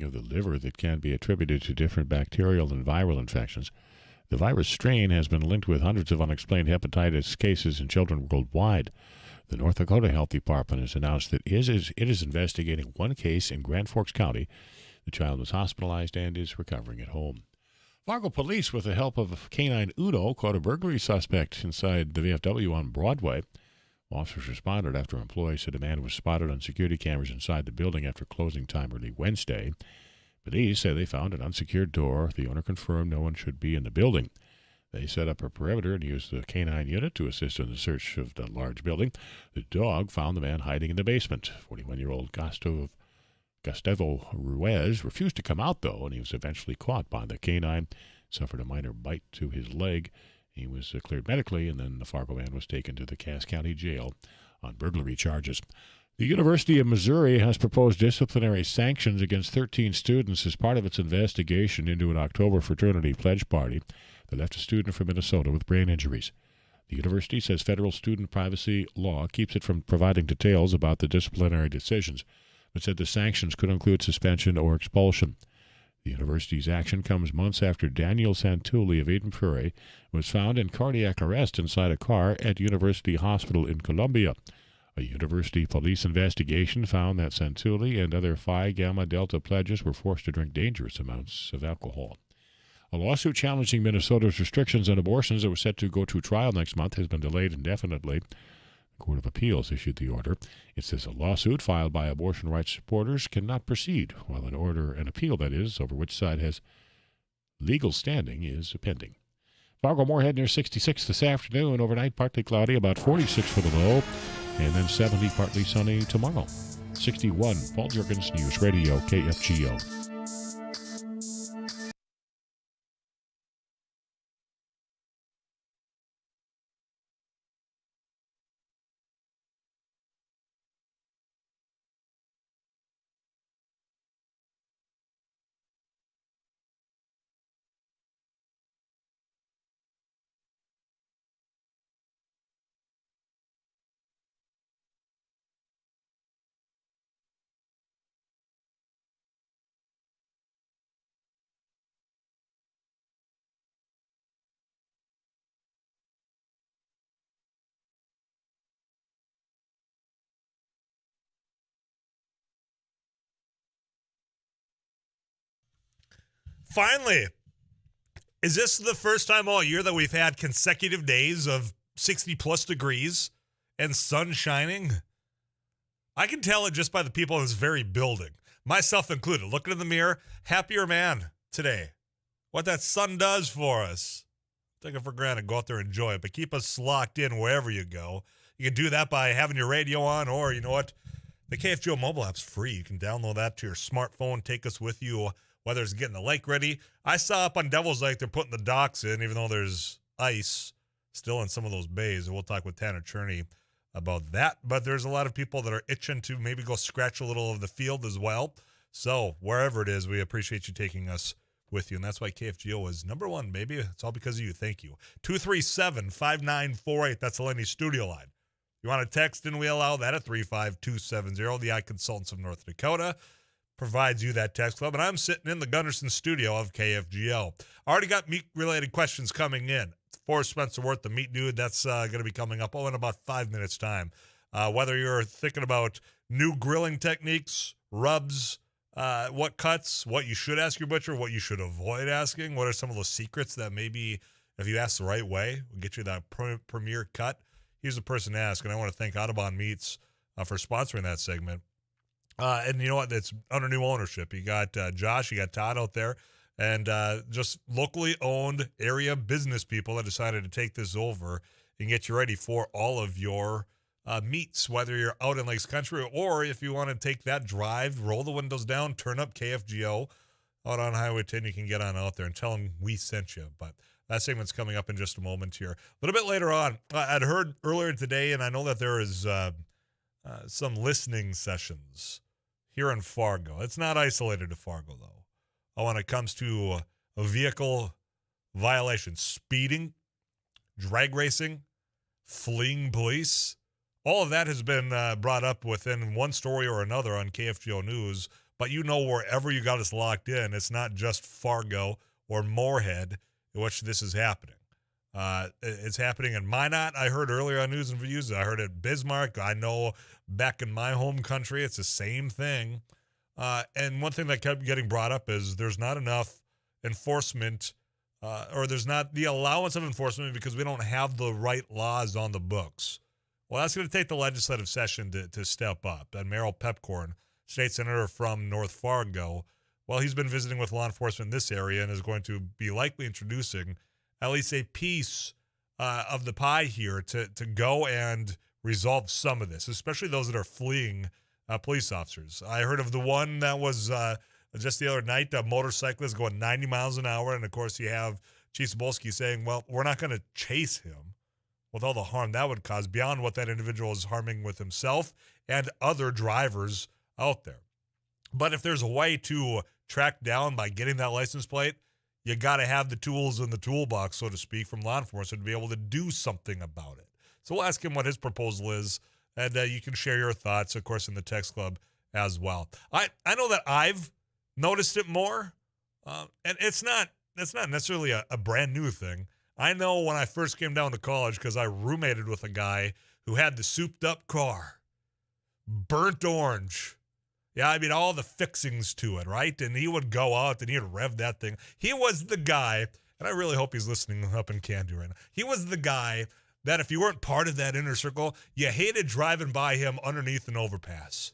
of the liver that can be attributed to different bacterial and viral infections. The virus strain has been linked with hundreds of unexplained hepatitis cases in children worldwide. The North Dakota Health Department has announced that it is investigating one case in Grand Forks County. The child was hospitalized and is recovering at home. Fargo police, with the help of Canine Uno, caught a burglary suspect inside the VFW on Broadway. Officers responded after employees said a man was spotted on security cameras inside the building after closing time early Wednesday. Police say they found an unsecured door. The owner confirmed no one should be in the building. They set up a perimeter and used the canine unit to assist in the search of the large building. The dog found the man hiding in the basement. 41-year-old Gustavo Ruiz refused to come out, though, and he was eventually caught by the canine. Suffered a minor bite to his leg. He was cleared medically, and then the Fargo man was taken to the Cass County Jail on burglary charges. The University of Missouri has proposed disciplinary sanctions against 13 students as part of its investigation into an October fraternity pledge party that left a student from Minnesota with brain injuries. The university says federal student privacy law keeps it from providing details about the disciplinary decisions, but said the sanctions could include suspension or expulsion. The university's action comes months after Daniel Santulli of Eden Prairie was found in cardiac arrest inside a car at University Hospital in Columbia. A university police investigation found that Santulli and other Phi Gamma Delta pledges were forced to drink dangerous amounts of alcohol. A lawsuit challenging Minnesota's restrictions on abortions that was set to go to trial next month has been delayed indefinitely. The Court of Appeals issued the order. It says a lawsuit filed by abortion rights supporters cannot proceed, while an appeal, that is, over which side has legal standing, is pending. Fargo-Moorhead near 66 this afternoon. Overnight, partly cloudy, about 46 for the low, and then 70, partly sunny tomorrow. 61, Paul Jurgens, News Radio, KFGO. Finally, is this the first time all year that we've had consecutive days of 60-plus degrees and sun shining? I can tell it just by the people in this very building, myself included. Looking in the mirror, happier man today. What that sun does for us. Take it for granted. Go out there and enjoy it, but keep us locked in wherever you go. You can do that by having your radio on, or, you know what, the KFGO mobile app's free. You can download that to your smartphone, take us with you, whether it's getting the lake ready. I saw up on Devil's Lake they're putting the docks in, even though there's ice still in some of those bays. And we'll talk with Tanner Cherney about that. But there's a lot of people that are itching to maybe go scratch a little of the field as well. So wherever it is, we appreciate you taking us with you. And that's why KFGO is number one, baby. It's all because of you. Thank you. 237-5948. That's the Lenny studio line. You want to text in, we allow that at 35270. The Eye Consultants of North Dakota provides you that text club, and I'm sitting in the Gunderson studio of KFGO. I already got meat-related questions coming in. Forrest Spencer Worth, the meat dude, that's going to be coming up in about 5 minutes' time. Whether you're thinking about new grilling techniques, rubs, what cuts, what you should ask your butcher, what you should avoid asking, what are some of those secrets that maybe, if you ask the right way, will get you that premier cut. He's the person to ask, and I want to thank Audubon Meats for sponsoring that segment. And you know what? It's under new ownership. You got Josh, you got Todd out there, and just locally owned area business people that decided to take this over and get you ready for all of your meats, whether you're out in Lakes Country or if you want to take that drive, roll the windows down, turn up KFGO out on Highway 10, you can get on out there and tell them we sent you. But that segment's coming up in just a moment here. A little bit later on, I'd heard earlier today, and I know that there is some listening sessions here in Fargo. It's not isolated to Fargo, though. When it comes to a vehicle violation, speeding, drag racing, fleeing police, all of that has been brought up within one story or another on KFGO News But wherever you got us locked in, it's not just Fargo or Moorhead in which this is happening. It's happening in Minot. I heard earlier on News and Views. I heard it Bismarck. I know back in my home country, it's the same thing. And one thing that kept getting brought up is there's not enough enforcement, or there's not the allowance of enforcement because we don't have the right laws on the books. Well, that's going to take the legislative session to step up. And Merrill Pepcorn, state senator from North Fargo, well, he's been visiting with law enforcement in this area and is going to be likely introducing at least a piece of the pie here to go and resolve some of this, especially those that are fleeing police officers. I heard of the one that was just the other night, a motorcyclist going 90 miles an hour. And, of course, you have Chief Zabolski saying, well, we're not going to chase him with all the harm that would cause beyond what that individual is harming with himself and other drivers out there. But if there's a way to track down by getting that license plate, you got to have the tools in the toolbox, so to speak, from law enforcement to be able to do something about it. So we'll ask him what his proposal is, and you can share your thoughts, of course, in the text club as well. I know that I've noticed it more, and it's not necessarily a brand new thing. I know when I first came down to college, because I roommated with a guy who had the souped-up car, burnt orange. Yeah, I mean, all the fixings to it, right? And he would go out and he'd rev that thing. He was the guy, and I really hope he's listening up in Candy right now. He was the guy that if you weren't part of that inner circle, you hated driving by him underneath an overpass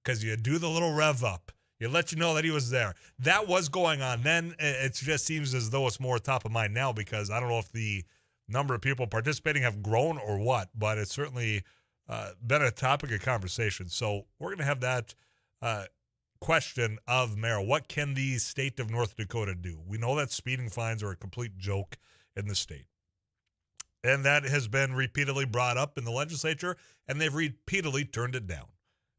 because you do the little rev up. It let you know that he was there. That was going on then. It just seems as though it's more top of mind now because I don't know if the number of people participating have grown or what, but it's certainly been a topic of conversation. So we're going to have that question of Mayor. What can the state of North Dakota do? We know that speeding fines are a complete joke in the state. And that has been repeatedly brought up in the legislature, and they've repeatedly turned it down.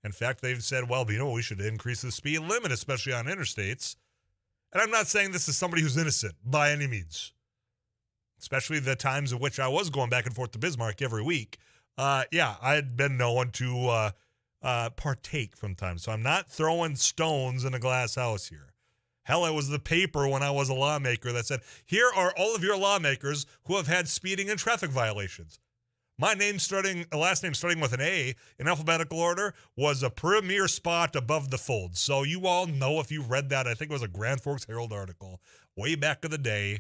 In fact, they've said, well, we should increase the speed limit, especially on interstates. And I'm not saying this is somebody who's innocent by any means, especially the times in which I was going back and forth to Bismarck every week. I had been known to partake from time. So I'm not throwing stones in a glass house here. Hell, it was the paper when I was a lawmaker that said, here are all of your lawmakers who have had speeding and traffic violations. My last name starting with an A in alphabetical order was a premier spot above the fold. So you all know if you read that, I think it was a Grand Forks Herald article way back in the day,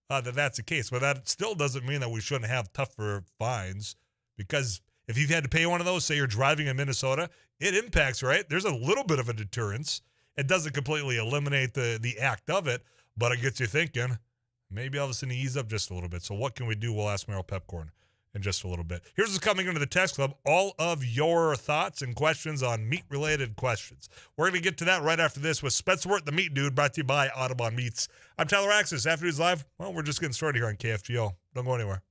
that's the case. But that still doesn't mean that we shouldn't have tougher fines because if you've had to pay one of those, say you're driving in Minnesota, it impacts, right? There's a little bit of a deterrence. It doesn't completely eliminate the act of it, but it gets you thinking, maybe all of a sudden ease up just a little bit. So what can we do? We'll ask Merrill Pepcorn in just a little bit. Here's what's coming into the text club. All of your thoughts and questions on meat-related questions. We're going to get to that right after this with Spetzwort, the Meat Dude, brought to you by Audubon Meats. I'm Tyler Axis. Afternoons Live. Well, we're just getting started here on KFGO. Don't go anywhere.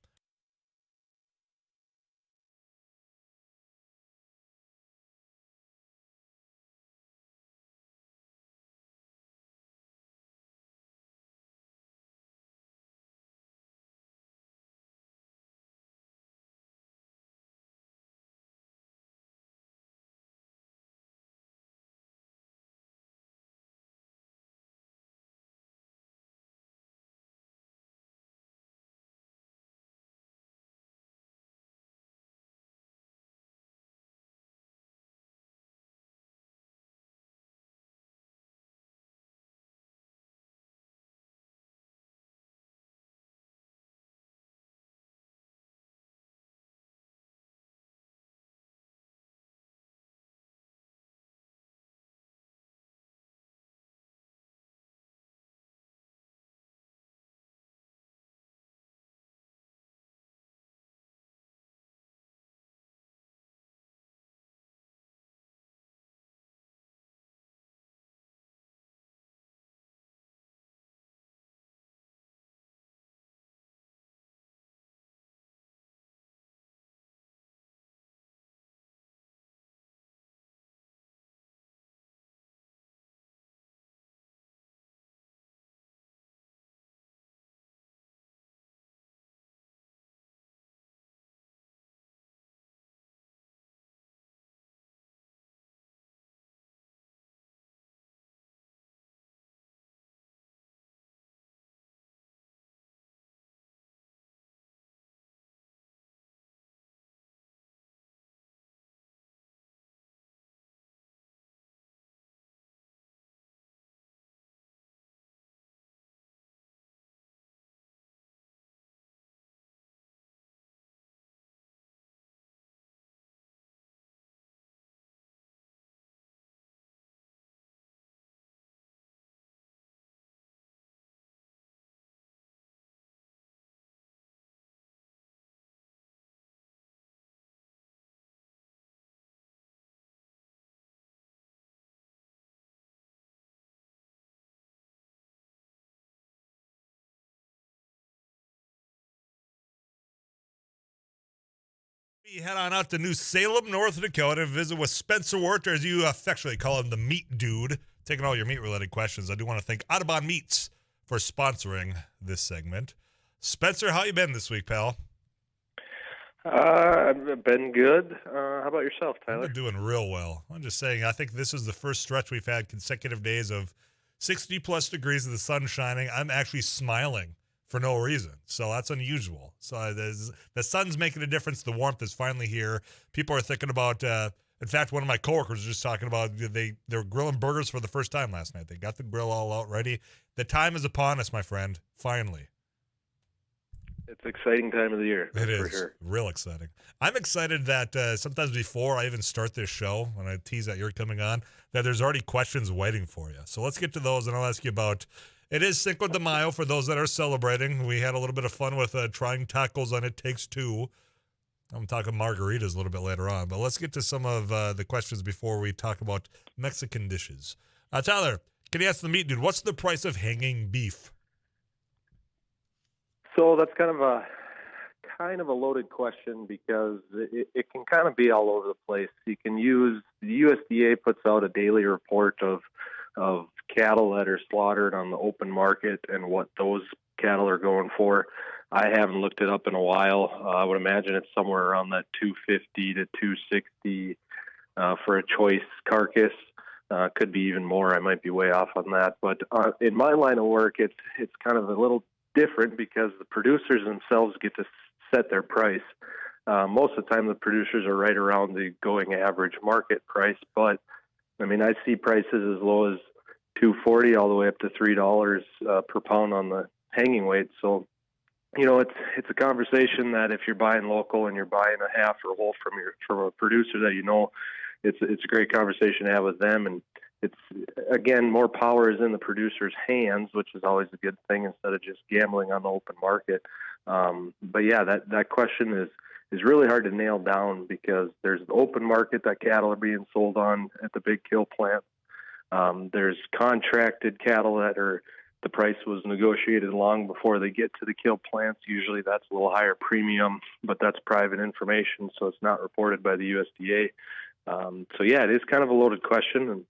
You head on out to New Salem, North Dakota, and visit with Spencer Wart, or as you affectionately call him, the Meat Dude, taking all your meat-related questions. I do want to thank Audubon Meats for sponsoring this segment. Spencer, how you been this week, pal? I've been good. How about yourself, Tyler? I've been doing real well. I'm just saying, I think this is the first stretch we've had consecutive days of 60-plus degrees of the sun shining. I'm actually smiling for no reason. So that's unusual. So the sun's making a difference. The warmth is finally here. People are thinking about, in fact, one of my coworkers was just talking about they were grilling burgers for the first time last night. They got the grill all out ready. The time is upon us, my friend, finally. It's an exciting time of the year. It is for sure. Real exciting. I'm excited that sometimes before I even start this show, when I tease that you're coming on, that there's already questions waiting for you. So let's get to those, and I'll ask you about, it is Cinco de Mayo for those that are celebrating. We had a little bit of fun with trying tacos on It Takes Two. I'm talking margaritas a little bit later on, but let's get to some of the questions before we talk about Mexican dishes. Tyler, can you ask the Meat Dude, what's the price of hanging beef? So that's kind of a loaded question because it can kind of be all over the place. You can use the USDA puts out a daily report of cattle that are slaughtered on the open market and what those cattle are going for. I haven't looked it up in a while. I would imagine it's somewhere around that $250 to $260 for a choice carcass. Could be even more. I might be way off on that. But in my line of work, it's kind of a little different because the producers themselves get to set their price. Most of the time, the producers are right around the going average market price. But I mean, I see prices as low as $2.40 all the way up to $3 per pound on the hanging weight. So, you know, it's a conversation that if you're buying local and you're buying a half or whole from a producer that you know, it's a great conversation to have with them. And it's, again, more power is in the producer's hands, which is always a good thing instead of just gambling on the open market. But yeah, that question is really hard to nail down because there's the open market that cattle are being sold on at the big kill plant. There's contracted cattle that the price was negotiated long before they get to the kill plants. Usually that's a little higher premium, but that's private information, so it's not reported by the USDA. So yeah, it is kind of a loaded question, and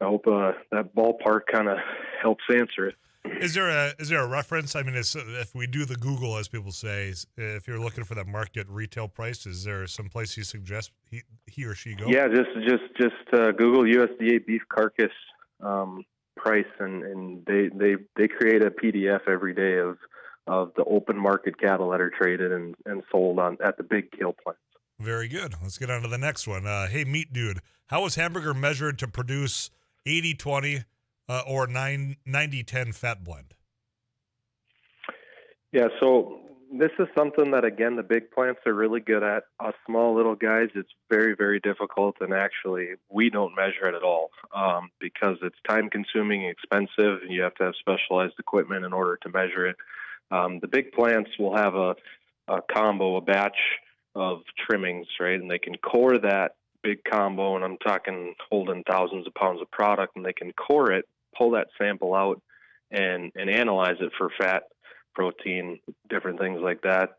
I hope that ballpark kind of helps answer it. Is there a reference? I mean, if we do the Google, as people say, if you're looking for that market retail price, is there some place you suggest he or she go? Yeah, just Google USDA beef carcass price, and they create a PDF every day of the open market cattle that are traded and sold at the big kill plants. Very good. Let's get on to the next one. Hey, Meat Dude, how is hamburger measured to produce 80-20 or 90-10 fat blend? Yeah, so this is something that, again, the big plants are really good at. Us small little guys, it's very, very difficult, and actually we don't measure it at all because it's time-consuming, expensive, and you have to have specialized equipment in order to measure it. The big plants will have a combo, a batch of trimmings, right, and they can core that big combo, and I'm talking holding thousands of pounds of product, and they can core it, pull that sample out, and analyze it for fat, protein, different things like that.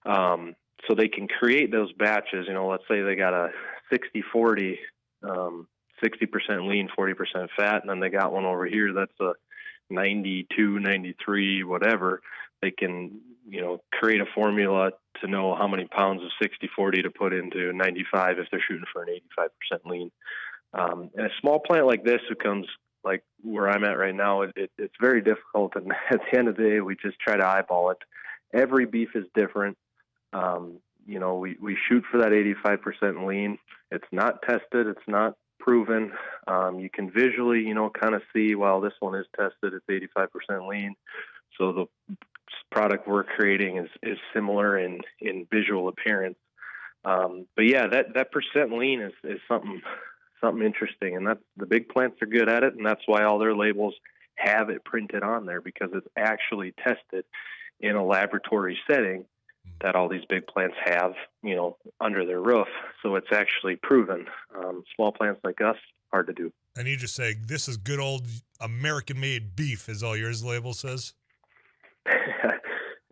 So they can create those batches. You know, let's say they got a 60-40, 60% lean, 40% fat, and then they got one over here that's a 92, 93, whatever. They can, you know, create a formula to know how many pounds of 60-40 to put into 95 if they're shooting for an 85% lean. And a small plant like this who comes like where I'm at right now, it's very difficult. And at the end of the day, we just try to eyeball it. Every beef is different. You know, we shoot for that 85% lean. It's not tested. It's not proven. You can visually, you know, kind of see, well, this one is tested. It's 85% lean. So the product we're creating is similar in visual appearance. But yeah, that percent lean is something interesting, and that's the big plants are good at it, and that's why all their labels have it printed on there, because it's actually tested in a laboratory setting that all these big plants have, you know, under their roof. So it's actually proven. Small plants like us, hard to do. And you just say, this is good old American-made beef, is all yours label says?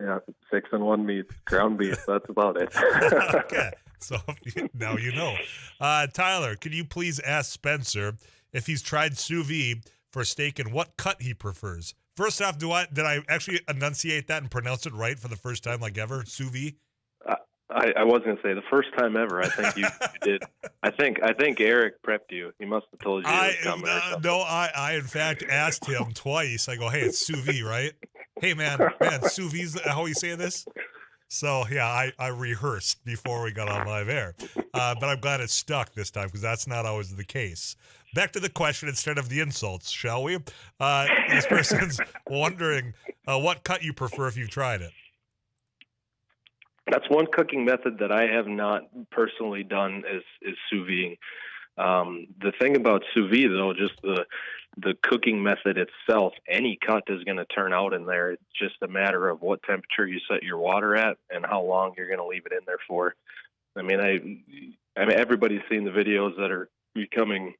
Yeah, 6-1 meats, ground beef. That's about it. Okay, so now you know. Tyler, can you please ask Spencer if he's tried sous vide for steak and what cut he prefers? First off, did I actually enunciate that and pronounce it right for the first time, like ever? Sous vide? I was going to say the first time ever. I think you did. I think Eric prepped you. He must have told you it was coming or something. No, I in fact asked him twice. I go, hey, it's sous vide, right? Hey, man, sous vide's how you say this? So, yeah, I rehearsed before we got on live air. But I'm glad it stuck this time because that's not always the case. Back to the question instead of the insults, shall we? This person's wondering what cut you prefer if you've tried it. That's one cooking method that I have not personally done is sous vide. The thing about sous vide, though, just the cooking method itself, any cut is going to turn out in there. It's just a matter of what temperature you set your water at and how long you're going to leave it in there for. I mean, everybody's seen the videos that are becoming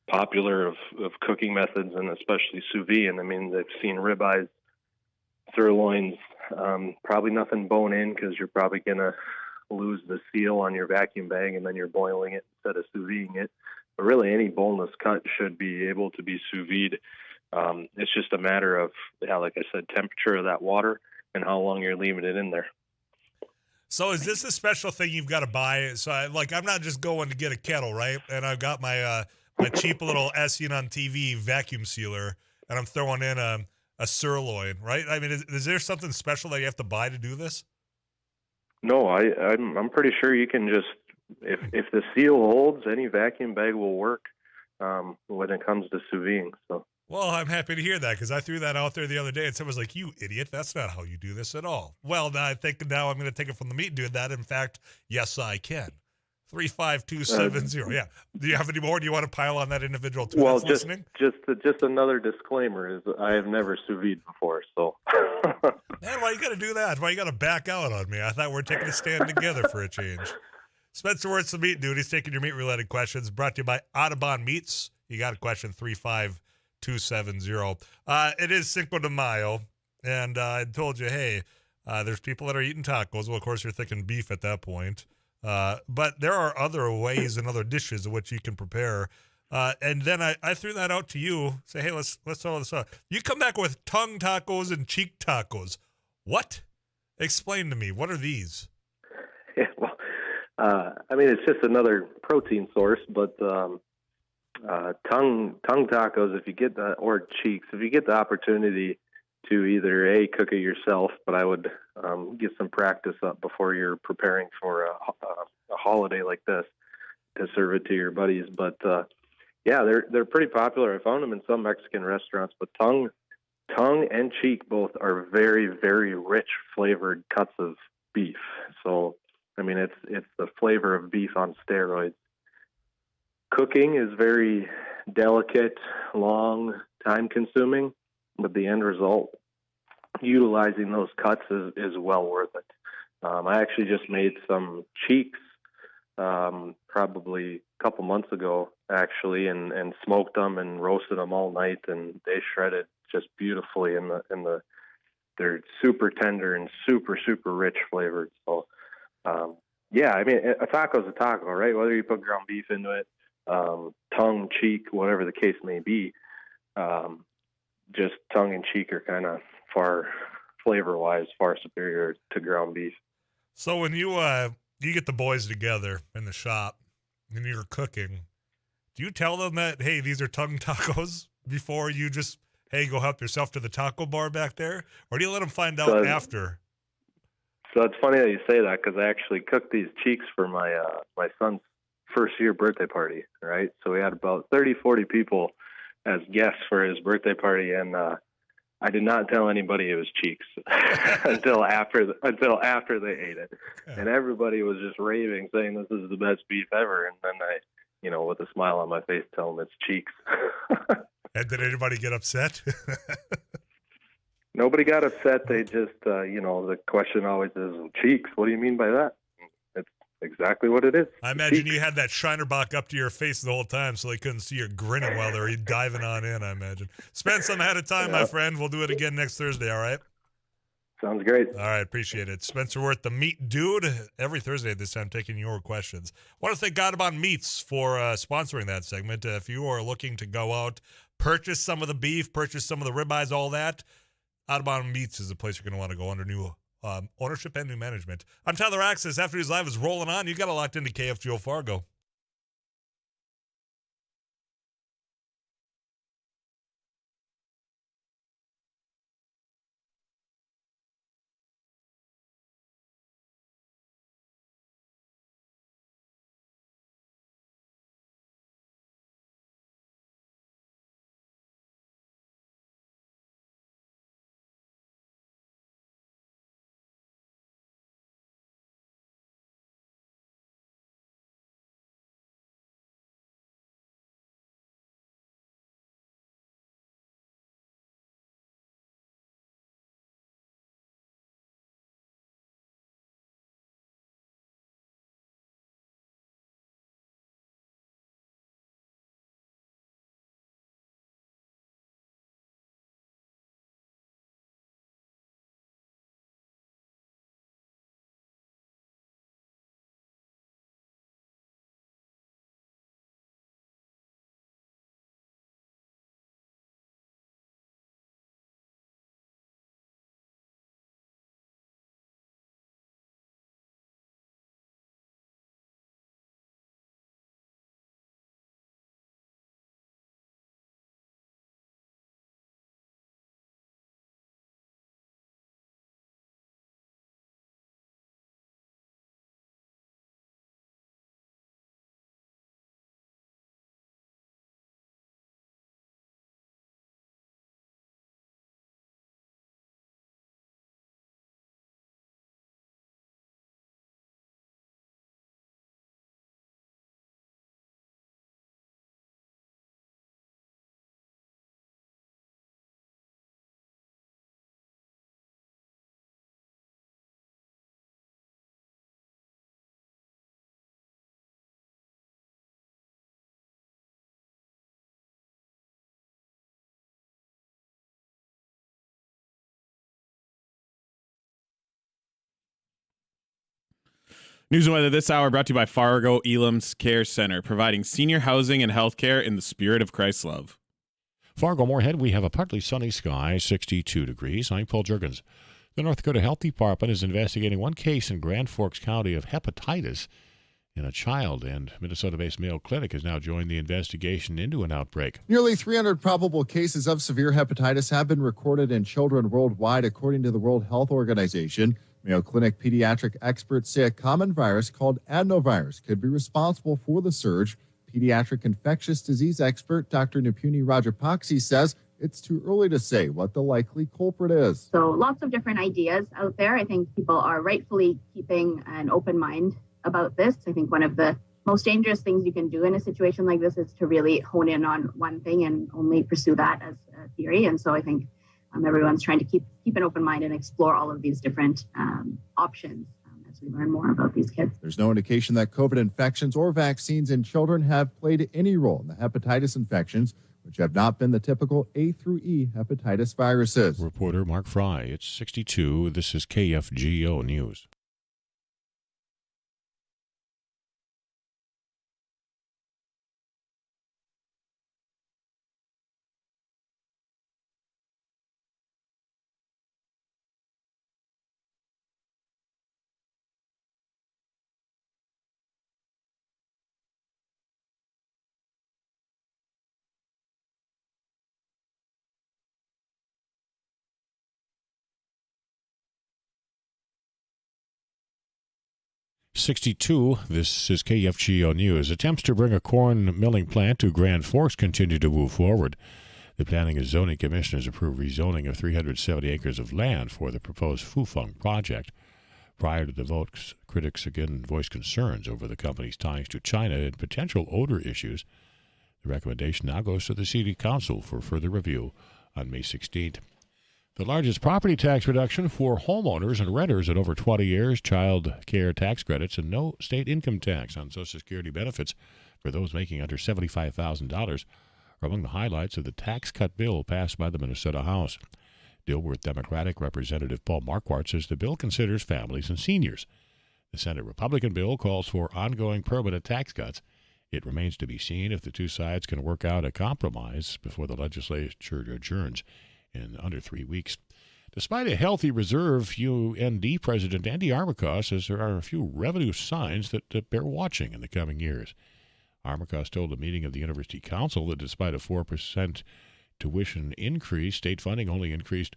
popular of cooking methods, and especially sous vide. And I mean, they've seen ribeyes, sirloins, probably nothing bone in because you're probably going to lose the seal on your vacuum bag and then you're boiling it instead of sous videing it. But really any boneless cut should be able to be sous vide. It's just a matter of, like I said, temperature of that water and how long you're leaving it in there. So is this a special thing you've got to buy? So I'm not just going to get a kettle, right? And I've got my my cheap little as seen on TV vacuum sealer and I'm throwing in a sirloin, right? I mean, is there something special that you have to buy to do this? No, I'm pretty sure you can just, if the seal holds, any vacuum bag will work when it comes to sous videing. So. Well, I'm happy to hear that because I threw that out there the other day and someone was like, you idiot, that's not how you do this at all. Well, I think now I'm going to take it from the meat and do that. In fact, yes, I can. 35270. Yeah. Do you have any more? Do you want to pile on that individual too? Well, that's listening? just another disclaimer is I have never sous vide before, so. Man, why you got to do that? Why you got to back out on me? I thought we were taking a stand together for a change. Spencer Wertz, the meat dude. He's taking your meat-related questions. Brought to you by Audubon Meats. You got a question, 35270. It is Cinco de Mayo, and I told you, hey, there's people that are eating tacos. Well, of course, you're thinking beef at that point. But there are other ways and other dishes in which you can prepare. And then I threw that out to you. Say, hey, let's throw this out. You come back with tongue tacos and cheek tacos. What? Explain to me. What are these? Yeah, well, I mean, it's just another protein source, but tongue tacos, if you get or cheeks, if you get the opportunity to either cook it yourself, but I would get some practice up before you're preparing for a holiday like this to serve it to your buddies. But yeah, they're pretty popular. I found them in some Mexican restaurants. But tongue and cheek both are very, very rich flavored cuts of beef. So I mean, it's the flavor of beef on steroids. Cooking is very delicate, long, time consuming. But the end result, utilizing those cuts is well worth it. I actually just made some cheeks probably a couple months ago, actually, and smoked them and roasted them all night, and they shredded just beautifully. They're super tender and super, super rich flavored. So, yeah, I mean, a taco's a taco, right? Whether you put ground beef into it, tongue, cheek, whatever the case may be. Just tongue and cheek are kind of flavor-wise, far superior to ground beef. So when you get the boys together in the shop and you're cooking, do you tell them that, hey, these are tongue tacos before you just, hey, go help yourself to the taco bar back there? Or do you let them find out after? So it's funny that you say that because I actually cooked these cheeks for my son's first-year birthday party, right? So we had about 30, 40 people as guests for his birthday party, and I did not tell anybody it was cheeks until after they ate it. Yeah. And everybody was just raving, saying this is the best beef ever. And then I, with a smile on my face, tell them it's cheeks. And did anybody get upset? Nobody got upset. They just, the question always is, cheeks, what do you mean by that? It's exactly what it is. I imagine you had that Shinerbach up to your face the whole time so they couldn't see you grinning while they were diving on in, I imagine. Spend some ahead of time, my friend. We'll do it again next Thursday, all right? Sounds great. All right, appreciate it. Spencer Worth, the Meat Dude, every Thursday at this time, taking your questions. I want to thank Audubon Meats for sponsoring that segment. If you are looking to go out, purchase some of the beef, purchase some of the ribeyes, all that, Audubon Meats is the place you're going to want to go under new ownership and new management. I'm Tyler Axis. After News Live is rolling on, you got it locked into KFGO Fargo. News and weather this hour brought to you by Fargo Elam's Care Center, providing senior housing and health care in the spirit of Christ's love. Fargo-Moorhead, we have a partly sunny sky, 62 degrees. I'm Paul Juergens. The North Dakota Health Department is investigating one case in Grand Forks County of hepatitis in a child, and Minnesota-based Mayo Clinic has now joined the investigation into an outbreak. Nearly 300 probable cases of severe hepatitis have been recorded in children worldwide, according to the World Health Organization. Mayo Clinic pediatric experts say a common virus called adenovirus could be responsible for the surge. Pediatric infectious disease expert Dr. Nipuni Rajapakse says it's too early to say what the likely culprit is. So lots of different ideas out there. I think people are rightfully keeping an open mind about this. I think one of the most dangerous things you can do in a situation like this is to really hone in on one thing and only pursue that as a theory. And so I think everyone's trying to keep an open mind and explore all of these different options as we learn more about these kids. There's no indication that COVID infections or vaccines in children have played any role in the hepatitis infections, which have not been the typical A through E hepatitis viruses. Reporter Mark Fry, it's 62. This is KFGO News. .62, this is KFGO News. Attempts to bring a corn milling plant to Grand Forks continue to move forward. The Planning and Zoning Commission has approved rezoning of 370 acres of land for the proposed Fufeng project. Prior to the vote, critics again voiced concerns over the company's ties to China and potential odor issues. The recommendation now goes to the City Council for further review on May 16th. The largest property tax reduction for homeowners and renters in over 20 years, child care tax credits, and no state income tax on Social Security benefits for those making under $75,000 are among the highlights of the tax cut bill passed by the Minnesota House. Dilworth Democratic Representative Paul Marquardt says the bill considers families and seniors. The Senate Republican bill calls for ongoing permanent tax cuts. It remains to be seen if the two sides can work out a compromise before the legislature adjourns in under 3 weeks. Despite a healthy reserve, UND President Andy Armacost says there are a few revenue signs that bear watching in the coming years. Armacost told a meeting of the University Council that despite a 4% tuition increase, state funding only increased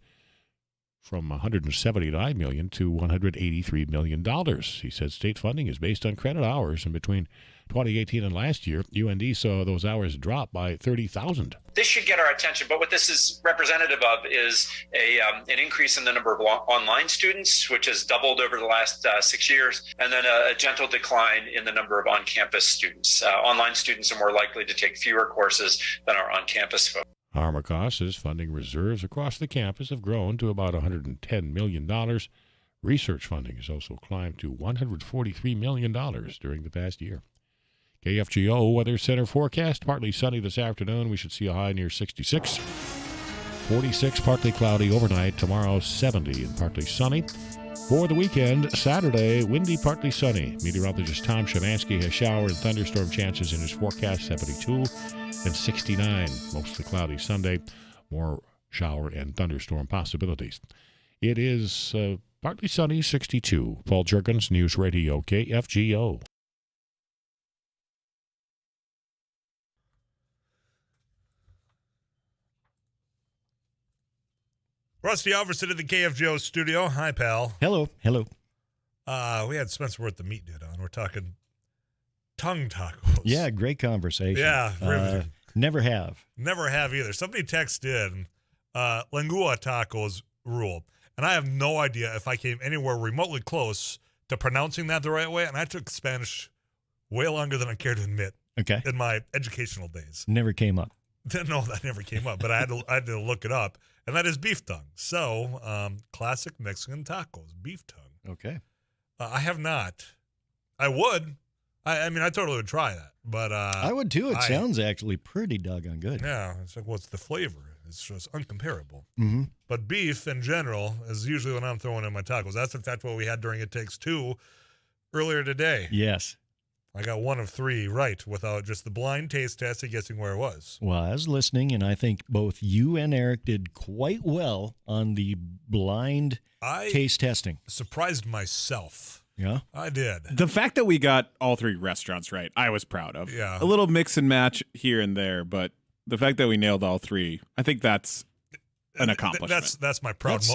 from $179 million to $183 million. He said state funding is based on credit hours, and between 2018 and last year, UND saw those hours drop by 30,000. This should get our attention, but what this is representative of is an increase in the number of online students, which has doubled over the last 6 years, and then a gentle decline in the number of on-campus students. Online students are more likely to take fewer courses than our on-campus folks. Armacost says funding reserves across the campus have grown to about $110 million. Research funding has also climbed to $143 million during the past year. KFGO Weather Center forecast, partly sunny this afternoon. We should see a high near 66. 46, partly cloudy overnight. Tomorrow, 70 and partly sunny. For the weekend, Saturday, windy, partly sunny. Meteorologist Tom Shemansky has shower and thunderstorm chances in his forecast, 72 and 69. Mostly cloudy Sunday. More shower and thunderstorm possibilities. It is partly sunny, 62. Paul Juergens, News Radio, KFGO. Rusty Alverson in the KFGO studio. Hi, pal. Hello. We had Spencer Worth the Meat Dude on. We're talking tongue tacos. Yeah, great conversation. Yeah, riveting. Never have. Never have either. Somebody texted in lengua tacos rule, and I have no idea if I came anywhere remotely close to pronouncing that the right way, and I took Spanish way longer than I care to admit in my educational days. Never came up. No, that never came up, but I had to look it up, and that is beef tongue. So, classic Mexican tacos, beef tongue. Okay. I have not. I would. I mean, I totally would try that, but I would too. It sounds actually pretty doggone good. Yeah, it's like, what's the flavor? It's just uncomparable. Mm-hmm. But beef in general is usually what I'm throwing in my tacos. That's in fact what we had during It Takes Two earlier today. Yes. I got 1 of 3 right without just the blind taste test and guessing where it was. Well, I was listening, and I think both you and Eric did quite well on the blind taste testing. Surprised myself. Yeah? I did. The fact that we got all 3 restaurants right, I was proud of. Yeah. A little mix and match here and there, but the fact that we nailed all 3, I think that's an accomplishment. That's my proud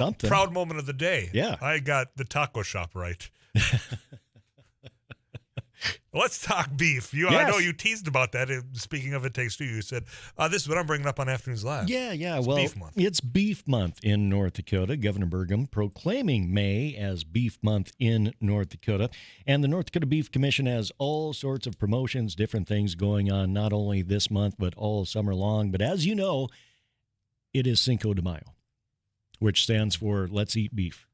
moment of the day. Yeah. I got the taco shop right. Let's talk beef. Yes. I know you teased about that. Speaking of It Takes Two, you said, this is what I'm bringing up on Afternoons Live. Yeah. It's beef month. It's beef month in North Dakota. Governor Burgum proclaiming May as beef month in North Dakota. And the North Dakota Beef Commission has all sorts of promotions, different things going on, not only this month, but all summer long. But as you know, it is Cinco de Mayo, which stands for Let's Eat Beef.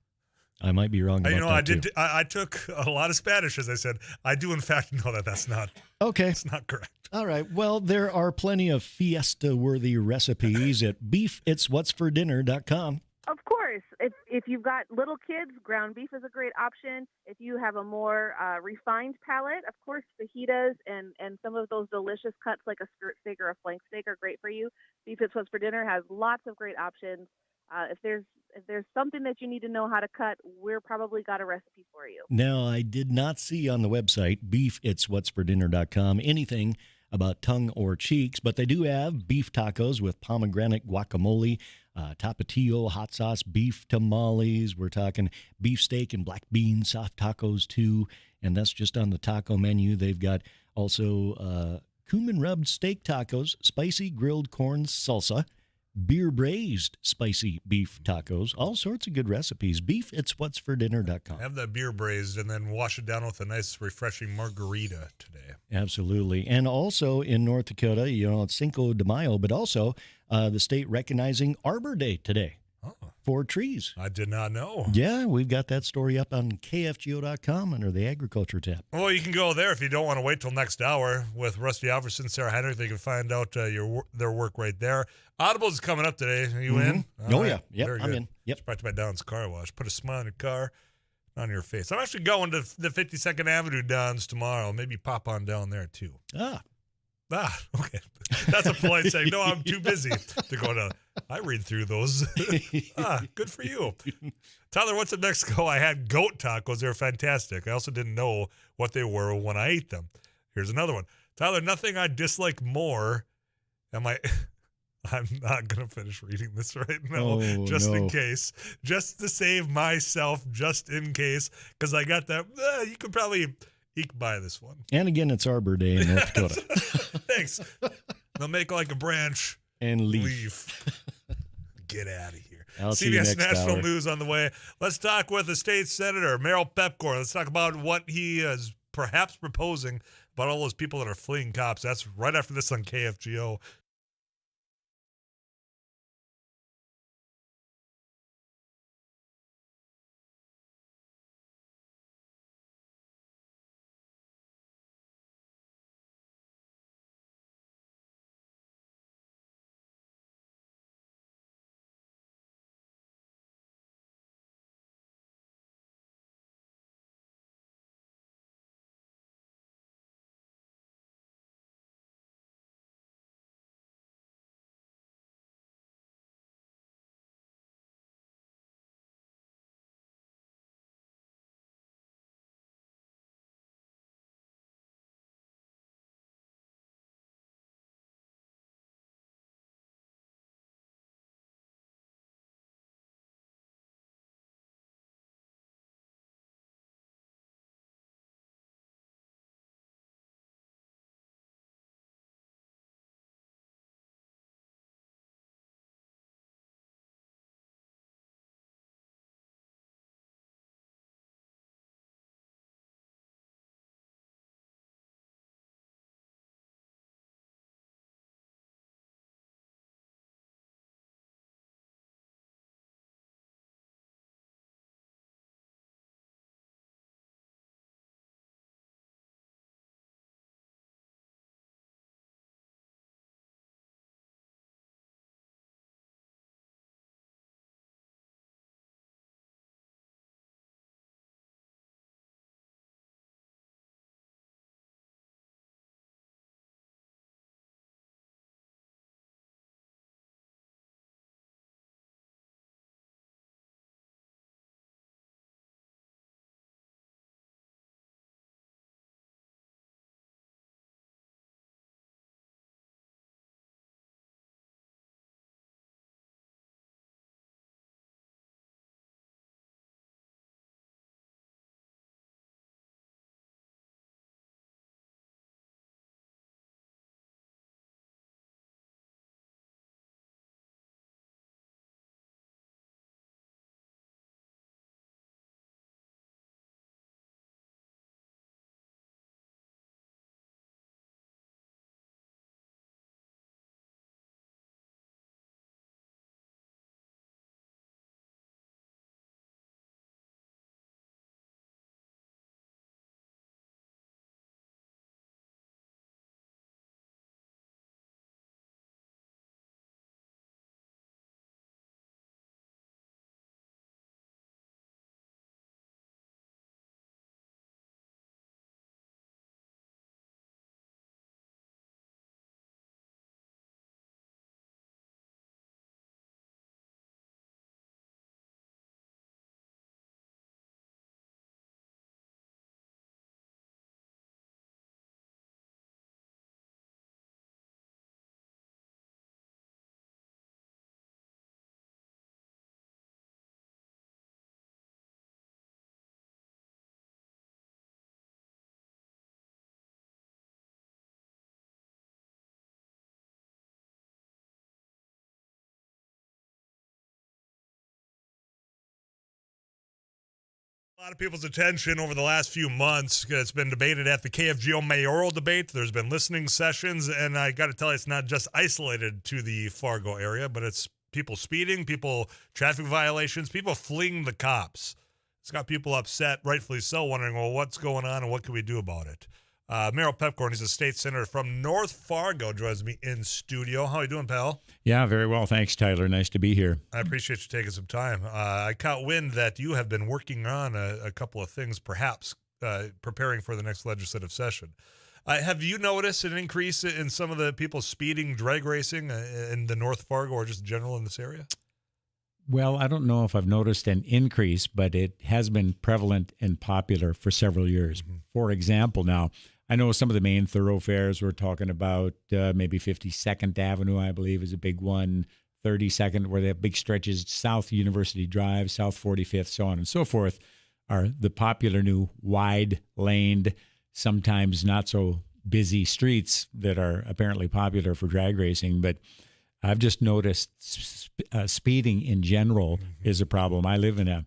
I might be wrong about that, too. I took a lot of Spanish, as I said. I do, in fact, know that that's not. Okay. It's not correct. All right. Well, there are plenty of fiesta-worthy recipes at beefitswhatsfordinner.com. Of course. If you've got little kids, ground beef is a great option. If you have a more refined palate, of course, fajitas and some of those delicious cuts like a skirt steak or a flank steak are great for you. Beef It's What's for Dinner has lots of great options. If there's something that you need to know how to cut, we're probably got a recipe for you. Now, I did not see on the website, beefitswhatsfordinner.com, anything about tongue or cheeks, but they do have beef tacos with pomegranate guacamole, tapatio, hot sauce, beef tamales. We're talking beefsteak and black bean soft tacos, too, and that's just on the taco menu. They've got also cumin rubbed steak tacos, spicy grilled corn salsa, beer braised spicy beef tacos, all sorts of good recipes. Beefitswhatsfordinner.com. Have that beer braised and then wash it down with a nice refreshing margarita today. Absolutely. And also in North Dakota, it's Cinco de Mayo, but also the state recognizing Arbor Day today. Oh. for trees. I did not know. Yeah, we've got that story up on kfgo.com under the agriculture tab. Well, you can go there if you don't want to wait till next hour with Rusty Alverson, Sarah Henry. They can find out their work right there. Audibles is coming up today. Are you in? Oh, right. yeah. Yep, Very I'm good. in. Yep. It's brought to you by Don's Car Wash. Put a smile on your car, on your face. I'm actually going to the 52nd Avenue Don's tomorrow. Maybe pop on down there, too. Okay. That's a polite saying. No, I'm too busy to go to. I read through those. Good for you. Tyler, what's up next? I had goat tacos. They were fantastic. I also didn't know what they were when I ate them. Here's another one. Tyler, nothing I dislike more. I'm not going to finish reading this right now, in case. Just to save myself, just in case. Because I got that. You could probably eke by this one. And again, it's Arbor Day in North Dakota. Thanks. They'll make like a branch and leaf. Get out of here. CBS National News on the way. Let's talk with the state senator, Merrill Pepcore. Let's talk about what he is perhaps proposing about all those people that are fleeing cops. That's right after this on KFGO. A lot of people's attention over the last few months. It's been debated at the KFGO mayoral debate. There's been listening sessions, and I got to tell you, it's not just isolated to the Fargo area, but it's people speeding, people traffic violations, people fleeing the cops. It's got people upset, rightfully so, wondering, well, what's going on and what can we do about it? Merrill Pepcorn, he's a state senator from North Fargo, joins me in studio. How are you doing, pal? Yeah, very well. Thanks, Tyler. Nice to be here. I appreciate you taking some time. I caught wind that you have been working on a couple of things, perhaps preparing for the next legislative session. Have you noticed an increase in some of the people speeding, drag racing in the North Fargo or just general in this area? Well, I don't know if I've noticed an increase, but it has been prevalent and popular for several years. Mm-hmm. For example, now, I know some of the main thoroughfares we're talking about, maybe 52nd Avenue, I believe, is a big one, 32nd, where they have big stretches, South University Drive, South 45th, so on and so forth, are the popular new wide-laned, sometimes not so busy streets that are apparently popular for drag racing. But I've just noticed speeding in general is a problem. I live in a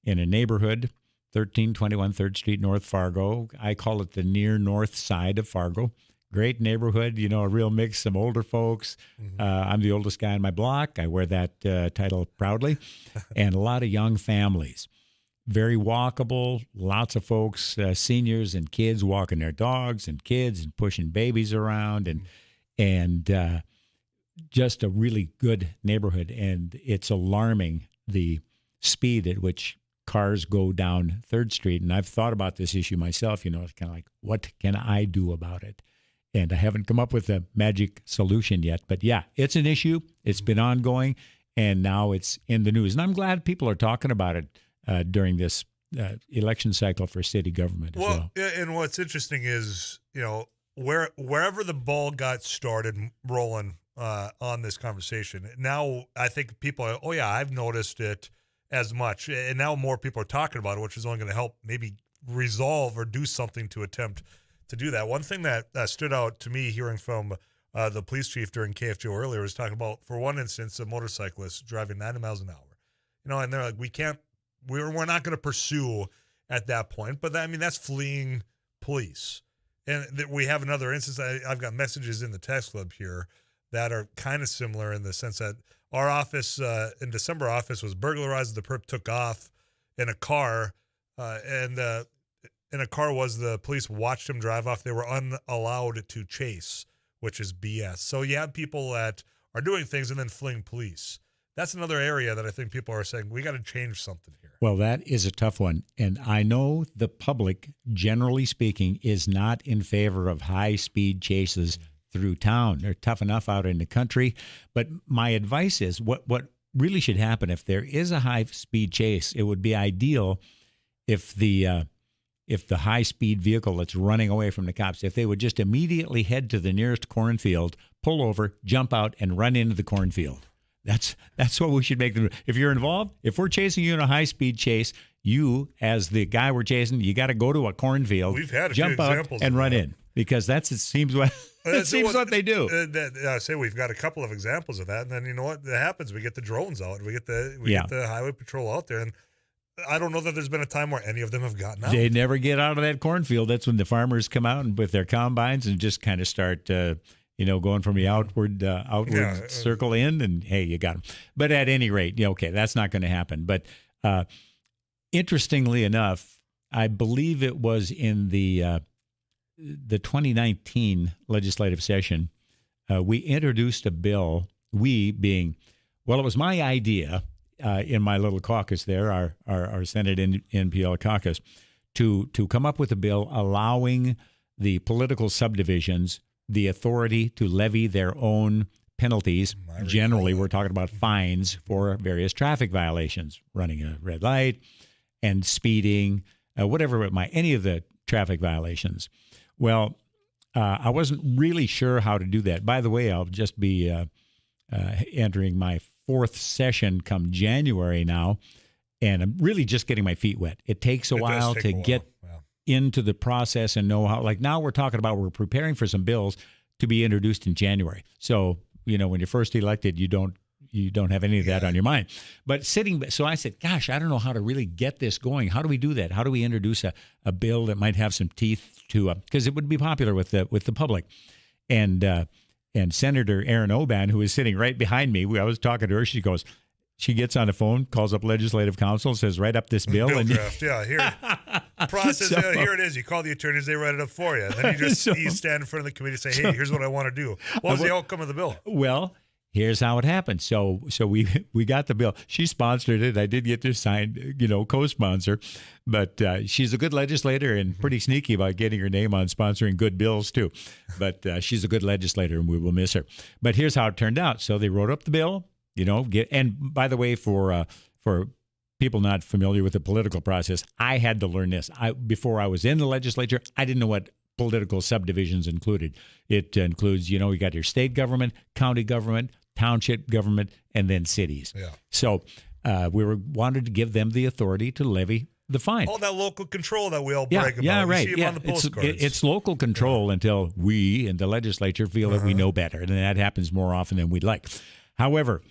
neighborhood, 1321 3rd Street, North Fargo. I call it the near north side of Fargo. Great neighborhood, a real mix, some older folks. I'm the oldest guy on my block. I wear that title proudly. And a lot of young families. Very walkable, lots of folks, seniors and kids walking their dogs and kids and pushing babies around and just a really good neighborhood. And it's alarming the speed at which cars go down 3rd Street. And I've thought about this issue myself, it's kind of like, what can I do about it? And I haven't come up with a magic solution yet. But yeah, it's an issue. It's been ongoing, and now it's in the news. And I'm glad people are talking about it during this election cycle for city government as well. And what's interesting is, wherever the ball got started rolling on this conversation, now I think people are, I've noticed it as much. And now more people are talking about it, which is only going to help maybe resolve or do something to attempt to do that. One thing that stood out to me hearing from the police chief during KFGO earlier was talking about, for one instance, a motorcyclist driving 90 miles an hour. And they're like, we're not going to pursue at that point. But that's fleeing police. And we have another instance. I've got messages in the text club here that are kind of similar in the sense that our office, in December, office was burglarized. The perp took off in a car, and in a car was the police watched him drive off. They were unallowed to chase, which is BS. So you have people that are doing things and then fleeing police. That's another area that I think people are saying, we got to change something here. Well, that is a tough one. And I know the public, generally speaking, is not in favor of high-speed chases through town. They're tough enough out in the country. But my advice is what really should happen if there is a high-speed chase, it would be ideal if the high-speed vehicle that's running away from the cops, if they would just immediately head to the nearest cornfield, pull over, jump out, and run into the cornfield. That's what we should make them do. If you're involved, if we're chasing you in a high-speed chase, you, as the guy we're chasing, you got to go to a cornfield, We've had a jump few out, examples and of that. Run in. Because it seems what what they do. I say we've got a couple of examples of that, and then you know what that happens? We get the drones out, we get the highway patrol out there, and I don't know that there's been a time where any of them have gotten out. They never get out of that cornfield. That's when the farmers come out and with their combines and just kind of start, going from the outward circle in, and hey, you got them. But at any rate, okay, that's not going to happen. But interestingly enough, I believe it was in the 2019 legislative session, we introduced a bill, it was my idea in my little caucus there, our Senate NPL caucus, to come up with a bill allowing the political subdivisions the authority to levy their own penalties. Generally, we're talking about fines for various traffic violations, running a red light and speeding, whatever it might, any of the traffic violations. Well, I wasn't really sure how to do that. By the way, I'll just be entering my fourth session come January now, and I'm really just getting my feet wet. It takes a while to get into the process and know how. Like now we're talking about we're preparing for some bills to be introduced in January. So, when you're first elected, you don't have any of that on your mind. But so I said, gosh, I don't know how to really get this going. How do we do that? How do we introduce a bill that might have some teeth to because it would be popular with the public? And Senator Erin Oban, who was sitting right behind me, I was talking to her. She gets on the phone, calls up Legislative Council, says, write up this bill. Bill draft, here. Process, here it is. You call the attorneys, they write it up for you. And then you stand in front of the committee and say, hey, here's what I want to do. What was the outcome of the bill? Well, here's how it happened. So we got the bill. She sponsored it. I did get to sign, co-sponsor. But she's a good legislator and pretty sneaky about getting her name on sponsoring good bills, too. But she's a good legislator, and we will miss her. But here's how it turned out. So they wrote up the bill. And by the way, for people not familiar with the political process, I had to learn this. Before I was in the legislature, I didn't know what political subdivisions included. It includes, you got your state government, county government, township government, and then cities. Yeah. So we wanted to give them the authority to levy the fine. All that local control that we all brag about. Yeah, right. You see them on the postcards. It's local control until we in the legislature feel that we know better, and that happens more often than we'd like. However,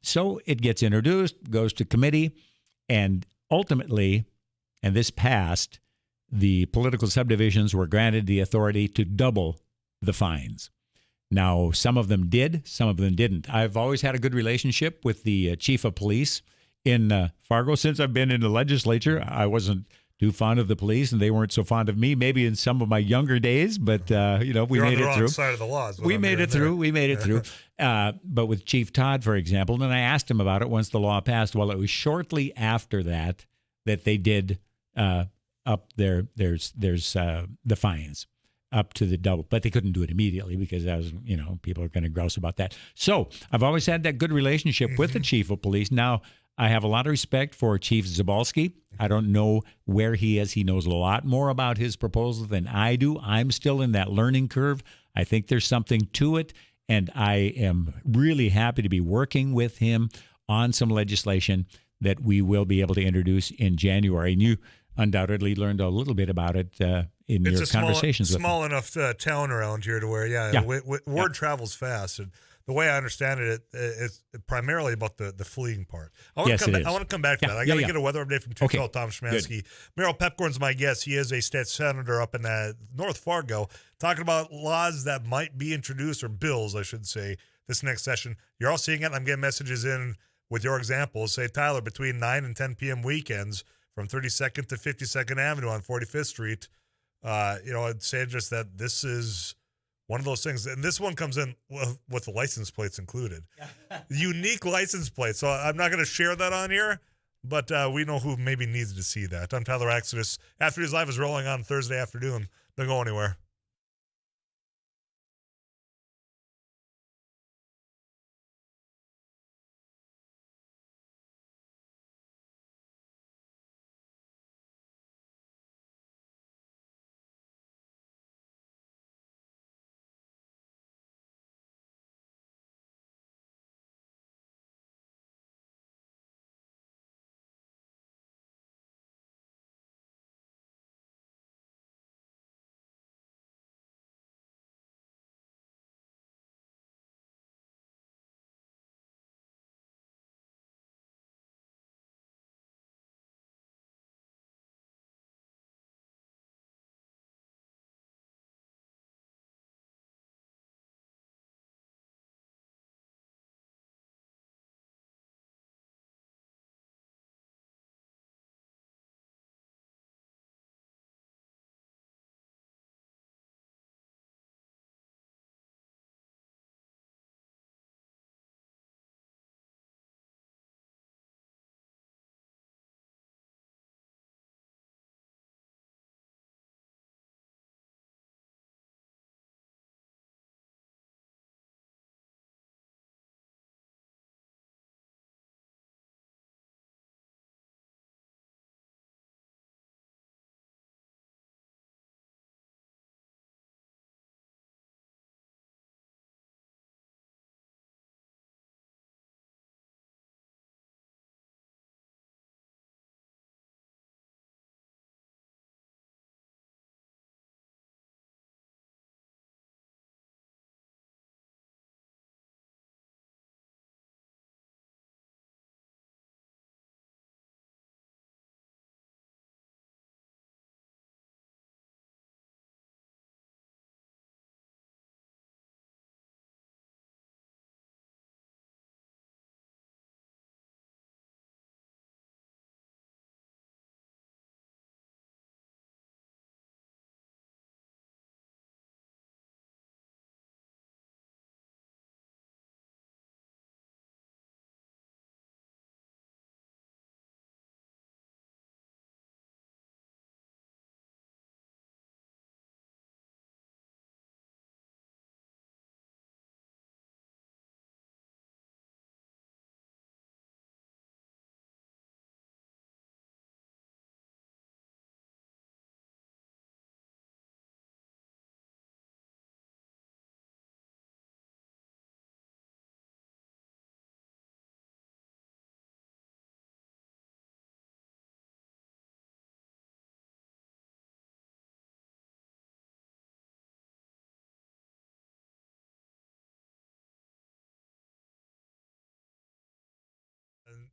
so it gets introduced, goes to committee, and ultimately, and this passed, the political subdivisions were granted the authority to double the fines. Now, some of them did, some of them didn't. I've always had a good relationship with the chief of police in Fargo. Since I've been in the legislature, I wasn't too fond of the police, and they weren't so fond of me. Maybe in some of my younger days, but we You're made on the it wrong through. side of the law. We made it through. But with Chief Todd, for example, and I asked him about it once the law passed. Well, it was shortly after that they did up there's the fines up to the double, but they couldn't do it immediately because that was, people are going to grouse about that. So I've always had that good relationship with the chief of police. Now, I have a lot of respect for Chief Zabalski. I don't know where he is. He knows a lot more about his proposal than I do. I'm still in that learning curve. I think there's something to it, and I am really happy to be working with him on some legislation that we will be able to introduce in January. And you undoubtedly learned a little bit about it in your conversations with him. It's a small enough town around here to where, word travels fast. And the way I understand it, it's primarily about the fleeing part. I want to come back to that. I got to get a weather update from Tom Szymanski. Merrill Pepcorn's my guest. He is a state senator up in North Fargo, talking about laws that might be introduced, or bills, I should say, this next session. You're all seeing it. I'm getting messages in with your examples. Say, Tyler, between 9 and 10 p.m. weekends from 32nd to 52nd Avenue on 45th Street, I'd say just that this is one of those things, and this one comes in with the license plates included. Unique license plates. So I'm not going to share that on here, but we know who maybe needs to see that. I'm Tyler Exodus. After His Live is rolling on Thursday afternoon. Don't go anywhere.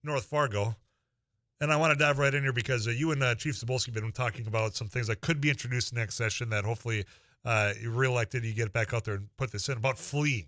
North Fargo. And I want to dive right in here because you and Chief Zabolski have been talking about some things that could be introduced next session that hopefully you're reelected, you get back out there and put this in about fleeing.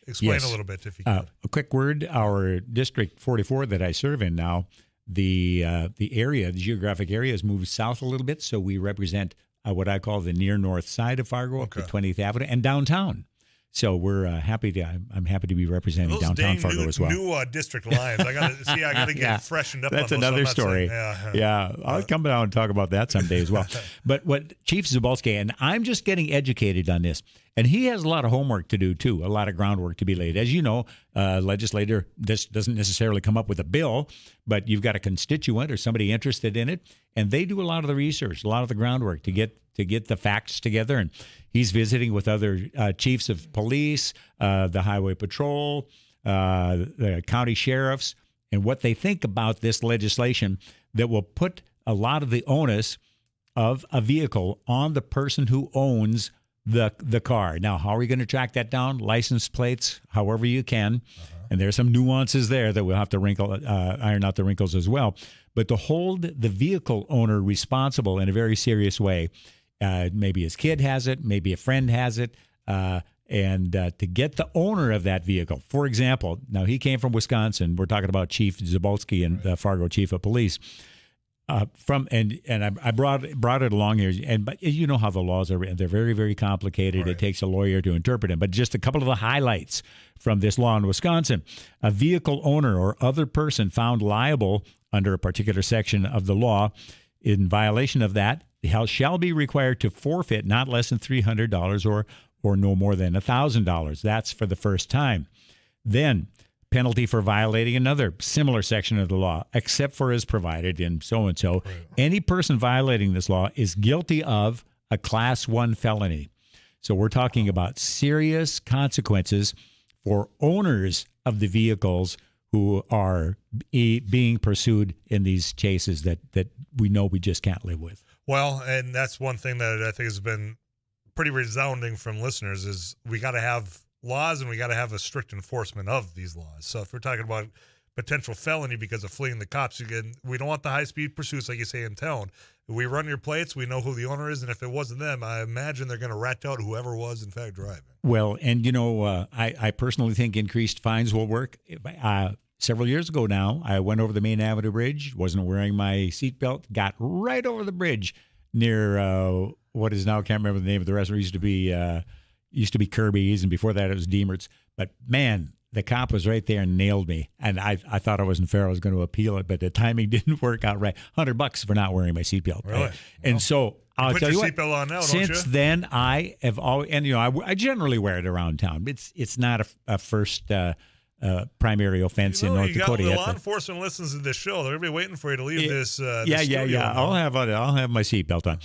Explain a little bit if you can. A quick word. Our District 44 that I serve in now, the area, the geographic area has moved south a little bit. So we represent what I call the near north side of Fargo, up to 20th Avenue and downtown. So we're happy to. I'm happy to be representing those downtown Fargo as well. New district lines. I got to get freshened up. That's on those, another so story. Yeah. I'll come down and talk about that someday as well. But what Chief Zabolski, and I'm just getting educated on this, and he has a lot of homework to do too, a lot of groundwork to be laid. As you know, legislator, this doesn't necessarily come up with a bill, but you've got a constituent or somebody interested in it, and they do a lot of the research, a lot of the groundwork to get the facts together. And he's visiting with other chiefs of police, the highway patrol, the county sheriffs, and what they think about this legislation that will put a lot of the onus of a vehicle on the person who owns the car. Now, how are we going to track that down? License plates, however you can. And there's some nuances there that we'll have to iron out the wrinkles as well. But to hold the vehicle owner responsible in a very serious way, maybe his kid has it, maybe a friend has it, and to get the owner of that vehicle. For example, now he came from Wisconsin. We're talking about Chief Zabolski and Fargo Chief of Police. I brought it along here, but you know how the laws are written. They're very, very complicated. Right. It takes a lawyer to interpret them. But just a couple of the highlights from this law in Wisconsin. A vehicle owner or other person found liable under a particular section of the law in violation of that shall be required to forfeit not less than $300 or no more than $1,000. That's for the first time. Then penalty for violating another similar section of the law, except for as provided in so-and-so. Right. Any person violating this law is guilty of a Class 1 felony. So we're talking about serious consequences for owners of the vehicles who are being pursued in these chases that we know we just can't live with. Well, and that's one thing that I think has been pretty resounding from listeners is we got to have laws and we got to have a strict enforcement of these laws. So if we're talking about potential felony because of fleeing the cops, again, we don't want the high-speed pursuits like you say in town. If we run your plates, we know who the owner is, and if it wasn't them, I imagine they're going to rat out whoever was in fact driving. Well, and I personally think increased fines will work. Several years ago now, I went over the Main Avenue Bridge, wasn't wearing my seatbelt, got right over the bridge near what is now, I can't remember the name of the restaurant. Used to be Kirby's, and before that it was Deemert's. But man, the cop was right there and nailed me. And I thought I wasn't fair. I was going to appeal it, but the timing didn't work out right. $100 for not wearing my seatbelt. Really? Right? And so I'll tell you what. Put your seatbelt on now, since then, I have always, and I generally wear it around town. It's not a first primary offense in North Dakota yet. Law enforcement listens to this show. They're gonna be waiting for you to leave this. Yeah. I'll have my seatbelt on.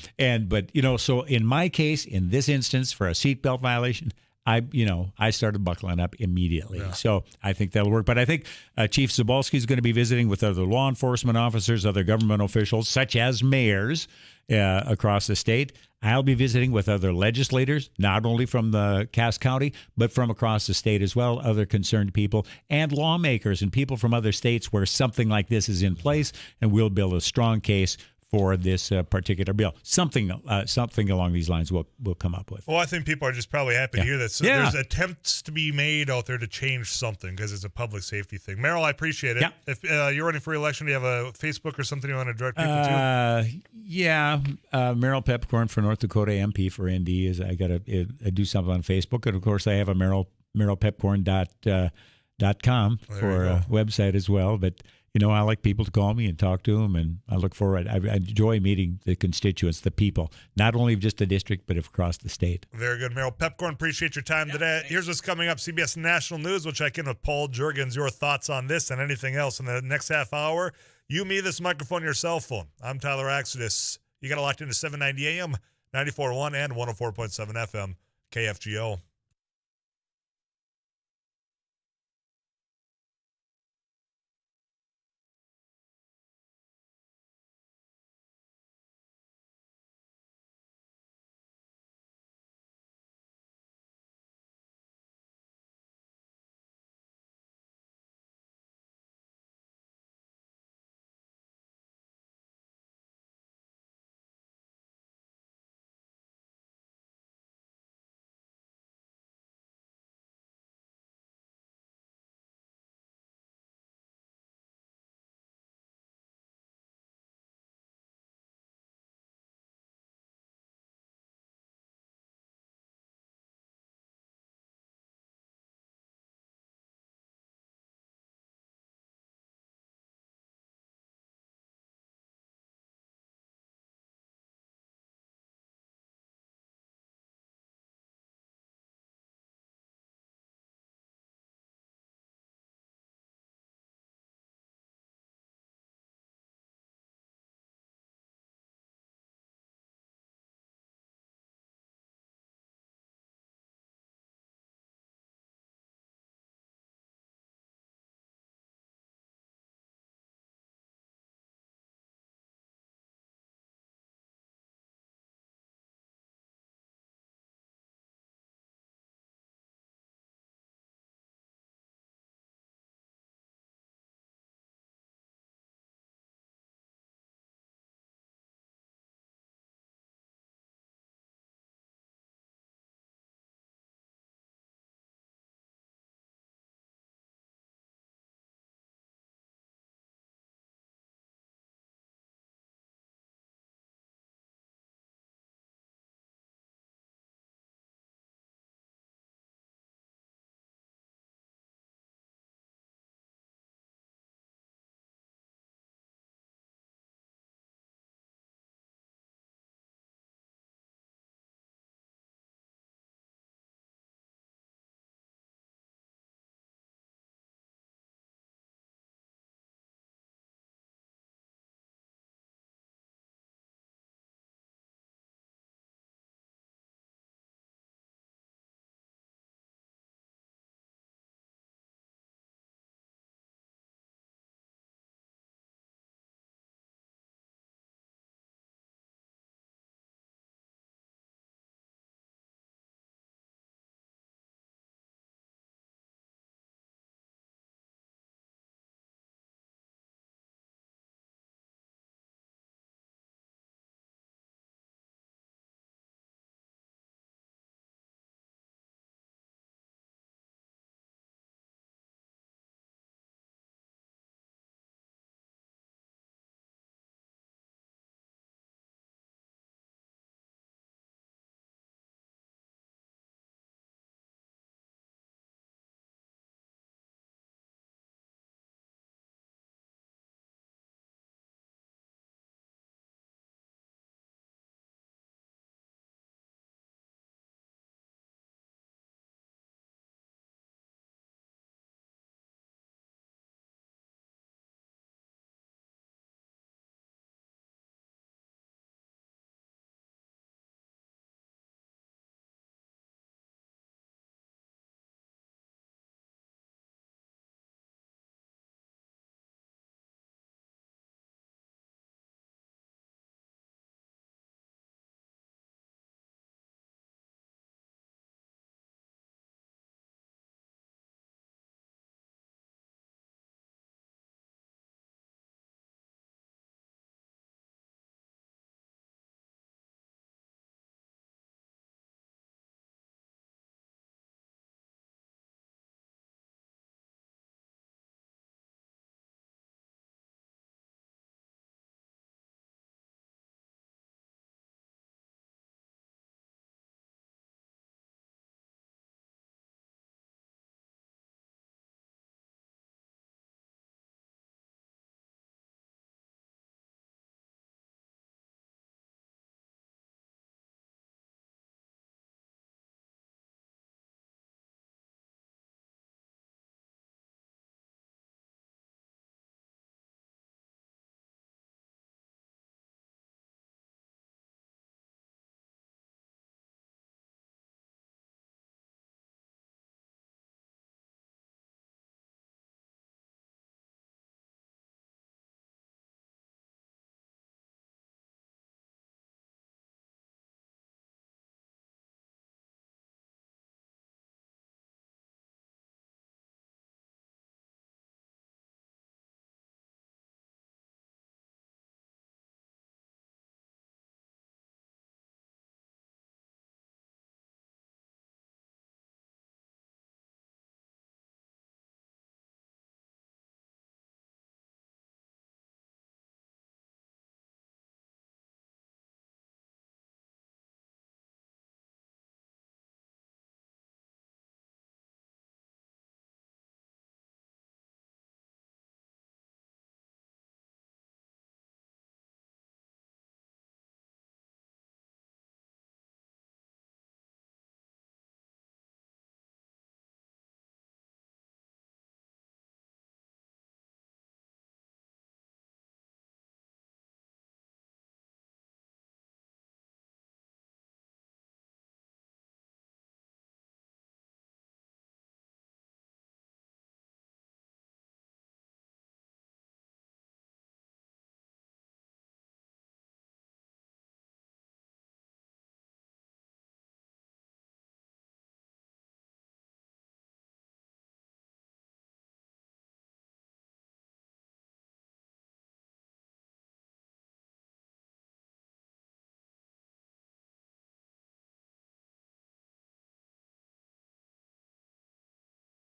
But so in my case, in this instance, for a seatbelt violation, I started buckling up immediately. Yeah. So I think that'll work. But I think Chief Zabolski is going to be visiting with other law enforcement officers, other government officials, such as mayors across the state. I'll be visiting with other legislators, not only from the Cass County, but from across the state as well, other concerned people and lawmakers and people from other states where something like this is in place, and we'll build a strong case for this particular bill. Something along these lines we'll come up with. Well, I think people are just probably happy to hear that. So there's attempts to be made out there to change something because it's a public safety thing. Merrill, I appreciate it. Yeah. If you're running for re-election, do you have a Facebook or something you want to direct people to? Yeah. Merrill Pepcorn for North Dakota MP for ND. I got to do something on Facebook. And, of course, I have a merrillpepcorn.com for a website as well. But I like people to call me and talk to them, and I look forward. I enjoy meeting the constituents, the people, not only of just the district, but across the state. Very good, Merrill Pepcorn. Appreciate your time today. Thanks. Here's what's coming up. CBS National News. We'll check in with Paul Juergens. Your thoughts on this and anything else in the next half hour. You, me, this microphone, your cell phone. I'm Tyler Axedis. You got it locked into 790 AM, 94.1 and 104.7 FM, KFGO.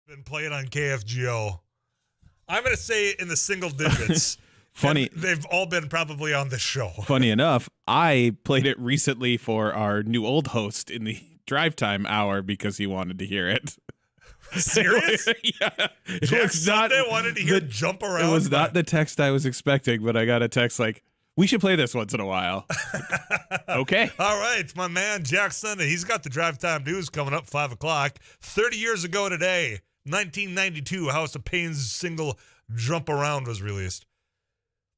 Been playing on KFGO. I'm going to say in the single digits. Funny. They've all been probably on this show. Funny enough, I played it recently for our new old host in the drive time hour because he wanted to hear it. Serious? Yeah. Jack Sunday wanted to hear Jump Around. It was not the text I was expecting, but I got a text like, we should play this once in a while. Okay. All right. It's my man, Jack Sunday. He's got the Drive Time News coming up 5 o'clock. 30 years ago today, 1992, House of Pain's single Jump Around was released.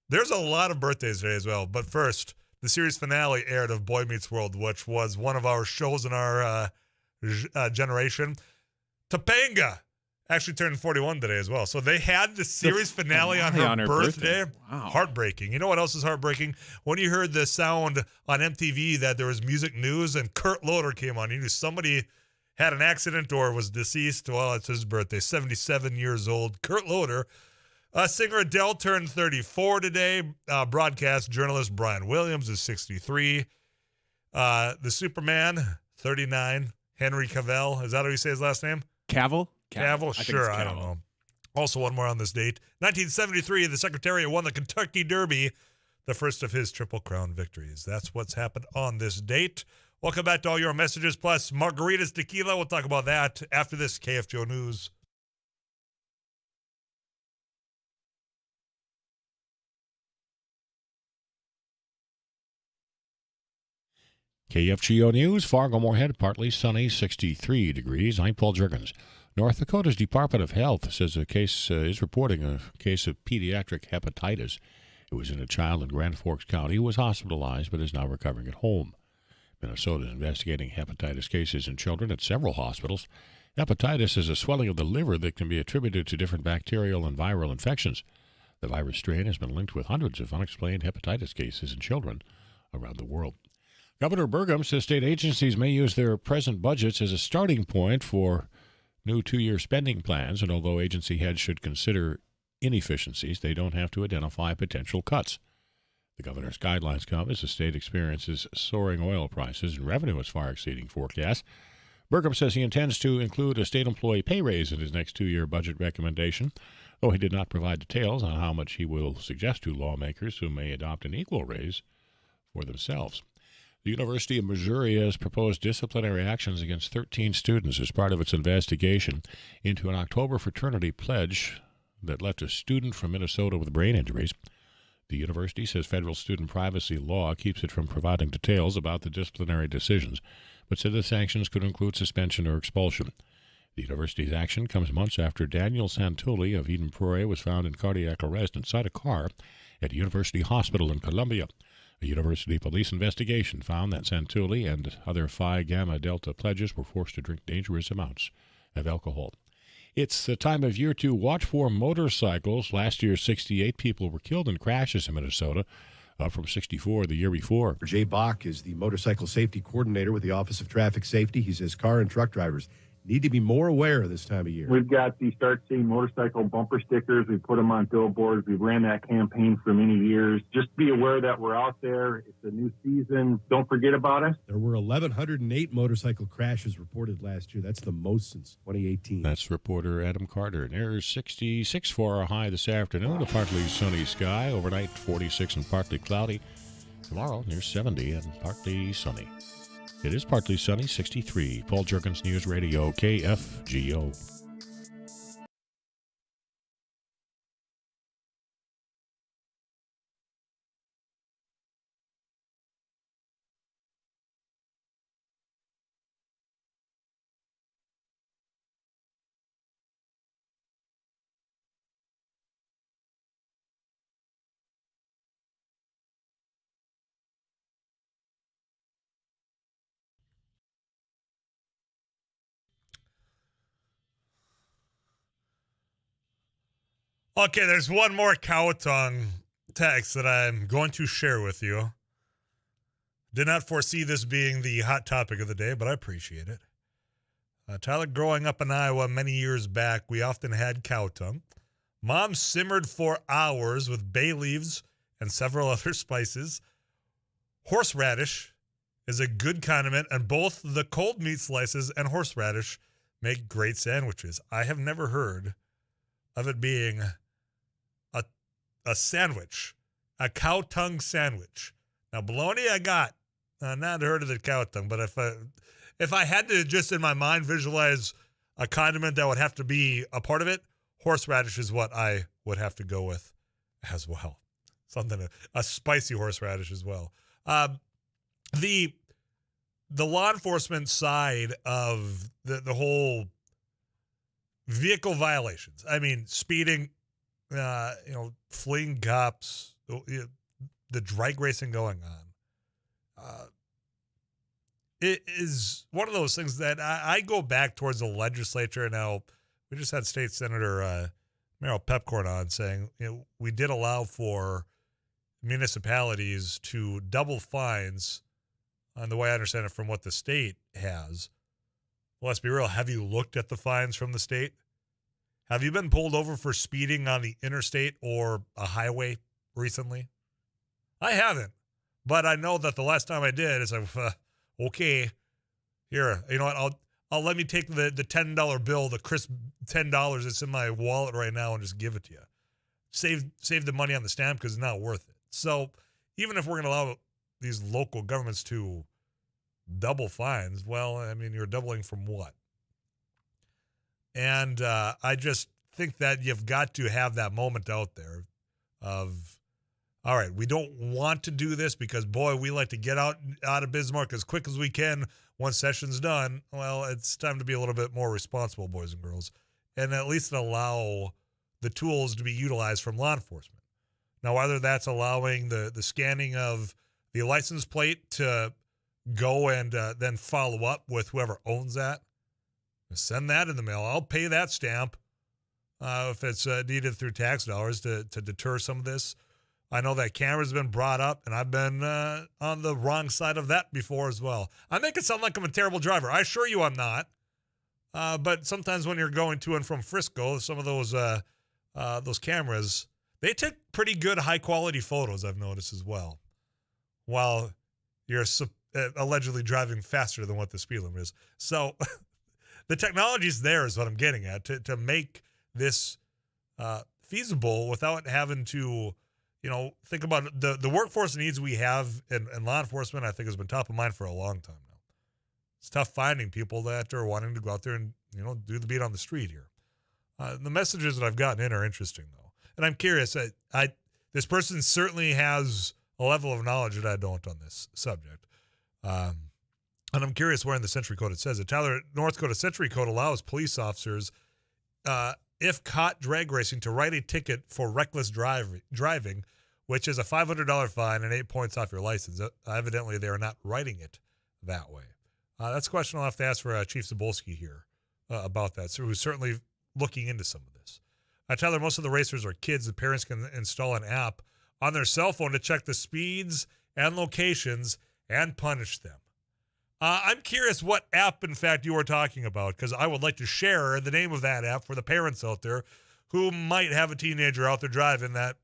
There's a lot of birthdays today as well. But first, the series finale aired of Boy Meets World, which was one of our shows in our generation. Topanga actually turned 41 today as well. So they had the series finale on her birthday. Wow. Heartbreaking. You know what else is heartbreaking? When you heard the sound on MTV that there was music news and Kurt Loder came on. You knew somebody had an accident or was deceased. Well, it's his birthday. 77 years old. Kurt Loder. Singer Adele turned 34 today. Broadcast journalist Brian Williams is 63. The Superman, 39. Henry Cavill. Is that how you say his last name? Cavill? Cavill? Sure, I don't know. Also, one more on this date. 1973, the Secretariat won the Kentucky Derby, the first of his Triple Crown victories. That's what's happened on this date. Welcome back to all your messages, plus margaritas, tequila. We'll talk about that after this KFGO News. KFGO News, Fargo-Moorhead, partly sunny, 63 degrees. I'm Paul Juergens. North Dakota's Department of Health says a case is reporting a case of pediatric hepatitis. It was in a child in Grand Forks County who was hospitalized but is now recovering at home. Minnesota is investigating hepatitis cases in children at several hospitals. Hepatitis is a swelling of the liver that can be attributed to different bacterial and viral infections. The virus strain has been linked with hundreds of unexplained hepatitis cases in children around the world. Governor Burgum says state agencies may use their present budgets as a starting point for new 2-year spending plans, and although agency heads should consider inefficiencies, they don't have to identify potential cuts. The governor's guidelines come as the state experiences soaring oil prices and revenue is far exceeding forecasts. Burgum says he intends to include a state employee pay raise in his next 2-year budget recommendation, though he did not provide details on how much he will suggest to lawmakers who may adopt an equal raise for themselves. The University of Missouri has proposed disciplinary actions against 13 students as part of its investigation into an October fraternity pledge that left a student from Minnesota with brain injuries. The university says federal student privacy law keeps it from providing details about the disciplinary decisions, but said the sanctions could include suspension or expulsion. The university's action comes months after Daniel Santulli of Eden Prairie was found in cardiac arrest inside a car at a university hospital in Columbia. A university police investigation found that Santulli and other Phi Gamma Delta pledges were forced to drink dangerous amounts of alcohol. It's the time of year to watch for motorcycles. Last year, 68 people were killed in crashes in Minnesota, up from 64 the year before. Jay Bach is the motorcycle safety coordinator with the Office of Traffic Safety. He says car and truck drivers need to be more aware this time of year. We've got the Start Seeing Motorcycle bumper stickers. We put them on billboards. We ran that campaign for many years. Just be aware that we're out there. It's a new season. Don't forget about us. There were 1,108 motorcycle crashes reported last year. That's the most since 2018. That's reporter Adam Carter. Near 66 for our high this afternoon. A partly sunny sky. Overnight, 46 and partly cloudy. Tomorrow, near 70 and partly sunny. It is partly sunny, 63. Paul Juergens News Radio, KFGO. Okay, there's one more Cowtongue text that I'm going to share with you. Did not foresee this being the hot topic of the day, but I appreciate it. Tyler, growing up in Iowa many years back, we often had Cowtongue. Mom simmered for hours with bay leaves and several other spices. Horseradish is a good condiment, and both the cold meat slices and horseradish make great sandwiches. I have never heard of it being a sandwich, a cow tongue sandwich. Now, bologna I got. Not heard of the cow tongue, but if I had to just in my mind visualize a condiment that would have to be a part of it, horseradish is what I would have to go with as well. Something, a spicy horseradish as well. The law enforcement side of the whole vehicle violations. I mean, speeding, fleeing cops, the drag racing going on. It is one of those things that I go back towards the legislature. Now, we just had State Senator Meryl Pepcorn on saying, we did allow for municipalities to double fines on the way I understand it from what the state has. Well, let's be real. Have you looked at the fines from the state? Have you been pulled over for speeding on the interstate or a highway recently? I haven't, but I know that the last time I did is okay, here, you know what? I'll let me take the $10 bill, the crisp $10 that's in my wallet right now, and just give it to you. Save the money on the stamp because it's not worth it. So even if we're going to allow these local governments to double fines, well, I mean, you're doubling from what? And I just think that you've got to have that moment out there of, all right, we don't want to do this because, boy, we like to get out of Bismarck as quick as we can once session's done. Well, it's time to be a little bit more responsible, boys and girls, and at least allow the tools to be utilized from law enforcement. Now, whether that's allowing the scanning of the license plate to go and then follow up with whoever owns that, send that in the mail. I'll pay that stamp if it's needed through tax dollars to deter some of this. I know that cameras have been brought up, and I've been on the wrong side of that before as well. I make it sound like I'm a terrible driver. I assure you I'm not. But sometimes when you're going to and from Frisco, some of those cameras, they take pretty good high-quality photos, I've noticed as well, while you're allegedly driving faster than what the speed limit is. So the technology's there is what I'm getting at, to make this feasible without having to, think about the workforce needs we have in law enforcement. I think has been top of mind for a long time now. It's tough finding people that are wanting to go out there and, do the beat on the street here. The messages that I've gotten in are interesting, though. And I'm curious. This person certainly has a level of knowledge that I don't on this subject. And I'm curious where in the Century Code it says it. Tyler, North Dakota Century Code allows police officers, if caught drag racing, to write a ticket for reckless driving, which is a $500 fine and 8 points off your license. Evidently, they are not writing it that way. That's a question I'll have to ask for Chief Zabolski here about that, so who's certainly looking into some of this. Tyler, most of the racers are kids. The parents can install an app on their cell phone to check the speeds and locations and punish them. I'm curious what app, in fact, you were talking about, because I would like to share the name of that app for the parents out there who might have a teenager out there driving that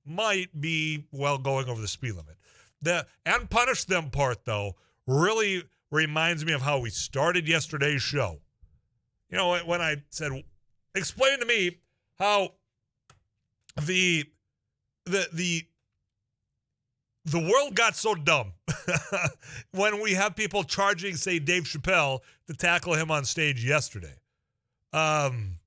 might be, going over the speed limit. The and punish them part, though, really reminds me of how we started yesterday's show. When I said, explain to me how the world got so dumb when we have people charging, say, Dave Chappelle to tackle him on stage yesterday. And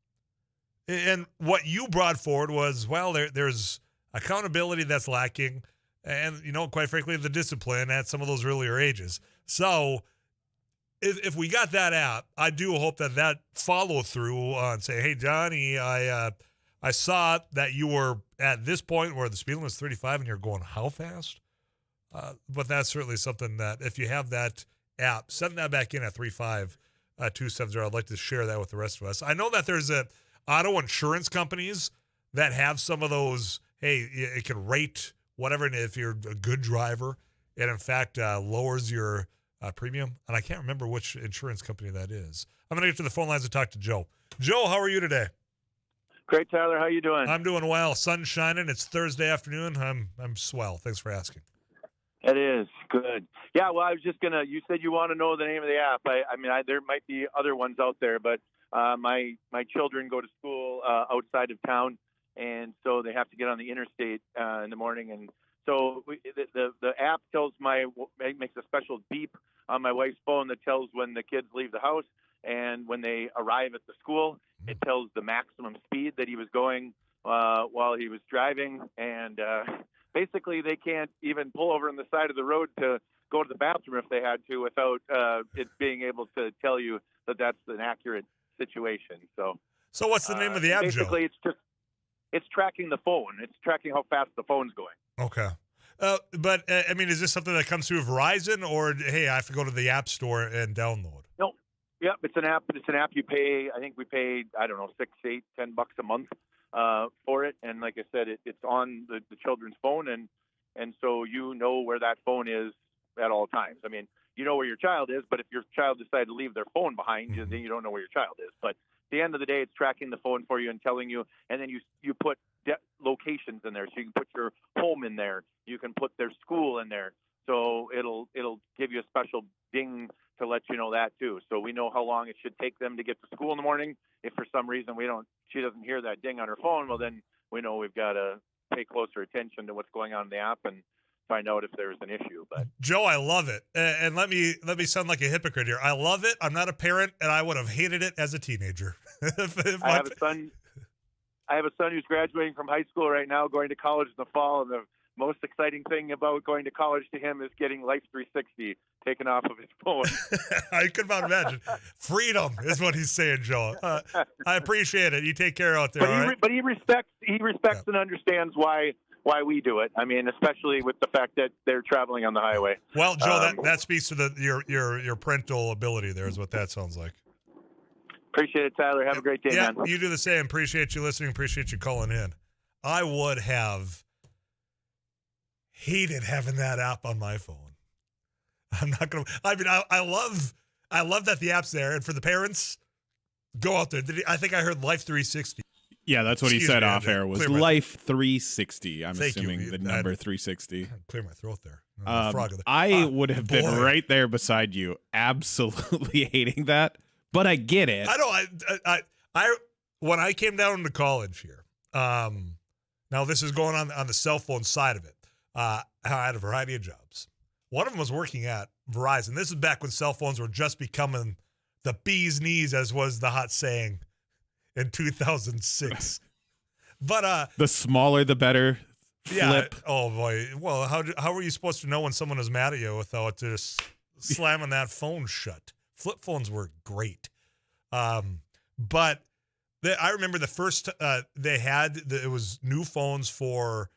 what you brought forward was, there's accountability that's lacking and, quite frankly, the discipline at some of those earlier ages. So if we got that app, I do hope that follow through on say, hey, Johnny, I saw that you were at this point where the speed limit is 35 and you're going how fast? But that's certainly something that if you have that app, send that back in at 35270. I'd like to share that with the rest of us. I know that there's auto insurance companies that have some of those, hey, it can rate whatever, and if you're a good driver, it in fact lowers your premium. And I can't remember which insurance company that is. I'm going to get to the phone lines to talk to Joe. Joe, how are you today? Great, Tyler. How you doing? I'm doing well. Sun's shining. It's Thursday afternoon. I'm swell. Thanks for asking. It is good. Yeah, well, I was just gonna. You said you want to know the name of the app. I mean, there might be other ones out there, but my children go to school outside of town, and so they have to get on the interstate in the morning, and so the app makes a special beep on my wife's phone that tells when the kids leave the house, and when they arrive at the school, it tells the maximum speed that he was going while he was driving, and basically they can't even pull over on the side of the road to go to the bathroom if they had to without it being able to tell you that that's an accurate situation. So what's the name of the app, basically, Joe? It's tracking the phone. It's tracking how fast the phone's going. Okay. But I mean, is this something that comes through Verizon, or hey, I have to go to the App Store and download? No. Yep, it's an app. It's an app you pay. I think we pay, I don't know, $6, $8, $10 a month for it. And like I said, it's on the children's phone, and so you know where that phone is at all times. I mean, you know where your child is, but if your child decided to leave their phone behind you, then you don't know where your child is. But at the end of the day, it's tracking the phone for you and telling you, and then you put locations in there, so you can put your home in there, you can put their school in there, so it'll give you a special ding to let you know that too. So we know how long it should take them to get to school in the morning. If for some reason she doesn't hear that ding on her phone, well then we know we've got to pay closer attention to what's going on in the app and find out if there's an issue. But Joe, I love it, and let me sound like a hypocrite here. I love it. I'm not a parent, and I would have hated it as a teenager. I have a son. I have a son who's graduating from high school right now, going to college in the fall, and the most exciting thing about going to college to him is getting Life 360 taken off of his phone. I could not imagine. Freedom is what he's saying, Joe. I appreciate it. You take care out there. But he respects and understands why we do it. I mean, especially with the fact that they're traveling on the highway. Well, Joe, that speaks to your parental ability. There is what that sounds like. Appreciate it, Tyler. Have a great day, man. You do the same. Appreciate you listening. Appreciate you calling in. I would have hated having that app on my phone. I'm not gonna. I mean, I love that the app's there, and for the parents, go out there. I think I heard Life 360. Yeah, that's what he said off air was Life 360. I'm assuming the number 360. Clear my throat there. I would have been right there beside you, absolutely hating that. But I get it. I know. I when I came down to college here. Now this is going on the cell phone side of it. I had a variety of jobs. One of them was working at Verizon. This is back when cell phones were just becoming the bee's knees, as was the hot saying in 2006. But the smaller the better. Flip. Oh boy. Well, how were you supposed to know when someone was mad at you without just slamming that phone shut? Flip phones were great. But I remember the first they had it was new phones for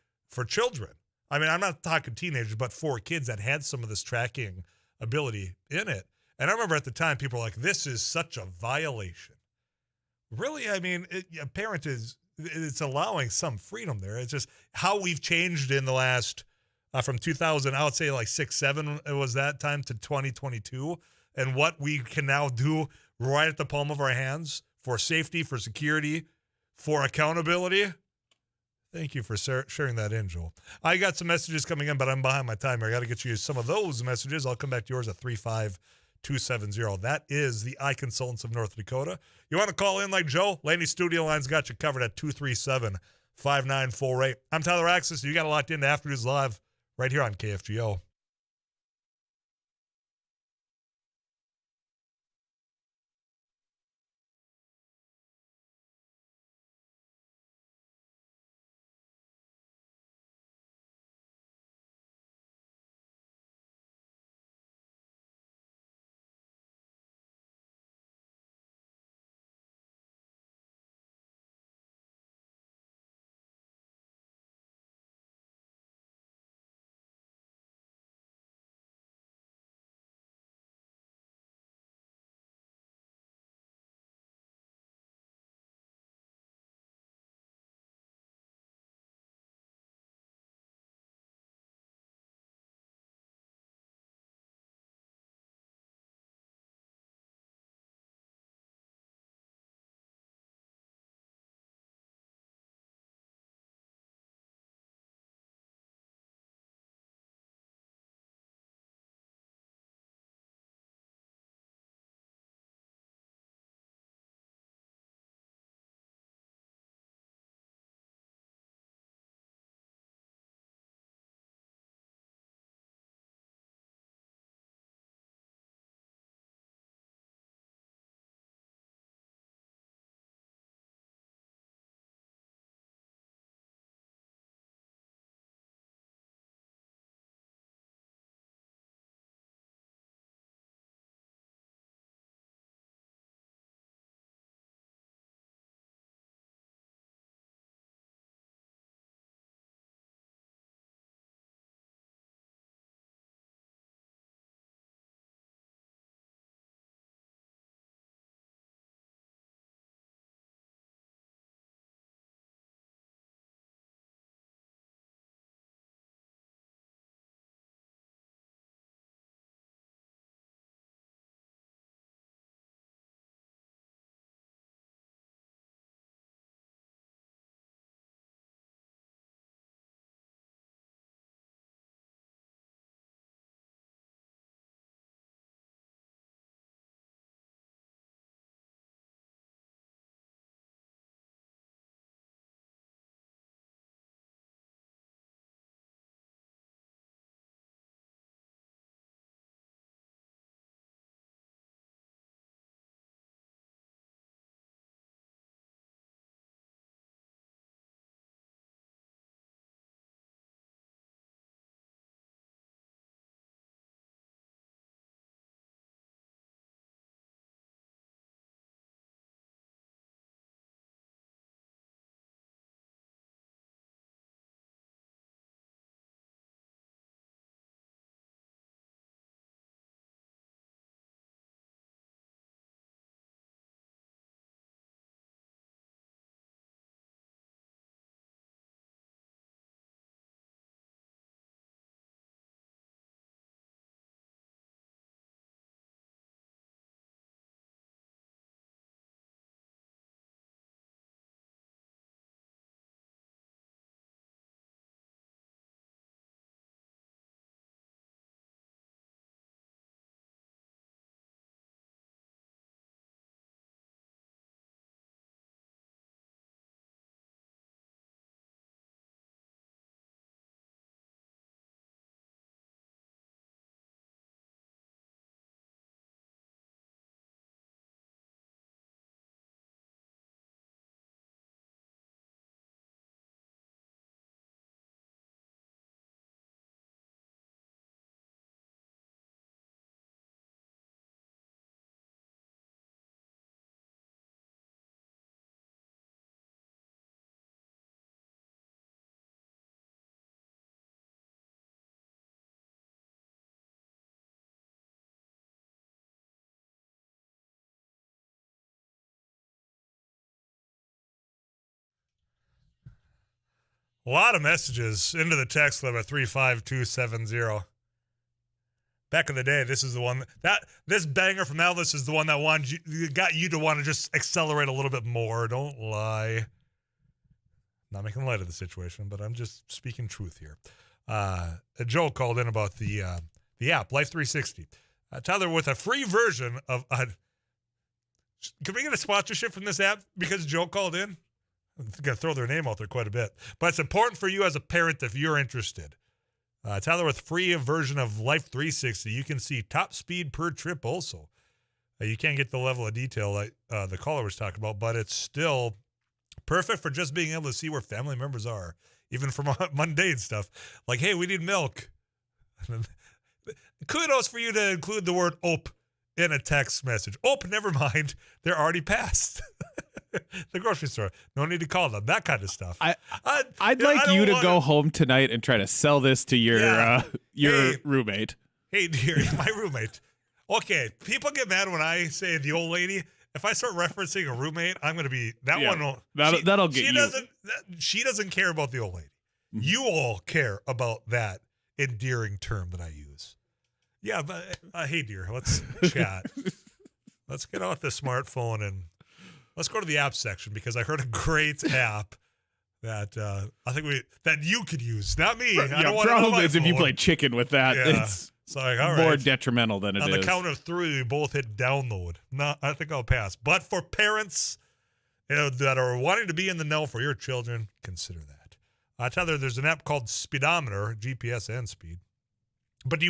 children. I mean, I'm not talking teenagers, but for kids that had some of this tracking ability in it. And I remember at the time people were like, this is such a violation. Really? I mean, a parent it's allowing some freedom there. It's just how we've changed in the last, from 2000, I would say like 6, 7, it was that time, to 2022. And what we can now do right at the palm of our hands for safety, for security, for accountability. Thank you for sharing that in, Joel. I got some messages coming in, but I'm behind my time. I got to get you some of those messages. I'll come back to yours at 35270. That is the Eye Consultants of North Dakota. You want to call in like Joe? Laney Studio Line's got you covered at 237-5948. I'm Tyler Axis. You got locked into Afternoons Live right here on KFGO. A lot of messages into the text club at 35270. Back in the day, this is the one this banger from Elvis is the one that got you to want to just accelerate a little bit more. Don't lie. Not making light of the situation, but I'm just speaking truth here. Joe called in about the app Life 360. Tyler, with a free version of. Can we get a sponsorship from this app because Joe called in? I'm going to throw their name out there quite a bit. But it's important for you as a parent if you're interested. Tyler, with free version of Life 360, you can see top speed per trip also. You can't get the level of detail like the caller was talking about, but it's still perfect for just being able to see where family members are, even for mundane stuff. Like, hey, we need milk. Kudos for you to include the word "ope" in a text message. "Ope, never mind. They're already passed." The grocery store. No need to call them. That kind of stuff. I'd like you to go home tonight and try to sell this to your roommate. Hey, dear, my roommate. Okay, people get mad when I say the old lady. If I start referencing a roommate, I'm going to be that'll get you. She doesn't care about the old lady. Mm-hmm. You all care about that endearing term that I use. Yeah, but hey, dear, let's chat. Let's get off the smartphone and let's go to the app section because I heard a great app that I think that you could use, not me. I don't want problem is if you play chicken with that, it's like, all more right. detrimental than it is. On the count of 3, we both hit download. No, I think I'll pass. But for parents that are wanting to be in the know for your children, consider that. Tyler, there's an app called Speedometer, GPS and speed. But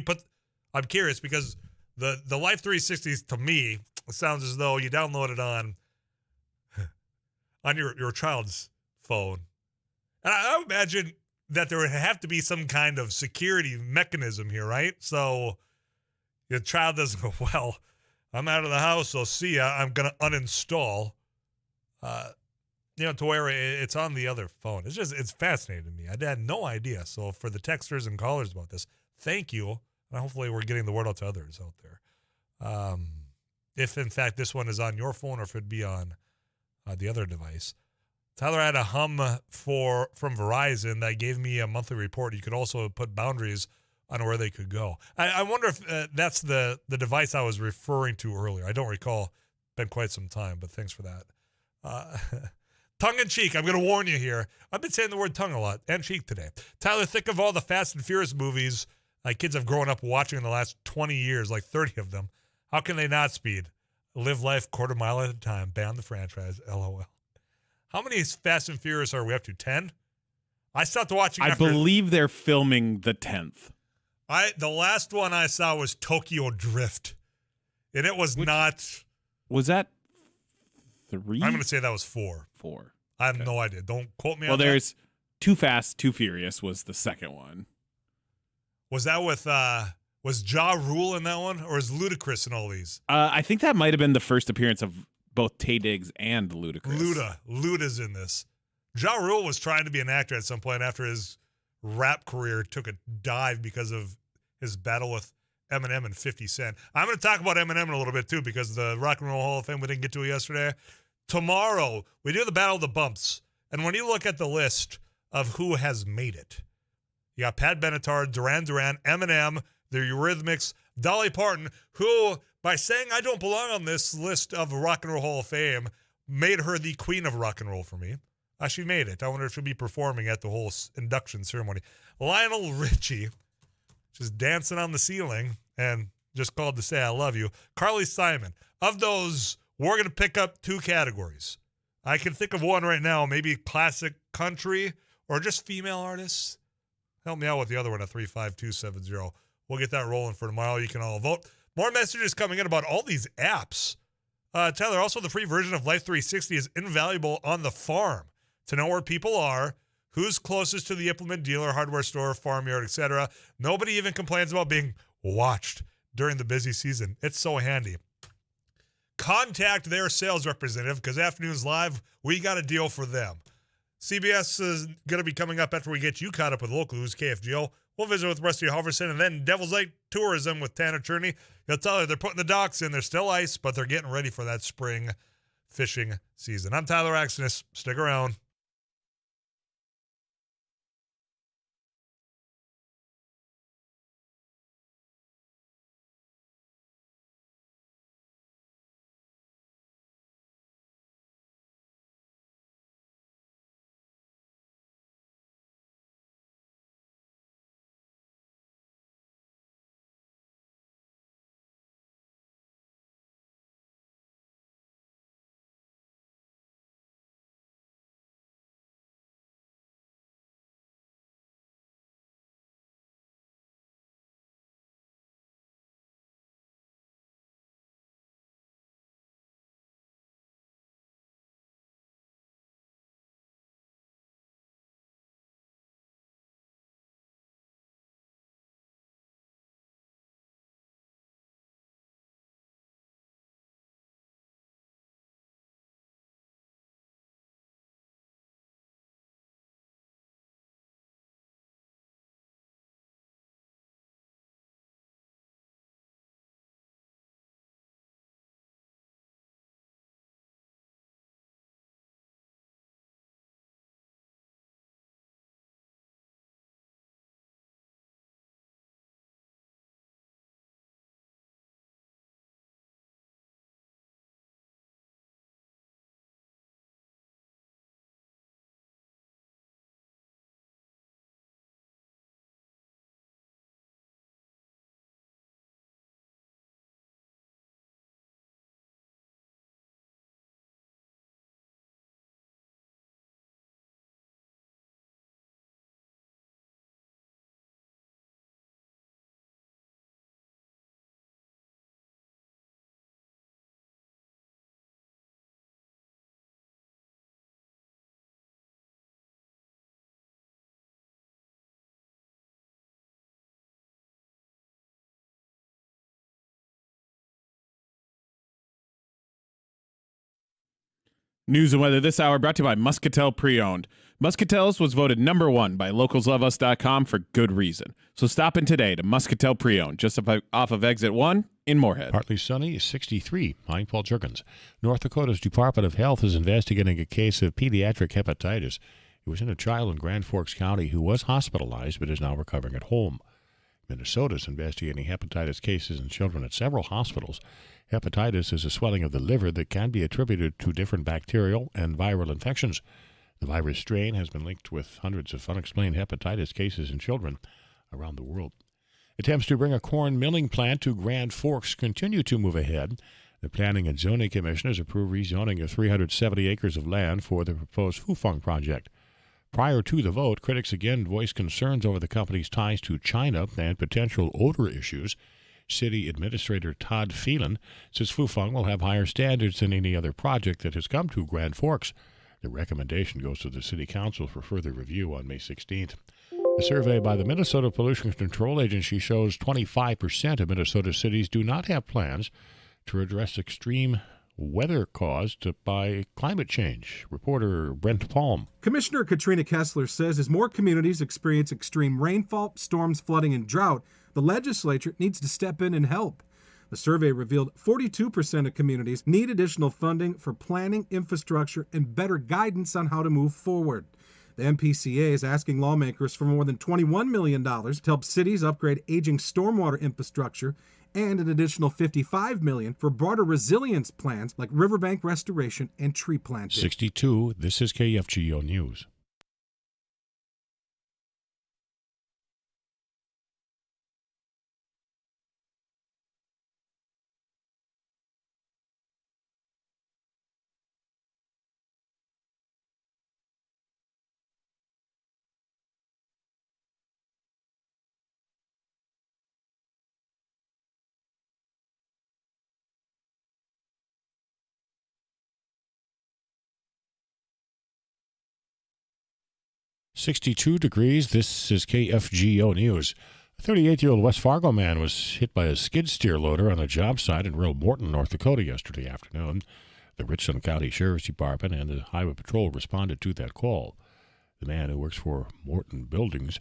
I'm curious because the Life 360s, to me, it sounds as though you download it on your child's phone. And I would imagine that there would have to be some kind of security mechanism here, right? So your child doesn't go, well, I'm out of the house, so see ya. I'm going to uninstall, to where it's on the other phone. It's fascinating to me. I had no idea. So for the texters and callers about this, thank you. And hopefully we're getting the word out to others out there. If, in fact, this one is on your phone or if it'd be on the other device. Tyler had a hum from Verizon that gave me a monthly report. You could also put boundaries on where they could go. I wonder if that's the device I was referring to earlier. I don't recall. Been quite some time, but thanks for that. Tongue in cheek. I'm going to warn you here. I've been saying the word tongue a lot and cheek today. Tyler, think of all the Fast and Furious movies kids have grown up watching in the last 20 years, like 30 of them. How can they not speed? Live life quarter mile at a time. Ban the franchise. LOL. How many Fast and Furious are we up to? 10? I stopped watching. I believe they're filming the 10th. The last one I saw was Tokyo Drift, and it was not. Was that 3? I'm going to say that was 4. 4. I have no idea. Don't quote me. Well, on that. There's Too Fast, Too Furious was the second one. Was that with was Ja Rule in that one, or is Ludacris in all these? I think that might have been the first appearance of both Taye Diggs and Ludacris. Luda's in this. Ja Rule was trying to be an actor at some point after his rap career took a dive because of his battle with Eminem and 50 Cent. I'm going to talk about Eminem in a little bit too because the Rock and Roll Hall of Fame we didn't get to it yesterday. Tomorrow we do the Battle of the Bumps, and when you look at the list of who has made it, you got Pat Benatar, Duran Duran, Eminem, the Eurythmics, Dolly Parton, who, by saying I don't belong on this list of Rock and Roll Hall of Fame, made her the queen of rock and roll for me. She made it. I wonder if she'll be performing at the whole induction ceremony. Lionel Richie, just dancing on the ceiling and just called to say I love you. Carly Simon. Of those, we're going to pick up 2 categories. I can think of one right now, maybe classic country or just female artists. Help me out with the other one at 35270. We'll get that rolling for tomorrow. You can all vote. More messages coming in about all these apps. Tyler, also the free version of Life 360 is invaluable on the farm to know where people are, who's closest to the implement dealer, hardware store, farmyard, etc. Nobody even complains about being watched during the busy season. It's so handy. Contact their sales representative because Afternoons Live, we got a deal for them. CBS is going to be coming up after we get you caught up with local news, KFGO. We'll visit with Rusty Halverson and then Devil's Lake Tourism with Tanner Cherney. He'll tell you they're putting the docks in. There's still ice, but they're getting ready for that spring fishing season. I'm Tyler Axenis. Stick around. News and weather this hour brought to you by Muscatel Pre-Owned. Muscatel's was voted number 1 by localsloveus.com for good reason. So stop in today to Muscatel Pre-Owned, just off of Exit 1 in Moorhead. Partly sunny, 63. I'm Paul Jurgens. North Dakota's Department of Health is investigating a case of pediatric hepatitis. It was in a child in Grand Forks County who was hospitalized but is now recovering at home. Minnesota is investigating hepatitis cases in children at several hospitals. Hepatitis is a swelling of the liver that can be attributed to different bacterial and viral infections. The virus strain has been linked with hundreds of unexplained hepatitis cases in children around the world. Attempts to bring a corn milling plant to Grand Forks continue to move ahead. The Planning and Zoning Commission has approved rezoning of 370 acres of land for the proposed Fufeng project. Prior to the vote, critics again voiced concerns over the company's ties to China and potential odor issues. City Administrator Todd Phelan says Fufeng will have higher standards than any other project that has come to Grand Forks. The recommendation goes to the City Council for further review on May 16th. A survey by the Minnesota Pollution Control Agency shows 25% of Minnesota cities do not have plans to address extreme weather caused by climate change. Reporter Brent Palm. Commissioner Katrina Kessler says as more communities experience extreme rainfall, storms, flooding, and drought, the legislature needs to step in and help. The survey revealed 42% of communities need additional funding for planning, infrastructure, and better guidance on how to move forward. The MPCA is asking lawmakers for more than $21 million to help cities upgrade aging stormwater infrastructure and an additional $55 million for broader resilience plans like riverbank restoration and tree planting. 62, this is KFGO News. .62 degrees. This is KFGO News. A 38-year-old West Fargo man was hit by a skid steer loader on a job site in rural Morton, North Dakota yesterday afternoon. The Richland County Sheriff's Department and the Highway Patrol responded to that call. The man, who works for Morton Buildings,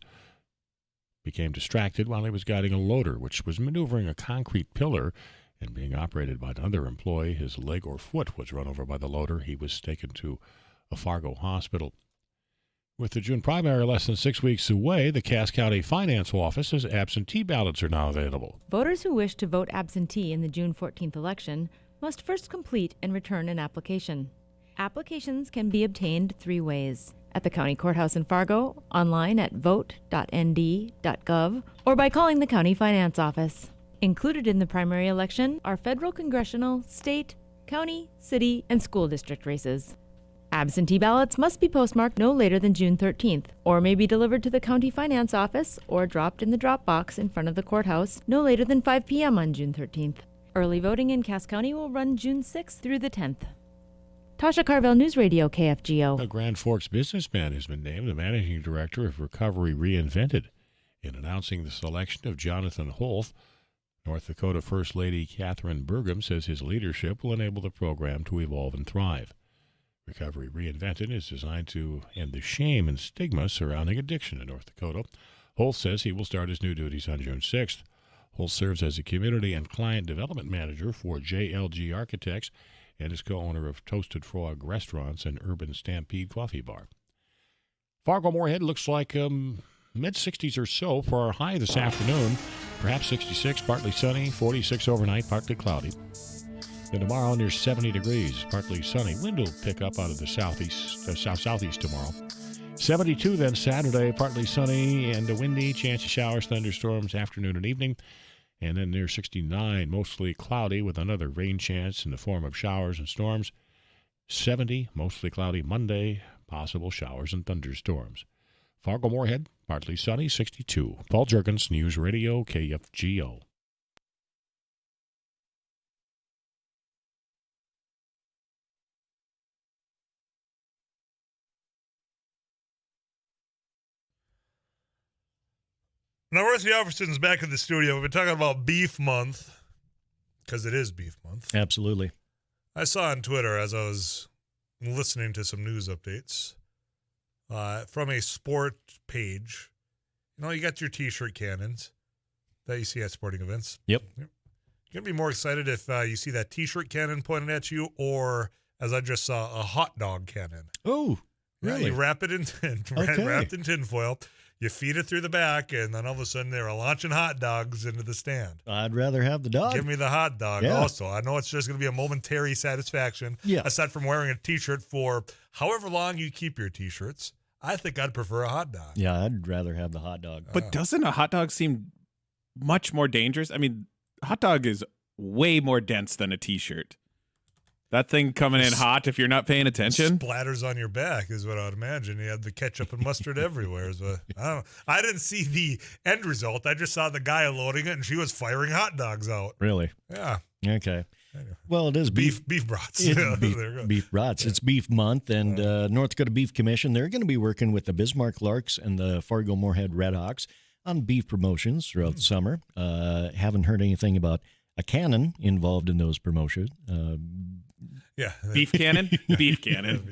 became distracted while he was guiding a loader, which was maneuvering a concrete pillar and being operated by another employee. His leg or foot was run over by the loader. He was taken to a Fargo hospital. With the June primary less than 6 weeks away, the Cass County Finance Office says absentee ballots are now available. Voters who wish to vote absentee in the June 14th election must first complete and return an application. Applications can be obtained 3 ways: at the county courthouse in Fargo, online at vote.nd.gov, or by calling the county finance office. Included in the primary election are federal, congressional, state, county, city, and school district races. Absentee ballots must be postmarked no later than June 13th, or may be delivered to the county finance office or dropped in the drop box in front of the courthouse no later than 5 p.m. on June 13th. Early voting in Cass County will run June 6th through the 10th. Tasha Carvel, News Radio, KFGO. A Grand Forks businessman has been named the managing director of Recovery Reinvented. In announcing the selection of Jonathan Holth, North Dakota First Lady Catherine Burgum says his leadership will enable the program to evolve and thrive. Recovery Reinvented is designed to end the shame and stigma surrounding addiction in North Dakota. Holth says he will start his new duties on June 6th. Holth serves as a community and client development manager for JLG Architects and is co-owner of Toasted Frog Restaurants and Urban Stampede Coffee Bar. Fargo-Moorhead looks like mid-60s or so for our high this afternoon. Perhaps 66, partly sunny, 46 overnight, partly cloudy. Then tomorrow near 70 degrees, partly sunny. Wind will pick up out of the south-southeast tomorrow. 72 then Saturday, partly sunny and windy, chance of showers, thunderstorms, afternoon and evening. And then near 69, mostly cloudy with another rain chance in the form of showers and storms. 70, mostly cloudy Monday, possible showers and thunderstorms. Fargo-Moorhead, partly sunny, 62. Paul Jurgens, News Radio, KFGO. Now, Ruthie Alverson's back in the studio. We've been talking about Beef Month, because it is Beef Month. Absolutely. I saw on Twitter as I was listening to some news updates from a sport page. You know, you got your T-shirt cannons that you see at sporting events. Yep. You're going to be more excited if you see that T-shirt cannon pointed at you, or, as I just saw, a hot dog cannon. Oh, really? Yeah, you wrap it in wrapped in tinfoil. You feed it through the back, and then all of a sudden they're launching hot dogs into the stand. I'd rather have the dog. Give me the hot dog also. I know it's just going to be a momentary satisfaction. Yeah. Aside from wearing a T-shirt for however long you keep your T-shirts, I think I'd prefer a hot dog. Yeah, I'd rather have the hot dog. But doesn't a hot dog seem much more dangerous? I mean, hot dog is way more dense than a T-shirt. That thing coming in hot if you're not paying attention. Splatters on your back is what I would imagine. You had the ketchup and mustard everywhere. So, I don't know. I didn't see the end result. I just saw the guy loading it, and she was firing hot dogs out. Really? Yeah. Okay. Well, it is beef brats. Beef brats. Yeah. It's beef month, and North Dakota Beef Commission, they're going to be working with the Bismarck Larks and the Fargo-Moorhead Redhawks on beef promotions throughout the summer. Haven't heard anything about a cannon involved in those promotions. Beef cannon? Beef cannon.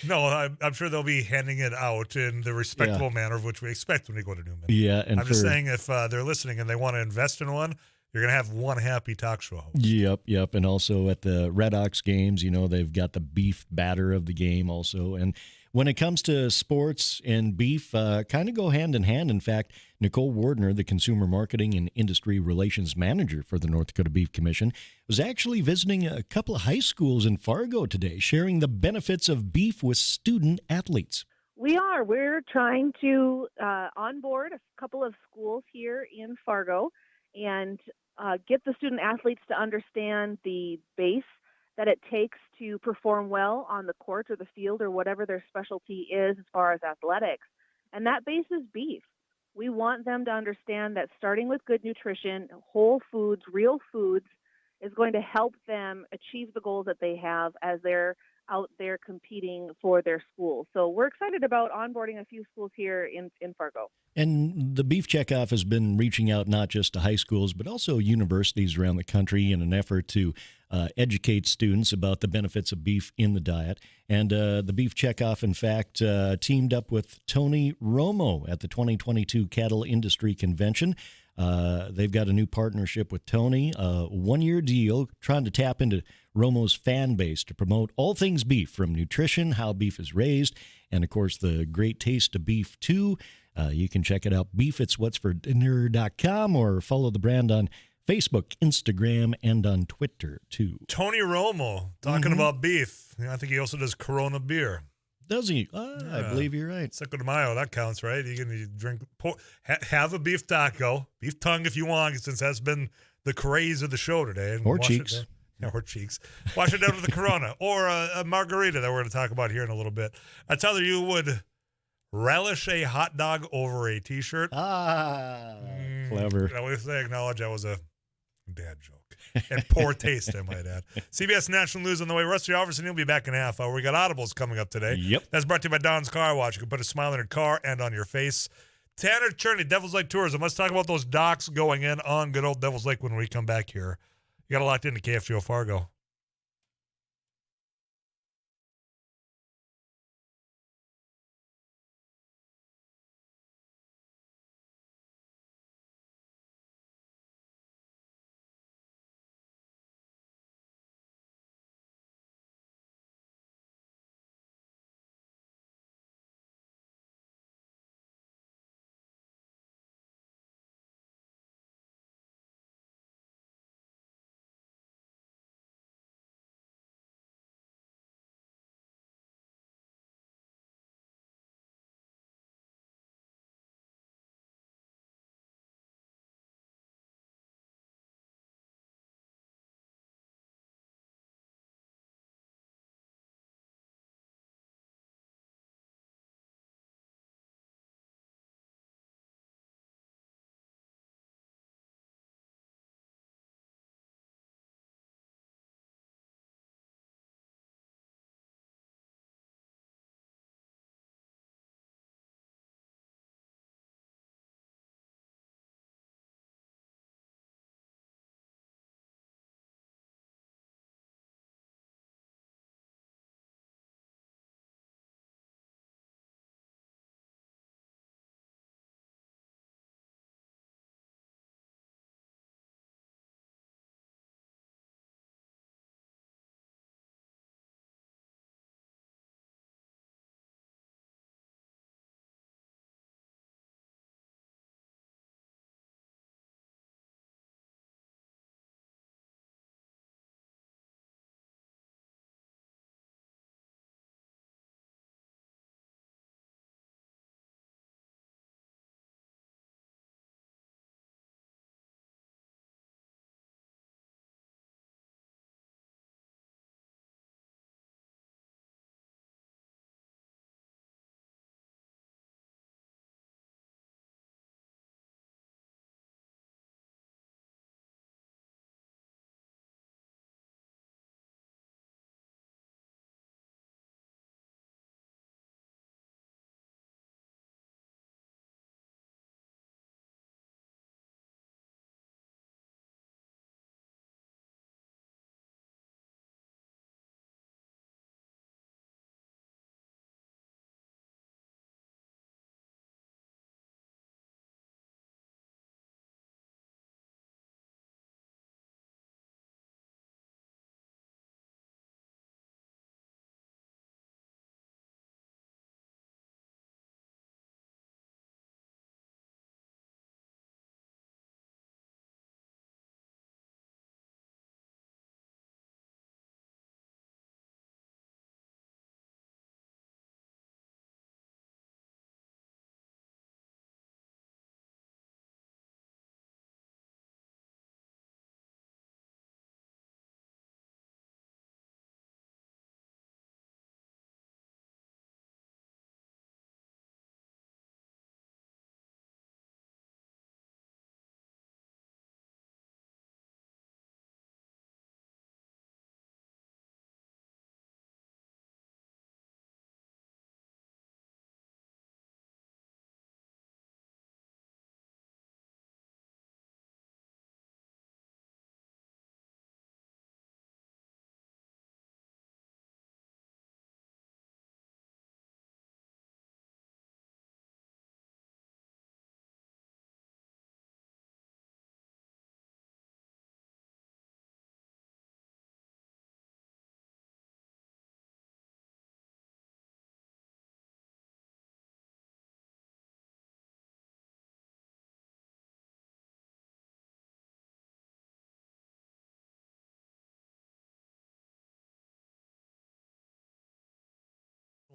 No, I'm sure they'll be handing it out in the respectable manner of which we expect when we go to Newman. Yeah, and I'm just saying, if they're listening and they want to invest in one, you're going to have one happy talk show host. Yep. And also at the Redhawks games, you know, they've got the beef batter of the game also. And when it comes to sports and beef, kind of go hand in hand. In fact, Nicole Wardner, the Consumer Marketing and Industry Relations Manager for the North Dakota Beef Commission, was actually visiting a couple of high schools in Fargo today, sharing the benefits of beef with student athletes. We are. We're trying to onboard a couple of schools here in Fargo and get the student athletes to understand the base that it takes to perform well on the court or the field or whatever their specialty is as far as athletics. And that base is beef. We want them to understand that starting with good nutrition, whole foods, real foods, is going to help them achieve the goals that they have as they're out there competing for their school. So we're excited about onboarding a few schools here in Fargo. And the Beef Checkoff has been reaching out not just to high schools, but also universities around the country in an effort to educate students about the benefits of beef in the diet. And the Beef Checkoff, in fact, teamed up with Tony Romo at the 2022 Cattle Industry Convention. They've got a new partnership with Tony, a one-year deal, trying to tap into Romo's fan base to promote all things beef, from nutrition, how beef is raised, and, of course, the great taste of beef, too. You can check it out, beefitswhatsfordinner.com, or follow the brand on Facebook, Instagram, and on Twitter, too. Tony Romo, talking about beef. I think he also does Corona beer. Does he? I believe you're right. Cinco de Mayo, that counts, right? You can drink, have a beef taco, beef tongue if you want, since that's been the craze of the show today. And or cheeks. Or cheeks. Wash it down with a Corona or a margarita that we're going to talk about here in a little bit. I tell you, you would relish a hot dog over a T-shirt. Clever. I wish they acknowledge that was a bad joke. And poor taste, I might add. CBS National News on the way. Rusty Alverson, he'll be back in a half hour. We got Audibles coming up today. Yep. That's brought to you by Don's Car Wash. You can put a smile in your car and on your face. Tanner Cherney, Devil's Lake Tourism. Let's talk about those docks going in on good old Devil's Lake when we come back here. You got it locked into KFGO Fargo.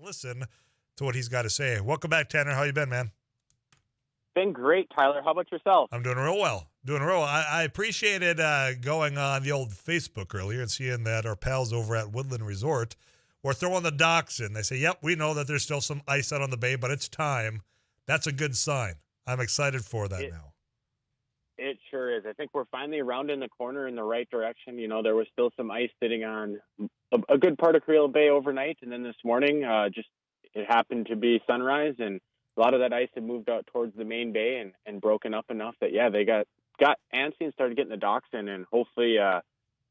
listen to what he's got to say. Welcome back, Tanner. How you been, man? Been great, Tyler. How about yourself? I'm doing real well. I appreciated going on the old Facebook earlier and seeing that our pals over at Woodland Resort were throwing the docks in. They say, yep, we know that there's still some ice out on the bay, but it's time. That's a good sign. I'm excited for that now. It sure is. I think we're finally rounding the corner in the right direction. You know, there was still some ice sitting on a good part of Creel Bay overnight, and then this morning, it happened to be sunrise, and a lot of that ice had moved out towards the main bay and broken up enough that, they got antsy and started getting the docks in, and hopefully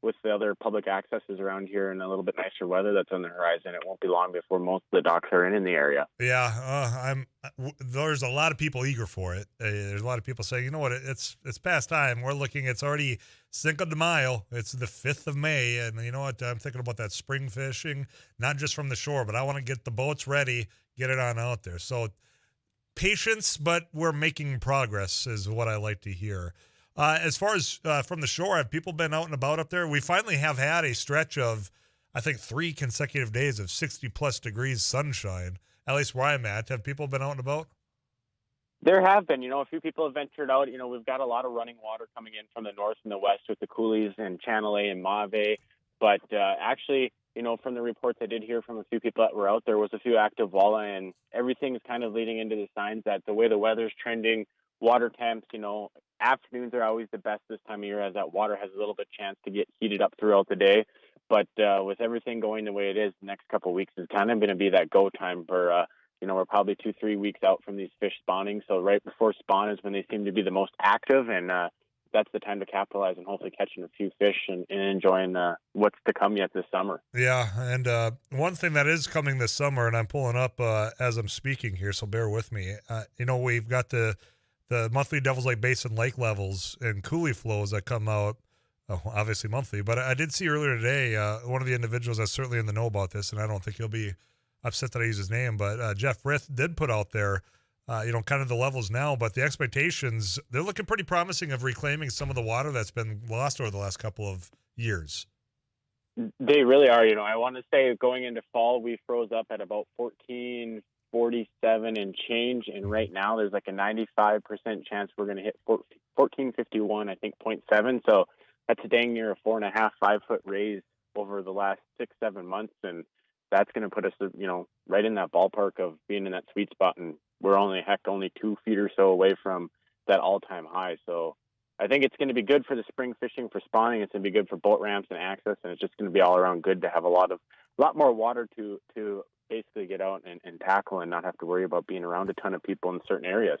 with the other public accesses around here and a little bit nicer weather that's on the horizon, it won't be long before most of the docks are in the area. Yeah, there's a lot of people eager for it. There's a lot of people saying, you know what, it's past time. We're looking, it's already Cinco de Mayo. It's the 5th of May, and you know what, I'm thinking about that spring fishing, not just from the shore, but I want to get the boats ready, get it on out there. So patience, but we're making progress is what I like to hear. As far as from the shore, have people been out and about up there? We finally have had a stretch of, I think, 3 consecutive days of 60-plus degrees sunshine, at least where I'm at. Have people been out and about? There have been. A few people have ventured out. We've got a lot of running water coming in from the north and the west with the coulees and Channel A and Mave. But actually, from the reports I did hear from a few people that were out there, was a few active walleye, and everything is kind of leading into the signs that the way the weather's trending, water temps, afternoons are always the best this time of year, as that water has a little bit chance to get heated up throughout the day. But with everything going the way it is, the next couple of weeks is kind of going to be that go time for, we're probably 2-3 weeks out from these fish spawning. So right before spawn is when they seem to be the most active, and that's the time to capitalize and hopefully catching a few fish and enjoying what's to come yet this summer. Yeah, and one thing that is coming this summer, and I'm pulling up as I'm speaking here, so bear with me. We've got the monthly Devil's Lake Basin lake levels and coulee flows that come out, obviously monthly. But I did see earlier today, one of the individuals that's certainly in the know about this, and I don't think he'll be upset that I use his name, but Jeff Frith did put out there, kind of the levels now, but the expectations, they're looking pretty promising of reclaiming some of the water that's been lost over the last couple of years. They really are. I want to say going into fall, we froze up at about 1447 and change, and right now there's like a 95% chance we're going to hit 1451, I think 0.7. So that's a dang near a 4.5-5 foot raise over the last 6-7 months, and that's going to put us, right in that ballpark of being in that sweet spot, and we're only 2 feet or so away from that all-time high. So I think it's going to be good for the spring fishing for spawning. It's going to be good for boat ramps and access, and it's just going to be all around good to have a lot more water to basically get out and tackle and not have to worry about being around a ton of people in certain areas.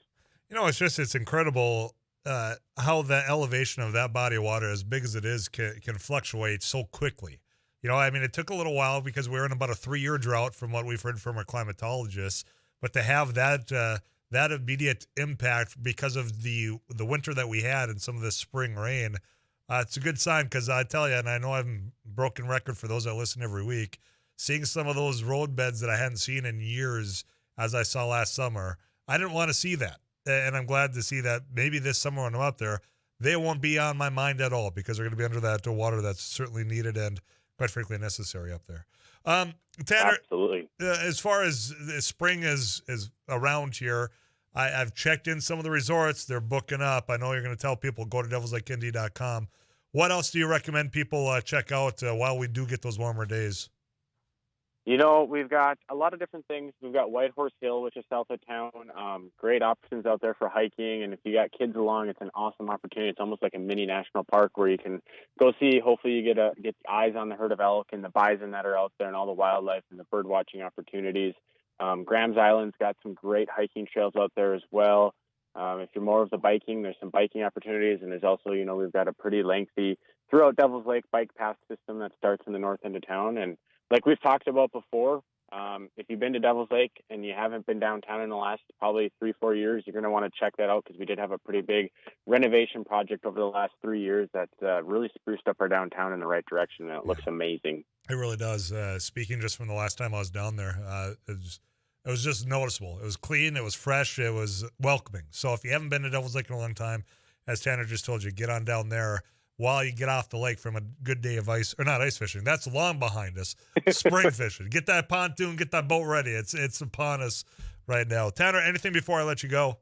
It's incredible how the elevation of that body of water, as big as it is, can fluctuate so quickly. It took a little while because we're in about a 3-year drought from what we've heard from our climatologists, but to have that immediate impact because of the winter that we had and some of the spring rain, it's a good sign, because I tell you, and I know I'm broken record for those that listen every week, seeing some of those road beds that I hadn't seen in years, as I saw last summer, I didn't want to see that. And I'm glad to see that maybe this summer when I'm out there, they won't be on my mind at all, because they're going to be under that water that's certainly needed and quite frankly necessary up there. Tanner, absolutely. As far as the spring is around here, I've checked in some of the resorts. They're booking up. I know you're going to tell people, go to devilslakeND.com. What else do you recommend people check out while we do get those warmer days? We've got a lot of different things. We've got Whitehorse Hill, which is south of town. Great options out there for hiking. And if you got kids along, it's an awesome opportunity. It's almost like a mini national park where you can go see. Hopefully you get eyes on the herd of elk and the bison that are out there and all the wildlife and the bird watching opportunities. Graham's Island's got some great hiking trails out there as well. If you're more of the biking, there's some biking opportunities. And there's also, we've got a pretty lengthy throughout Devil's Lake bike path system that starts in the north end of town. And like we've talked about before, if you've been to Devil's Lake and you haven't been downtown in the last probably 3-4 years, you're going to want to check that out, because we did have a pretty big renovation project over the last 3 years that really spruced up our downtown in the right direction, and it looks amazing. It really does. Speaking just from the last time I was down there, it was just noticeable. It was clean, it was fresh, it was welcoming. So if you haven't been to Devil's Lake in a long time, as Tanner just told you, get on down there. while you get off the lake from a good day of ice, or not ice fishing. That's long behind us. Spring fishing. Get that pontoon, get that boat ready. It's upon us right now. Tanner, anything before I let you go?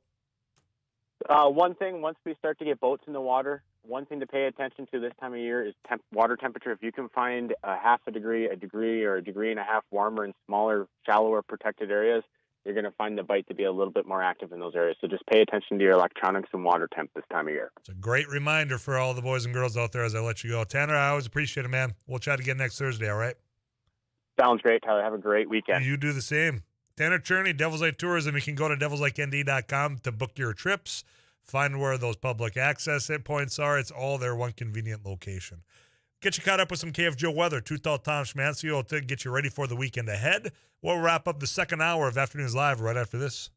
One thing, once we start to get boats in the water, one thing to pay attention to this time of year is water temperature. If you can find a half a degree, or a degree and a half warmer in smaller, shallower protected areas, you're going to find the bite to be a little bit more active in those areas. So just pay attention to your electronics and water temp this time of year. It's a great reminder for all the boys and girls out there as I let you go. Tanner, I always appreciate it, man. We'll chat again next Thursday, all right? Sounds great, Tyler. Have a great weekend. You do the same. Tanner Cherney, Devil's Lake Tourism. You can go to devilsLakeND.com to book your trips, find where those public access points are. It's all there, one convenient location. Get you caught up with some KFGO weather. Too Tall Tom Schmancio to get you ready for the weekend ahead. We'll wrap up the second hour of Afternoons Live right after this.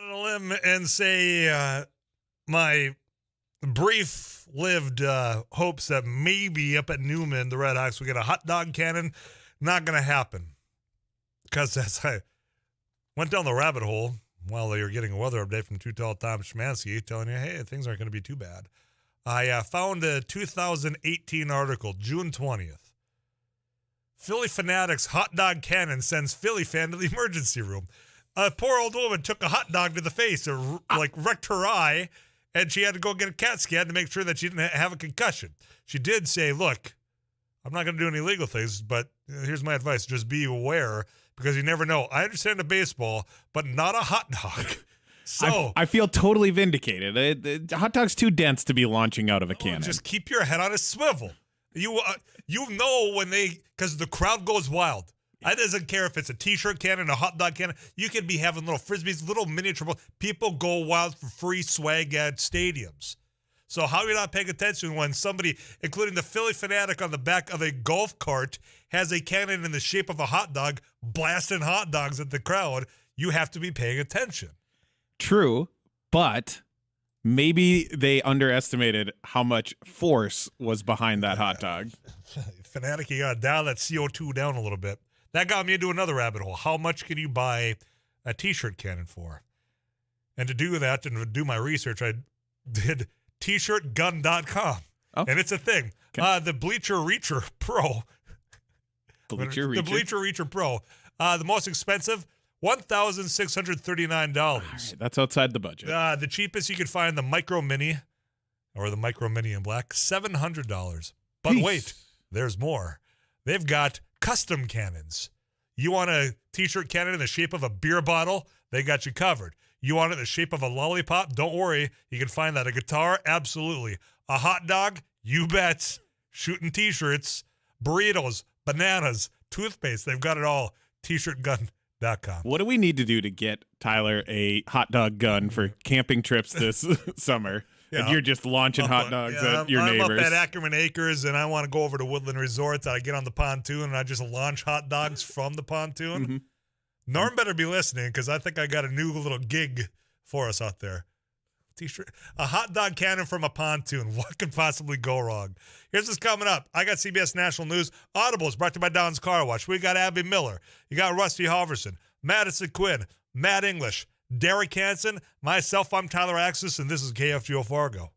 On a limb and say my brief-lived hopes that maybe up at Newman, the Red Hawks, we get a hot dog cannon. Not going to happen. Because as I went down the rabbit hole while they were getting a weather update from Too Tall Tom Schmansky telling you, hey, things aren't going to be too bad. I found a 2018 article, June 20th. Philly Fanatics hot dog cannon sends Philly fan to the emergency room. A poor old woman took a hot dog to the face, wrecked her eye, and she had to go get a CAT scan to make sure that she didn't have a concussion. She did say, look, I'm not going to do any illegal things, but here's my advice. Just be aware because you never know. I understand the baseball, but not a hot dog. So I feel totally vindicated. Hot dog's too dense to be launching out of a cannon. Just keep your head on a swivel. You know when because the crowd goes wild. It doesn't care if it's a T-shirt cannon, a hot dog cannon. You could be having little frisbees, little miniature. People go wild for free swag at stadiums. So how are you not paying attention when somebody, including the Philly Fanatic on the back of a golf cart, has a cannon in the shape of a hot dog, blasting hot dogs at the crowd? You have to be paying attention. True, but maybe they underestimated how much force was behind that hot dog. Fanatic, you got to dial that CO2 down a little bit. That got me into another rabbit hole. How much can you buy a T-shirt cannon for? And to do that and to do my research, I did tshirtgun.com. Oh. And it's a thing. Okay. The Bleacher Reacher Pro. The Bleacher Reacher Pro. The most expensive, $1,639. Right, that's outside the budget. The cheapest you could find, the Micro Mini, or the Micro Mini in black, $700. But wait, there's more. They've got custom cannons. You want a T-shirt cannon in the shape of a beer bottle? They got you covered. You want it in the shape of a lollipop? Don't worry. You can find that. A guitar? Absolutely. A hot dog? You bet. Shooting T-shirts, burritos, bananas, toothpaste. They've got it all. Tshirtgun.com. What do we need to do to get Tyler a hot dog gun for camping trips this summer? Yeah, and you're just launching hot dogs at your neighbors. I'm up at Ackerman Acres, and I want to go over to Woodland Resorts. I get on the pontoon, and I just launch hot dogs from the pontoon. Mm-hmm. Norm better be listening, because I think I got a new little gig for us out there. T-shirt, a hot dog cannon from a pontoon. What could possibly go wrong? Here's what's coming up. I got CBS National News. Audibles brought to you by Don's Car Wash. We got Abby Miller. You got Rusty Halverson, Madison Quinn, Matt English, Derek Hansen, myself, I'm Tyler Axis, and this is KFGO Fargo.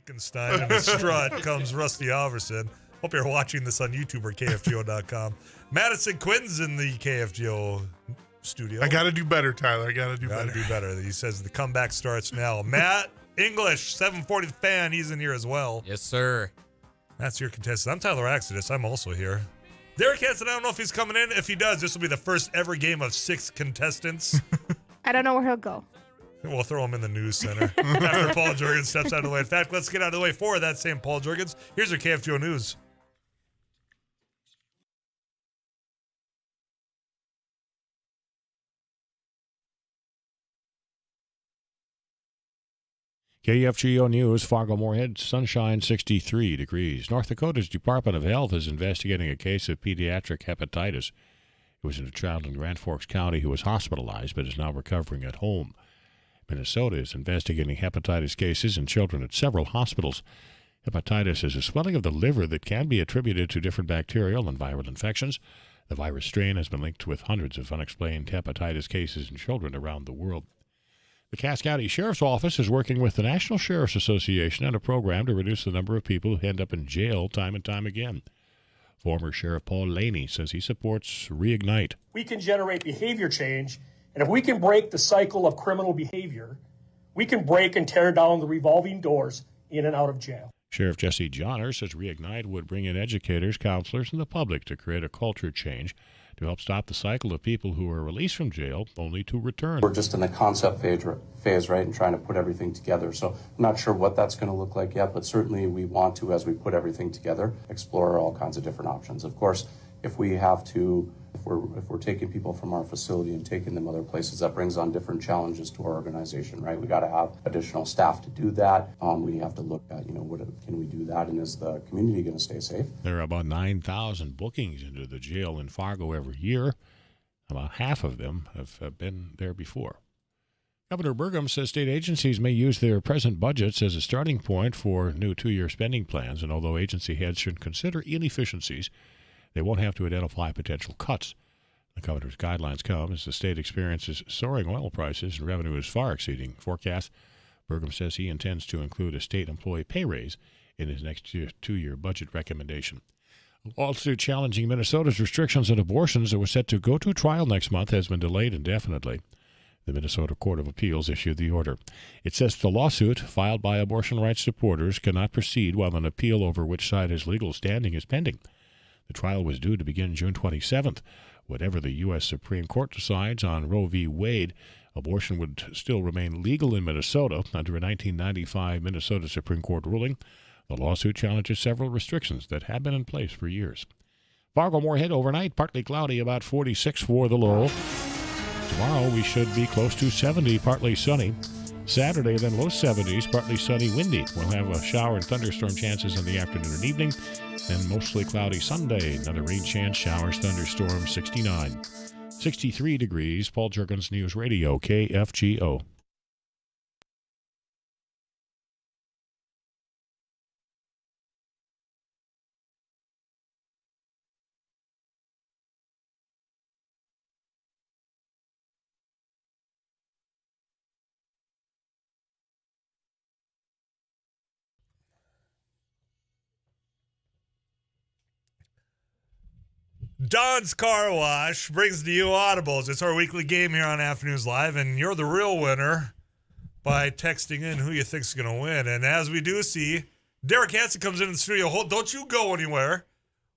Frankenstein and a strut comes Rusty Halverson. Hope you're watching this on YouTube or KFGO.com. Madison Quinn's in the KFGO studio. I got to do better, Tyler. I got to do better. He says the comeback starts now. Matt English, 740 fan. He's in here as well. Yes, sir. That's your contestant. I'm Tyler Exodus. I'm also here. Derek Hansen, I don't know if he's coming in. If he does, this will be the first ever game of 6 contestants. I don't know where he'll go. We'll throw him in the news center after Paul Jorgens steps out of the way. In fact, let's get out of the way for that same Paul Jorgens. Here's your KFGO News. KFGO News, Fargo-Moorhead, sunshine 63 degrees. North Dakota's Department of Health is investigating a case of pediatric hepatitis. It was in a child in Grand Forks County who was hospitalized but is now recovering at home. Minnesota is investigating hepatitis cases in children at several hospitals. Hepatitis is a swelling of the liver that can be attributed to different bacterial and viral infections. The virus strain has been linked with hundreds of unexplained hepatitis cases in children around the world. The Cass County Sheriff's Office is working with the National Sheriff's Association on a program to reduce the number of people who end up in jail time and time again. Former Sheriff Paul Laney says he supports Reignite. We can generate behavior change, and if we can break the cycle of criminal behavior, we can break and tear down the revolving doors in and out of jail. Sheriff Jesse Johnner says Reignite would bring in educators, counselors, and the public to create a culture change to help stop the cycle of people who are released from jail only to return. We're just in the concept phase, right, and trying to put everything together. So I'm not sure what that's going to look like yet, but certainly we want to, as we put everything together, explore all kinds of different options. Of course, if we have to, if we're taking people from our facility and taking them other places, that brings on different challenges to our organization, right? We got to have additional staff to do that. We have to look at, what can we do that, and is the community going to stay safe? There are about 9,000 bookings into the jail in Fargo every year. About half of them have been there before. Governor Burgum says state agencies may use their present budgets as a starting point for new 2-year spending plans, and although agency heads should consider inefficiencies, they won't have to identify potential cuts. The governor's guidelines come as the state experiences soaring oil prices and revenue is far exceeding forecasts. Burgum says he intends to include a state employee pay raise in his next 2-year budget recommendation. A lawsuit challenging Minnesota's restrictions on abortions that was set to go to trial next month has been delayed indefinitely. The Minnesota Court of Appeals issued the order. It says the lawsuit, filed by abortion rights supporters, cannot proceed while an appeal over which side has legal standing is pending. The trial was due to begin June 27th. Whatever the U.S. Supreme Court decides on Roe v. Wade, abortion would still remain legal in Minnesota under a 1995 Minnesota Supreme Court ruling. The lawsuit challenges several restrictions that have been in place for years. Fargo-Moorhead overnight, partly cloudy, about 46 for the low. Tomorrow we should be close to 70, partly sunny. Saturday, then low 70s, partly sunny, windy. We'll have a shower and thunderstorm chances in the afternoon and evening. Then mostly cloudy Sunday. Another rain chance, showers, thunderstorms, 69. 63 degrees. Paul Jorgens, News Radio, KFGO. Don's Car Wash brings to you Audibles. It's our weekly game here on Afternoons Live, and you're the real winner by texting in who you think's going to win. And as we do see, Derek Hansen comes in the studio. Don't you go anywhere.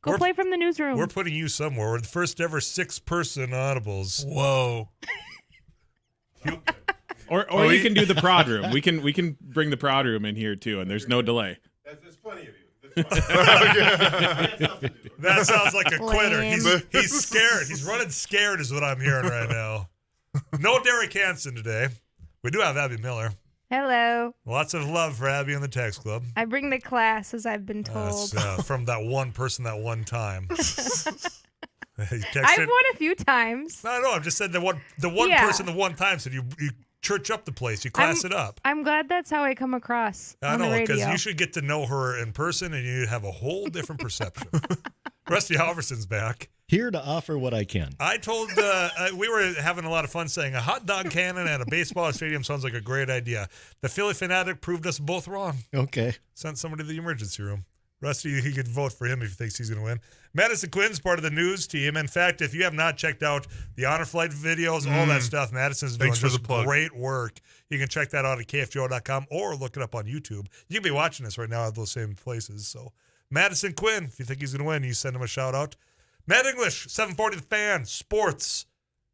Go play from the newsroom. We're putting you somewhere. We're the first ever 6-person Audibles. Whoa. Or you can do the prod room. We can bring the prod room in here too, and there's no delay. There's plenty of you. That sounds like a quitter. He's scared. He's running scared is what I'm hearing right now. No Derek Hansen today. We do have Abby Miller. Hello. Lots of love for Abby in the text club. I bring the class, as I've been told. From that one person that one time. I've won a few times. No, I'm just saying the one person the one time said you church up the place. You class it up. I'm glad that's how I come across on the radio. Because you should get to know her in person and you have a whole different perception. Rusty Halverson's back. Here to offer what I can. I told, we were having a lot of fun saying a hot dog cannon at a baseball stadium sounds like a great idea. The Philly fanatic proved us both wrong. Okay. Sent somebody to the emergency room. Rusty, he could vote for him if he thinks he's going to win. Madison Quinn's part of the news team. In fact, if you have not checked out the Honor Flight videos, all that stuff, Madison's doing just great work. You can check that out at kfgo.com or look it up on YouTube. You can be watching this right now at those same places. So, Madison Quinn, if you think he's going to win, you send him a shout out. Matt English, 740 The Fan, sports.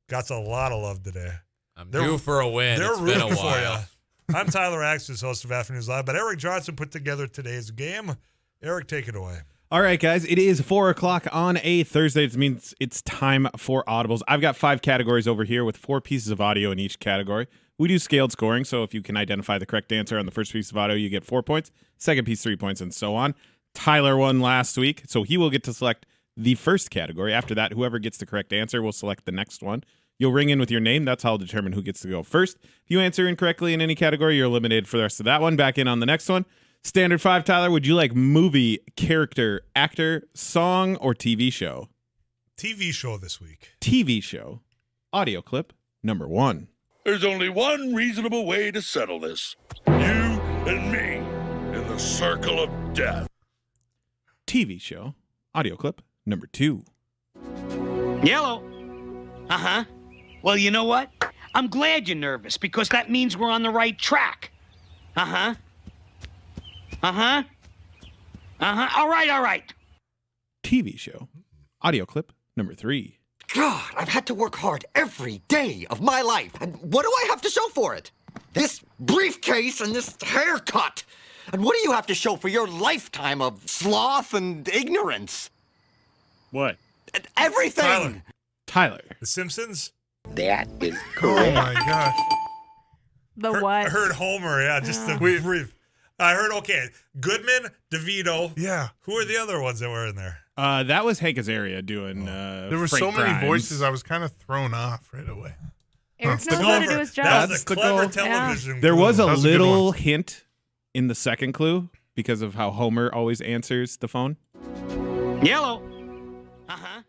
Got a lot of love today. I'm due for a win. It's been a while. I'm Tyler Axis, host of Afternoons Live, but Eric Johnson put together today's game. Eric, take it away. All right, guys, it is 4 o'clock on a Thursday. It means it's time for audibles. I've got 5 categories over here with 4 pieces of audio in each category. We do scaled scoring, so if you can identify the correct answer on the first piece of audio, you get 4 points. Second piece, 3 points, and so on. Tyler won last week, so he will get to select the first category. After that, whoever gets the correct answer will select the next one. You'll ring in with your name. That's how I'll determine who gets to go first. If you answer incorrectly in any category, you're eliminated for the rest of that one. Back in on the next one. Standard 5, Tyler, would you like movie, character, actor, song, or TV show? TV show this week. TV show. Audio clip number 1. There's only one reasonable way to settle this. You and me in the circle of death. TV show. Audio clip number 2. Yellow. Uh-huh. Well, you know what? I'm glad you're nervous because that means we're on the right track. Uh-huh. Uh-huh. Uh-huh. All right. TV show. Audio clip number 3. God, I've had to work hard every day of my life. And what do I have to show for it? This briefcase and this haircut. And what do you have to show for your lifetime of sloth and ignorance? What? Everything. Tyler. The Simpsons? That is correct. Oh, my gosh. The what? I heard Homer, just the brief. I heard, Goodman, DeVito. Yeah. Who are the other ones that were in there? That was Hank Azaria doing There were Frank so many Grimes. voices, I was kind of thrown off right away. Eric knows how to do his job. That was a clever television. There was a That was a good little one. hint in the second clue because of how Homer always answers the phone. Yellow. Uh-huh.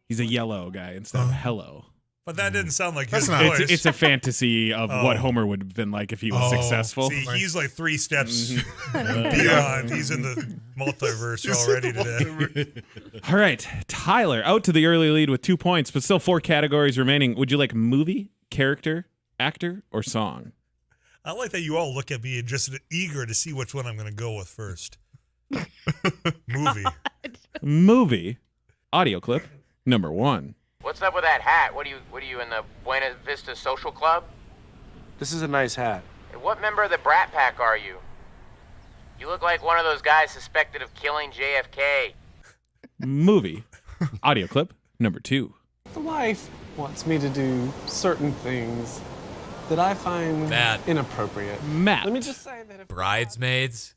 He's a yellow guy instead of hello. But that didn't sound like his That's not- voice. It's a fantasy of what Homer would have been like if he was successful. See, he's like 3 steps beyond. He's in the multiverse already today. All right, Tyler, out to the early lead with 2 points, but still 4 categories remaining. Would you like movie, character, actor, or song? I like that you all look at me and just eager to see which one I'm going to go with first. Movie. Movie. Audio clip number 1. What's up with that hat? What are you in the Buena Vista Social Club? This is a nice hat. Hey, what member of the Brat Pack are you? You look like one of those guys suspected of killing JFK. Movie. Audio clip number 2. The wife wants me to do certain things that I find inappropriate. Matt. Let me just say that if Bridesmaids.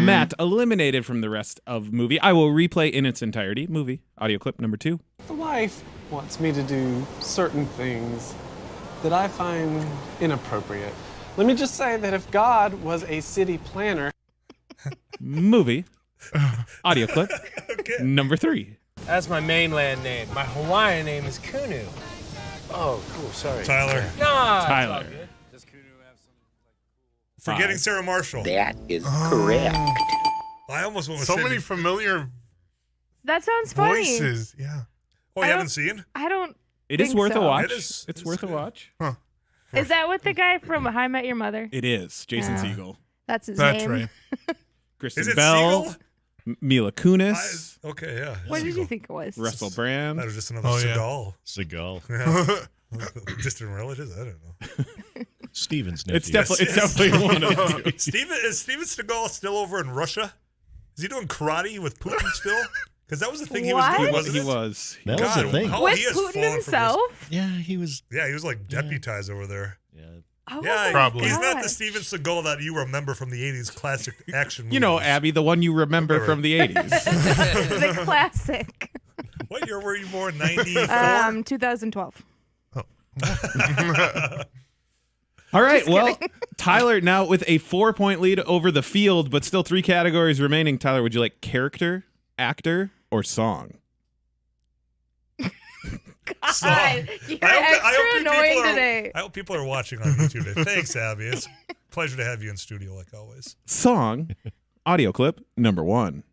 Matt eliminated from the rest of movie. I will replay in its entirety. Movie. Audio clip number 2. the wife wants me to do certain things that I find inappropriate. Let me just say that if God was a city planner... Movie. Audio clip. Number 3. That's my mainland name. My Hawaiian name is Kunu. Oh, cool. Sorry. Tyler. Nah, Tyler. Does Kunu have some Forgetting Sarah Marshall. That is correct. I almost went with so Sydney. many familiar That sounds funny. voices. Yeah. Oh, you haven't seen? I don't. It is think worth so. a watch. It's worth a watch. Huh. Is that with the guy from How I Met Your Mother? It is. Jason Yeah. Segel. That's his That's name. right. Kristen Is it Bell. Segel? Mila Kunis. Okay, yeah. What did you think it was? Russell Brand. That was just another Oh, yeah. Seagal. Seagal. Yeah. Distant relatives? I don't know. Steven's nephew. It's definitely one of them. Is Steven Seagal still over in Russia? Is he doing karate with Putin still? Because that was the thing he was What? doing, wasn't He it? was. That was the thing. how With he has Putin fallen from himself? Yeah, he was. Yeah, he was like deputized over there. Yeah. Oh Yeah, my Probably. he's not the gosh. Steven Seagal that you remember from the 80s classic action movies. You know, Abby, the one you remember from the 80s. The classic. What year were you born? 94? 2012. All right, Just well, kidding. Tyler now with a 4-point lead over the field, but still 3 categories remaining. Tyler, would you like character, actor, or song? God, you're extra annoying today. I hope people are watching on YouTube today. Thanks, Abby. It's a pleasure to have you in studio like always. Song, audio clip number 1.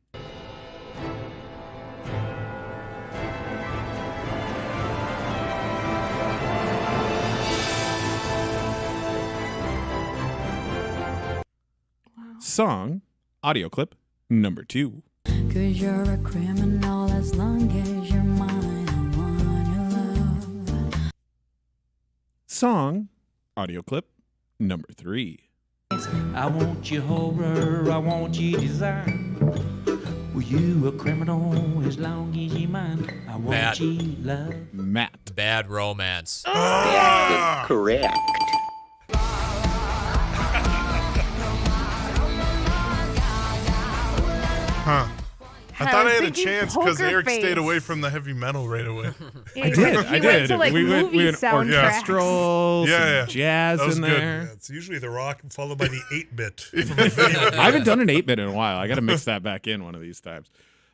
Song, audio clip number 2. 'Cause you're a criminal as long as you're mine. I wanna love. Song, audio clip number 3. I want you horror, I want you desire. Were you a criminal as long as you mine? I want Matt. you love. Matt. Bad Romance. That is correct. Huh. I I thought was I had a thinking chance because Poker Eric Face. stayed away from the heavy metal right away. I did. He went to, like, movie went soundtracks. orchestral, Yeah, some jazz that was in good. there. Yeah, it's usually the rock followed by the 8-bit. I haven't done an 8-bit in a while. I got to mix that back in one of these times.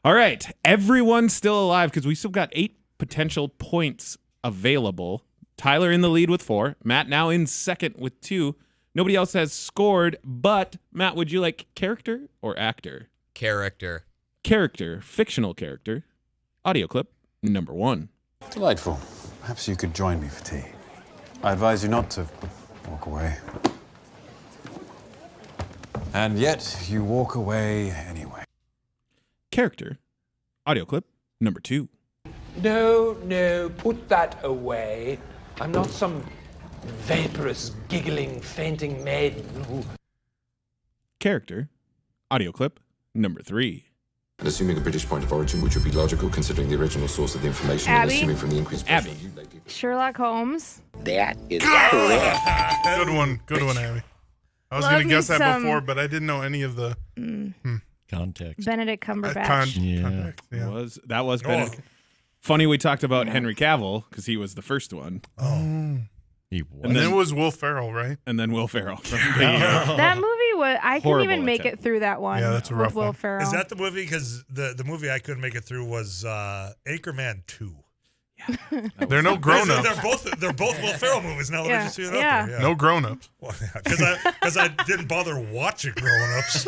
All right. Everyone's still alive because we still got 8 potential points available. Tyler in the lead with 4. Matt now in second with 2. Nobody else has scored, but Matt, would you like character or actor? Character. Character, fictional character. Audio clip number 1. Delightful. Perhaps you could join me for tea. I advise you not to walk away. And yet, you walk away anyway. Character. Audio clip number 2. No, put that away. I'm not some vaporous, giggling, fainting maiden who... Character. Audio clip number 3. And assuming a British point of origin, which would be logical considering the original source of the information, and Abby? assuming from the increased pressure on you lately. Sherlock Holmes. That is correct. Good one, Abby. I was Love going to me guess that some- before, but I didn't know any of the context. Benedict Cumberbatch. Context, yeah. That was Benedict. Funny we talked about Henry Cavill because he was the first one. Oh. He was. And then it was Will Ferrell, right? And then Will Ferrell. That movie was. I couldn't Horrible even make attempt. it through that one. Yeah, that's a rough with Will one. Ferrell. Is that the movie? Because the movie I couldn't make it through was Anchorman 2. There are no grown-ups. They're both Will Ferrell movies now. Let me just see it out Yeah. there. Yeah. No grown-ups. Because I didn't bother watching Grown Ups.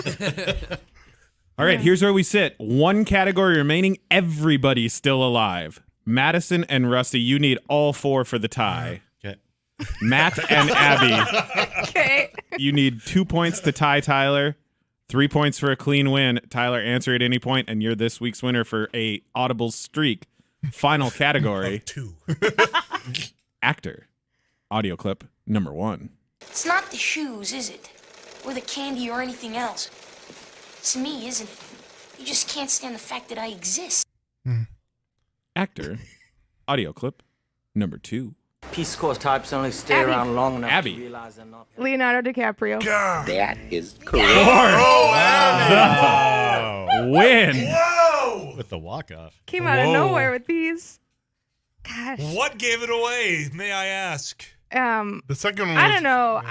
All right, here's where we sit. 1 category remaining. Everybody's still alive. Madison and Rusty, you need all 4 for the tie. Okay. Matt and Abby, Okay. you need 2 points to tie Tyler, 3 points for a clean win. Tyler, answer at any point, and you're this week's winner for a audible streak. Final category. 2. Actor. Audio clip number 1. It's not the shoes, is it? Or the candy or anything else. It's me, isn't it? You just can't stand the fact that I exist. Actor. Audio clip number 2. Peace Corps types only stay Abby. around long enough Abby. to realize they're not. Leonardo DiCaprio. That is correct. Win. Whoa! With the walk-off. Came out of Whoa. nowhere with these. Gosh. What gave it away, may I ask? The second one I was- don't know.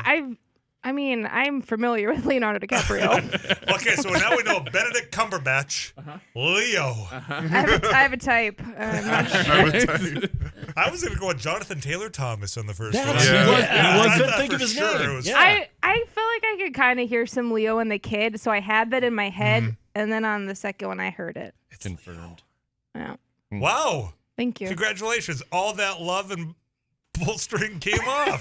I mean, I'm familiar with Leonardo DiCaprio. Okay, so now we know Benedict Cumberbatch, Leo. I have a type. I'm not sure. I was going to go with Jonathan Taylor Thomas on the first one. That's- he was- I couldn't thought think for of his sure name. it was- Yeah. I feel like I could kind of hear some Leo and the Kid, so I had that in my head, and then on the second one I heard it. It's confirmed. Yeah. Wow. Thank you. Congratulations. All that love and bolstering came off.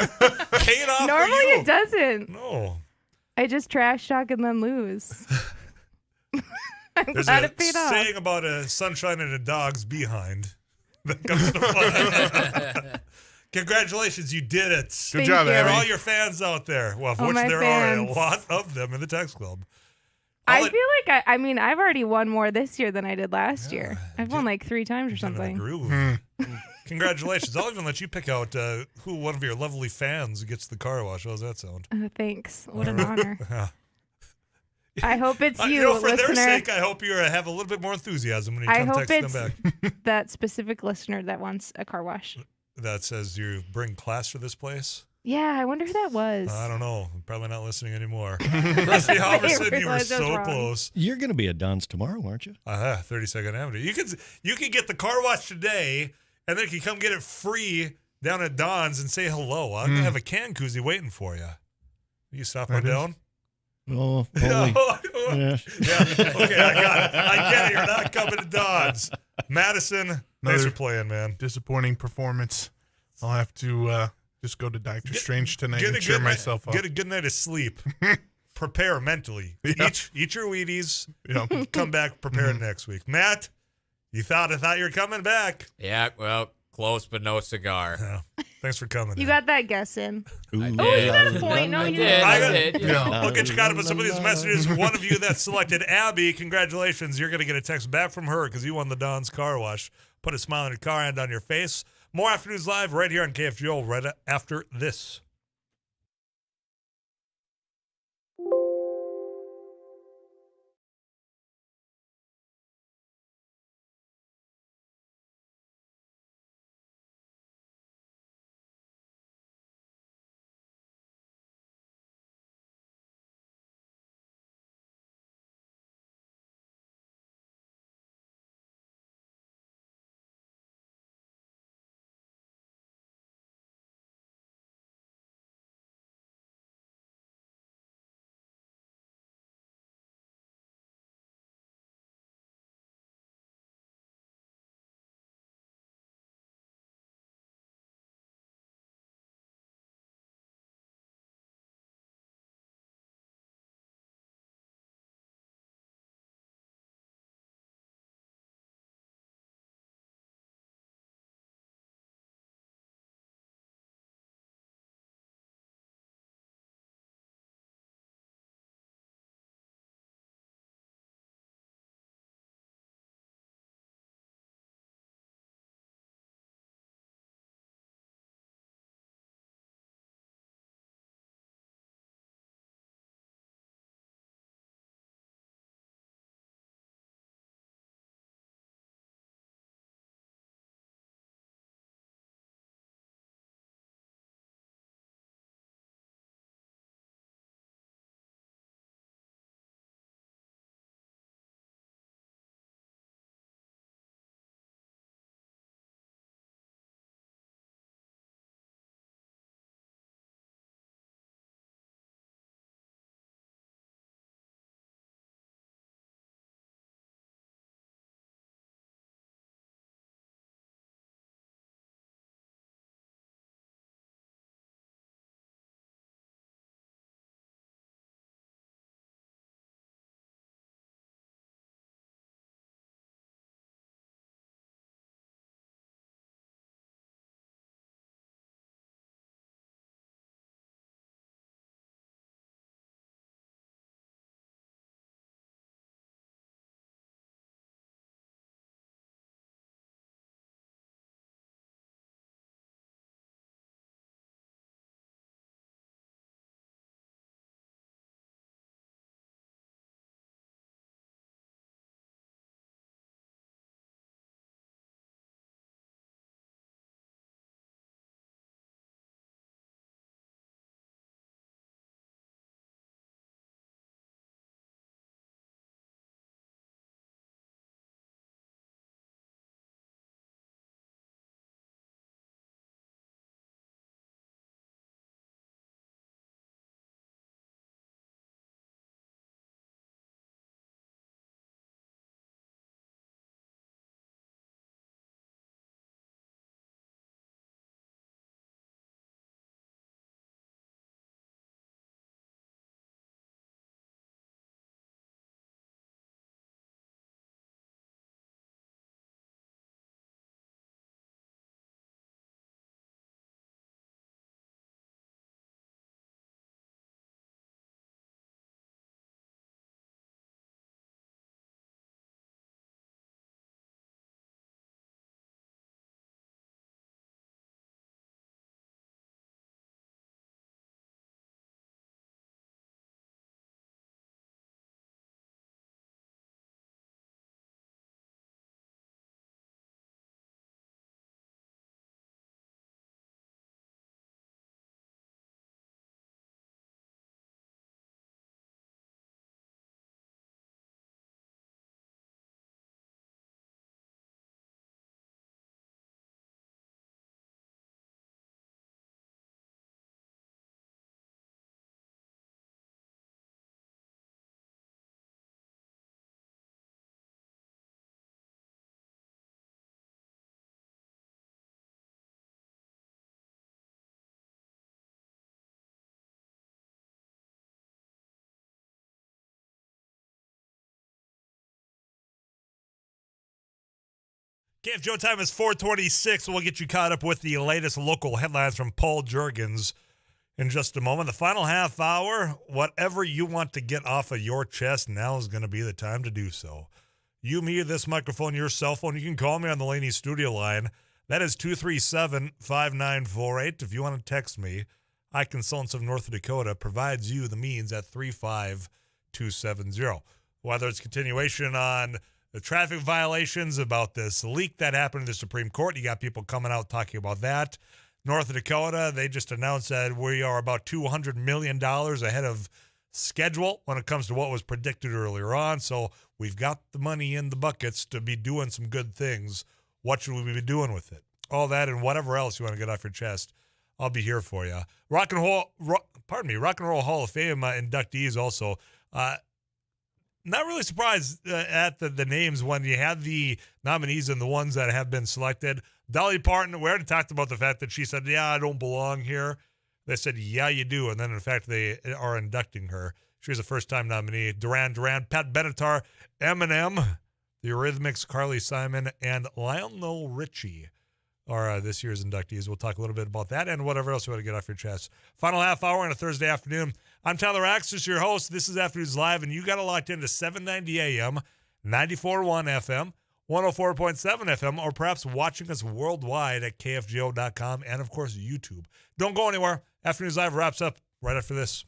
Paid off Normally for you. it doesn't. No. I just trash talk and then lose. I'm There's glad a it paid off. saying about a sunshine and a dog's behind. That comes to fun. Congratulations, you did it. Good job, For Abby. all your fans out there. Well, All which my there fans. are a lot of them in the text club. I feel like I mean I've already won more this year than I did last year. I've won like 3 times or something. Groove. Congratulations. I'll even let you pick out who one of your lovely fans gets the car wash. How's that sound? Thanks. What an honor. Yeah. I hope it's you, for listener. their sake, I hope you have a little bit more enthusiasm when you I come hope text them it's back. that specific listener that wants a car wash. That says you bring class to this place. Yeah, I wonder who that was. I don't know. Probably not listening anymore. Rusty Halverson, you were so close. You're going to be at Don's tomorrow, aren't you? 32nd Avenue. You can get the car wash today, and then you can come get it free down at Don's and say hello. I'm gonna have a can koozie waiting for you. You stop on down. Oh, Yeah. yeah. Okay, I got it. I get it. You're not coming to Don's. Madison, thanks for playing, man. Disappointing performance. I'll have to just go to Doctor Strange tonight and cheer myself up. Get a good night of sleep. Prepare mentally. Yeah. Eat your Wheaties. Yeah. Come back prepared next week. Matt, I thought you were coming back. Yeah, well, close but no cigar. Yeah. Thanks for coming. You got that guess in. I Oh, did. you got a point. No, you did. didn't. I'll get you caught up on some of these messages. One of you that selected Abby, congratulations. You're going to get a text back from her because you won the Don's Car Wash. Put a smile on your car and on your face. More Afternoons Live right here on KFGO right after this. KFGO time is 4:26. We'll get you caught up with the latest local headlines from Paul Juergens in just a moment. The final half hour, whatever you want to get off of your chest, now is going to be the time to do so. You, me, this microphone, your cell phone, you can call me on the Laney studio line. That is 237-5948. If you want to text me, iConsultants of North Dakota provides you the means at 35270. Whether it's continuation on the traffic violations about this leak that happened in the Supreme Court, you got people coming out talking about that. North Dakota, they just announced that we are about $200 million ahead of schedule when it comes to what was predicted earlier on. So we've got the money in the buckets to be doing some good things. What should we be doing with it? All that and whatever else you want to get off your chest, I'll be here for you. Rock and Roll Hall of Fame inductees also. Not really surprised at the names when you had the nominees and the ones that have been selected. Dolly Parton, we already talked about the fact that she said, yeah, I don't belong here. They said, yeah, you do. And then, in fact, they are inducting her. She was a first-time nominee. Duran Duran, Pat Benatar, Eminem, the Eurythmics, Carly Simon, and Lionel Richie are this year's inductees. We'll talk a little bit about that and whatever else you want to get off your chest. Final half hour on a Thursday afternoon. I'm Tyler Axis, your host. This is Afternoons Live, and you got it locked into 790 AM, 94.1 FM, 104.7 FM, or perhaps watching us worldwide at KFGO.com and, of course, YouTube. Don't go anywhere. Afternoons Live wraps up right after this.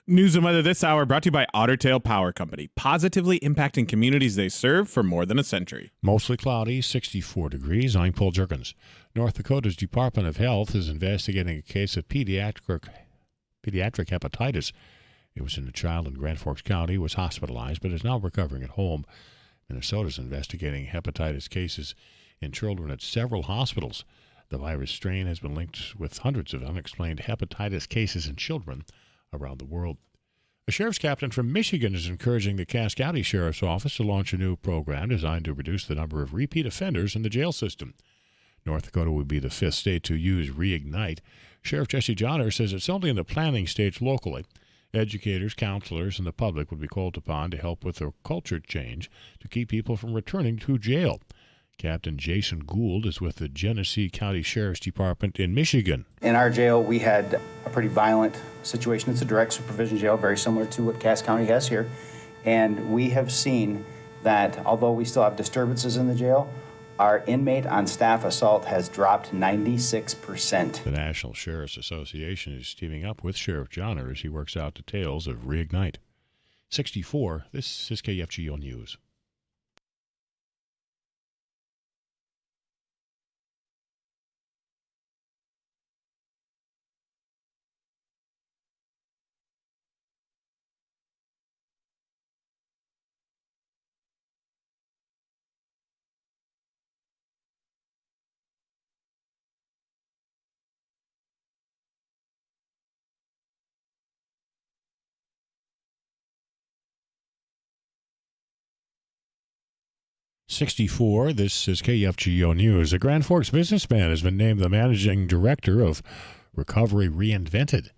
News and weather this hour brought to you by Ottertail Power Company, positively impacting communities they serve for more than a century. Mostly cloudy, 64 degrees. I'm Paul Juergens. North Dakota's Department of Health is investigating a case of pediatric hepatitis. It was in a child in Grand Forks County, was hospitalized, but is now recovering at home. Minnesota's investigating hepatitis cases in children at several hospitals. The virus strain has been linked with hundreds of unexplained hepatitis cases in children around the world. A sheriff's captain from Michigan is encouraging the Cass County Sheriff's Office to launch a new program designed to reduce the number of repeat offenders in the jail system. North Dakota would be the fifth state to use Reignite. Sheriff Jesse Johnner says it's only in the planning stage locally. Educators, counselors, and the public would be called upon to help with a culture change to keep people from returning to jail. Captain Jason Gould is with the Genesee County Sheriff's Department in Michigan. In our jail, we had a pretty violent situation. It's a direct supervision jail, very similar to what Cass County has here. And we have seen that although we still have disturbances in the jail, our inmate on staff assault has dropped 96%. The National Sheriff's Association is teaming up with Sheriff Johnner as he works out details of Reignite. 64, this is KFGO News. '64. This is KFGO News. A Grand Forks businessman has been named the managing director of Recovery Reinvented.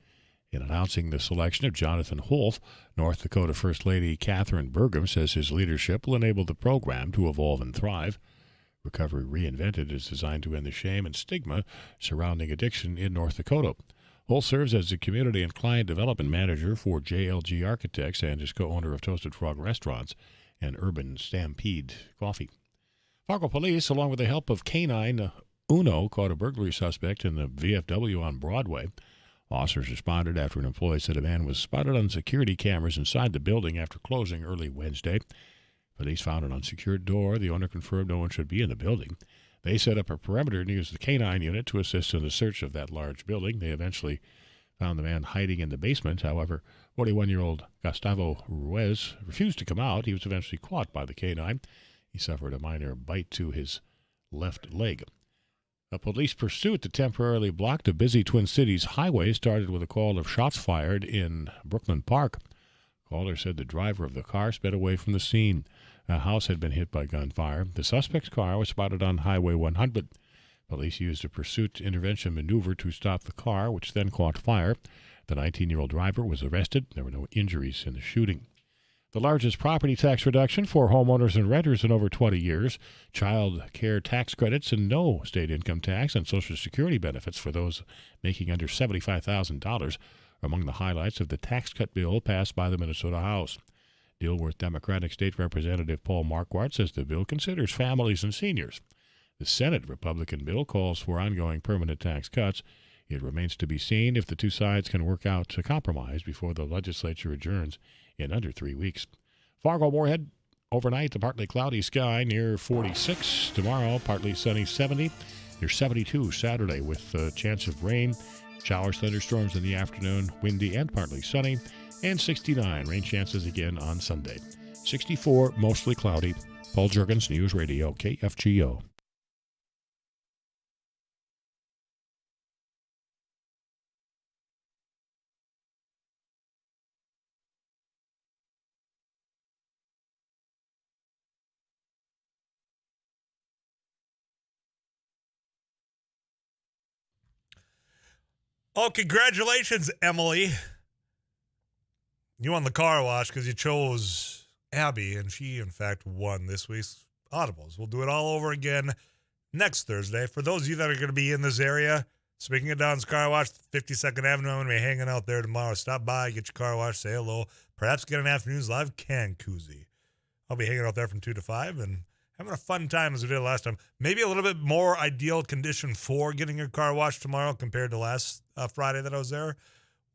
In announcing the selection of Jonathan Holt, North Dakota First Lady Catherine Burgum says his leadership will enable the program to evolve and thrive. Recovery Reinvented is designed to end the shame and stigma surrounding addiction in North Dakota. Holt serves as the community and client development manager for JLG Architects and is co-owner of Toasted Frog Restaurants and Urban Stampede Coffee. Fargo police, along with the help of Canine Uno, caught a burglary suspect in the VFW on Broadway. Officers responded after an employee said a man was spotted on security cameras inside the building after closing early Wednesday. Police found an unsecured door. The owner confirmed no one should be in the building. They set up a perimeter and used the Canine unit to assist in the search of that large building. They eventually found the man hiding in the basement. However, 41-year-old Gustavo Ruiz refused to come out. He was eventually caught by the canine. He suffered a minor bite to his left leg. A police pursuit that temporarily blocked a busy Twin Cities highway started with a call of shots fired in Brooklyn Park. Caller said the driver of the car sped away from the scene. A house had been hit by gunfire. The suspect's car was spotted on Highway 100. Police used a pursuit intervention maneuver to stop the car, which then caught fire. The 19-year-old driver was arrested. There were no injuries in the shooting. The largest property tax reduction for homeowners and renters in over 20 years, child care tax credits and no state income tax and Social Security benefits for those making under $75,000 are among the highlights of the tax cut bill passed by the Minnesota House. Dilworth Democratic State Representative Paul Marquardt says the bill considers families and seniors. The Senate Republican bill calls for ongoing permanent tax cuts. It remains to be seen if the two sides can work out a compromise before the legislature adjourns in under 3 weeks. Fargo-Moorhead, overnight, the partly cloudy sky near 46. Tomorrow, partly sunny 70. Near 72 Saturday with a chance of rain. Showers, thunderstorms in the afternoon, windy and partly sunny. And 69, rain chances again on Sunday. 64, mostly cloudy. Paul Juergens, News Radio, KFGO. Oh, congratulations, Emily. You won the car wash because you chose Abby, and she, in fact, won this week's Audibles. We'll do it all over again next Thursday. For those of you that are going to be in this area, speaking of Don's Car Wash, 52nd Avenue, I'm going to be hanging out there tomorrow. Stop by, get your car wash, say hello, perhaps get an afternoon's live can koozie. I'll be hanging out there from 2 to 5 and having a fun time as we did last time. Maybe a little bit more ideal condition for getting your car washed tomorrow compared to last Friday that I was there.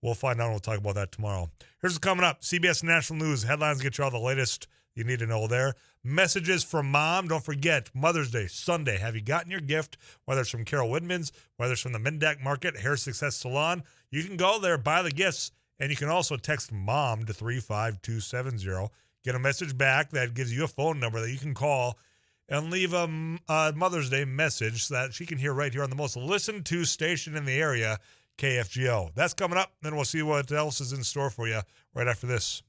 We'll find out and we'll talk about that tomorrow. Here's what's coming up. CBS National News headlines get you all the latest you need to know there. Messages from Mom. Don't forget, Mother's Day, Sunday. Have you gotten your gift? Whether it's from Carol Widman's, whether it's from the Mendak Market, Hair Success Salon. You can go there, buy the gifts, and you can also text MOM to 35270. Get a message back that gives you a phone number that you can call and leave a Mother's Day message so that she can hear right here on the most listened to station in the area, KFGO. That's coming up. Then we'll see what else is in store for you right after this.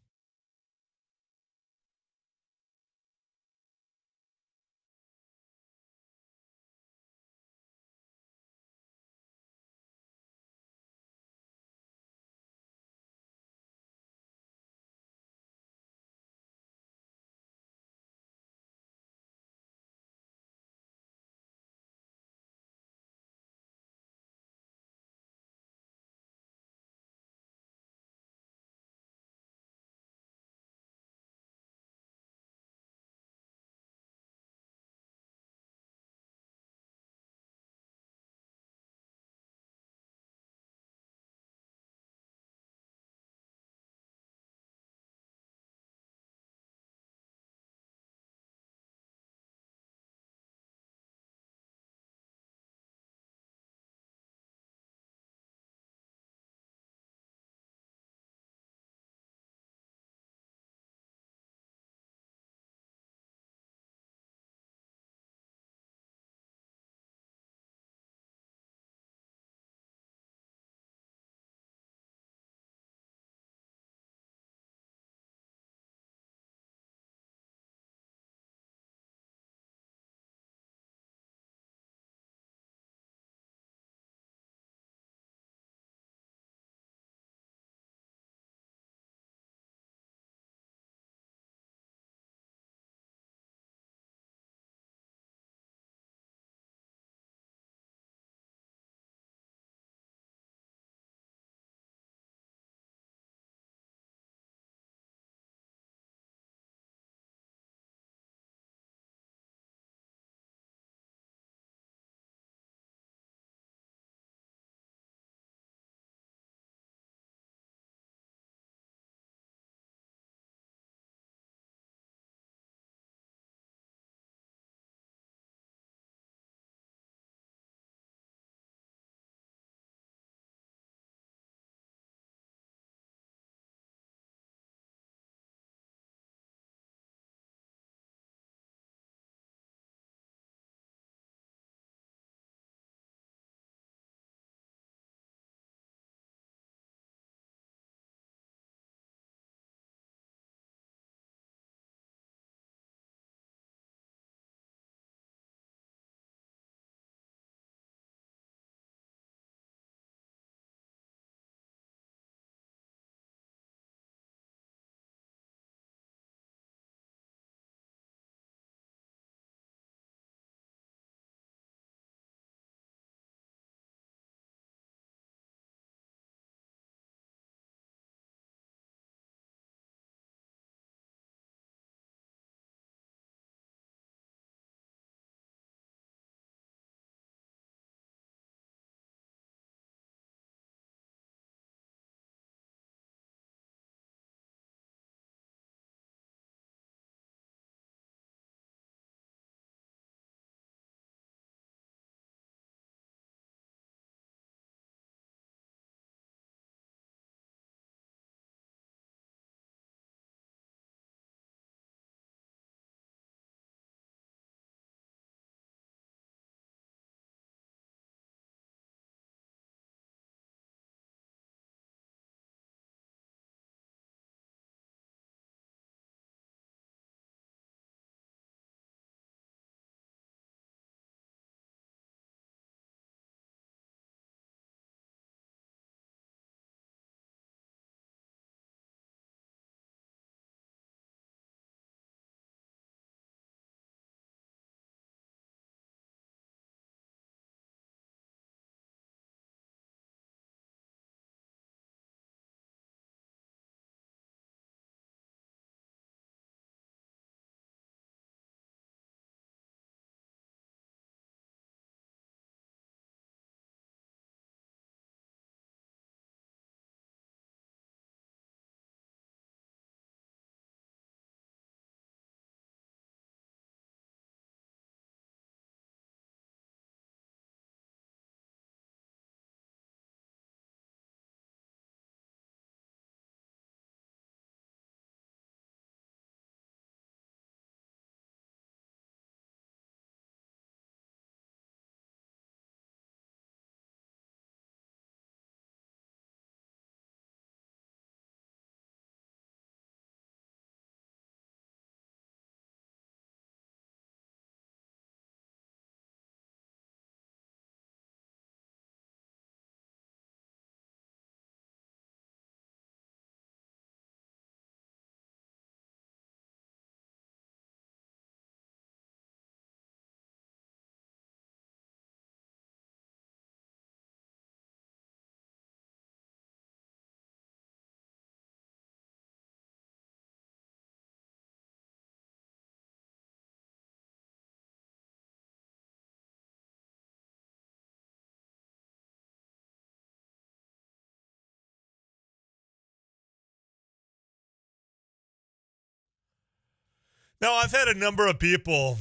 Now, I've had a number of people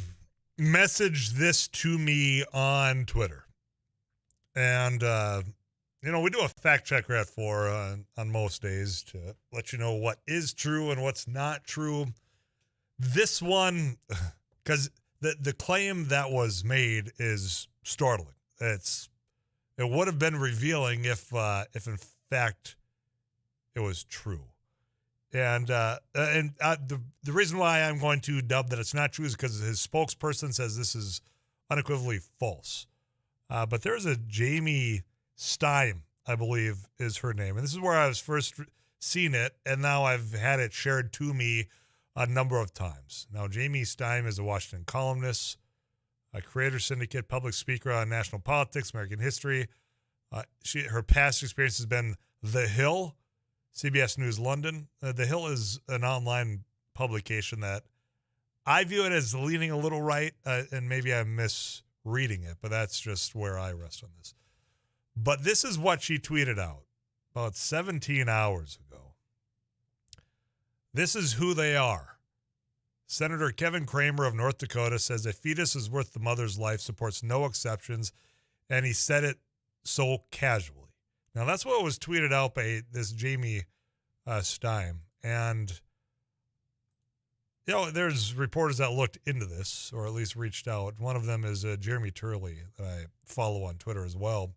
message this to me on Twitter. And, we do a fact checker at 4 on most days to let you know what is true and what's not true. This one, because the claim that was made is startling. It would have been revealing if in fact it was true. And the reason why I'm going to dub that it's not true is because his spokesperson says this is unequivocally false. But there's a Jamie Stein, I believe, is her name. And this is where I was first seen it, and now I've had it shared to me a number of times. Now, Jamie Stein is a Washington columnist, a creator syndicate, public speaker on national politics, American history. Her past experience has been The Hill, CBS News London. The Hill is an online publication that I view it as leaning a little right, and maybe I'm misreading it, but that's just where I rest on this. But this is what she tweeted out about 17 hours ago. This is who they are. Senator Kevin Cramer of North Dakota says a fetus is worth the mother's life, supports no exceptions, and he said it so casually. Now, that's what was tweeted out by this Jamie Stein. And, there's reporters that looked into this, or at least reached out. One of them is Jeremy Turley, that I follow on Twitter as well,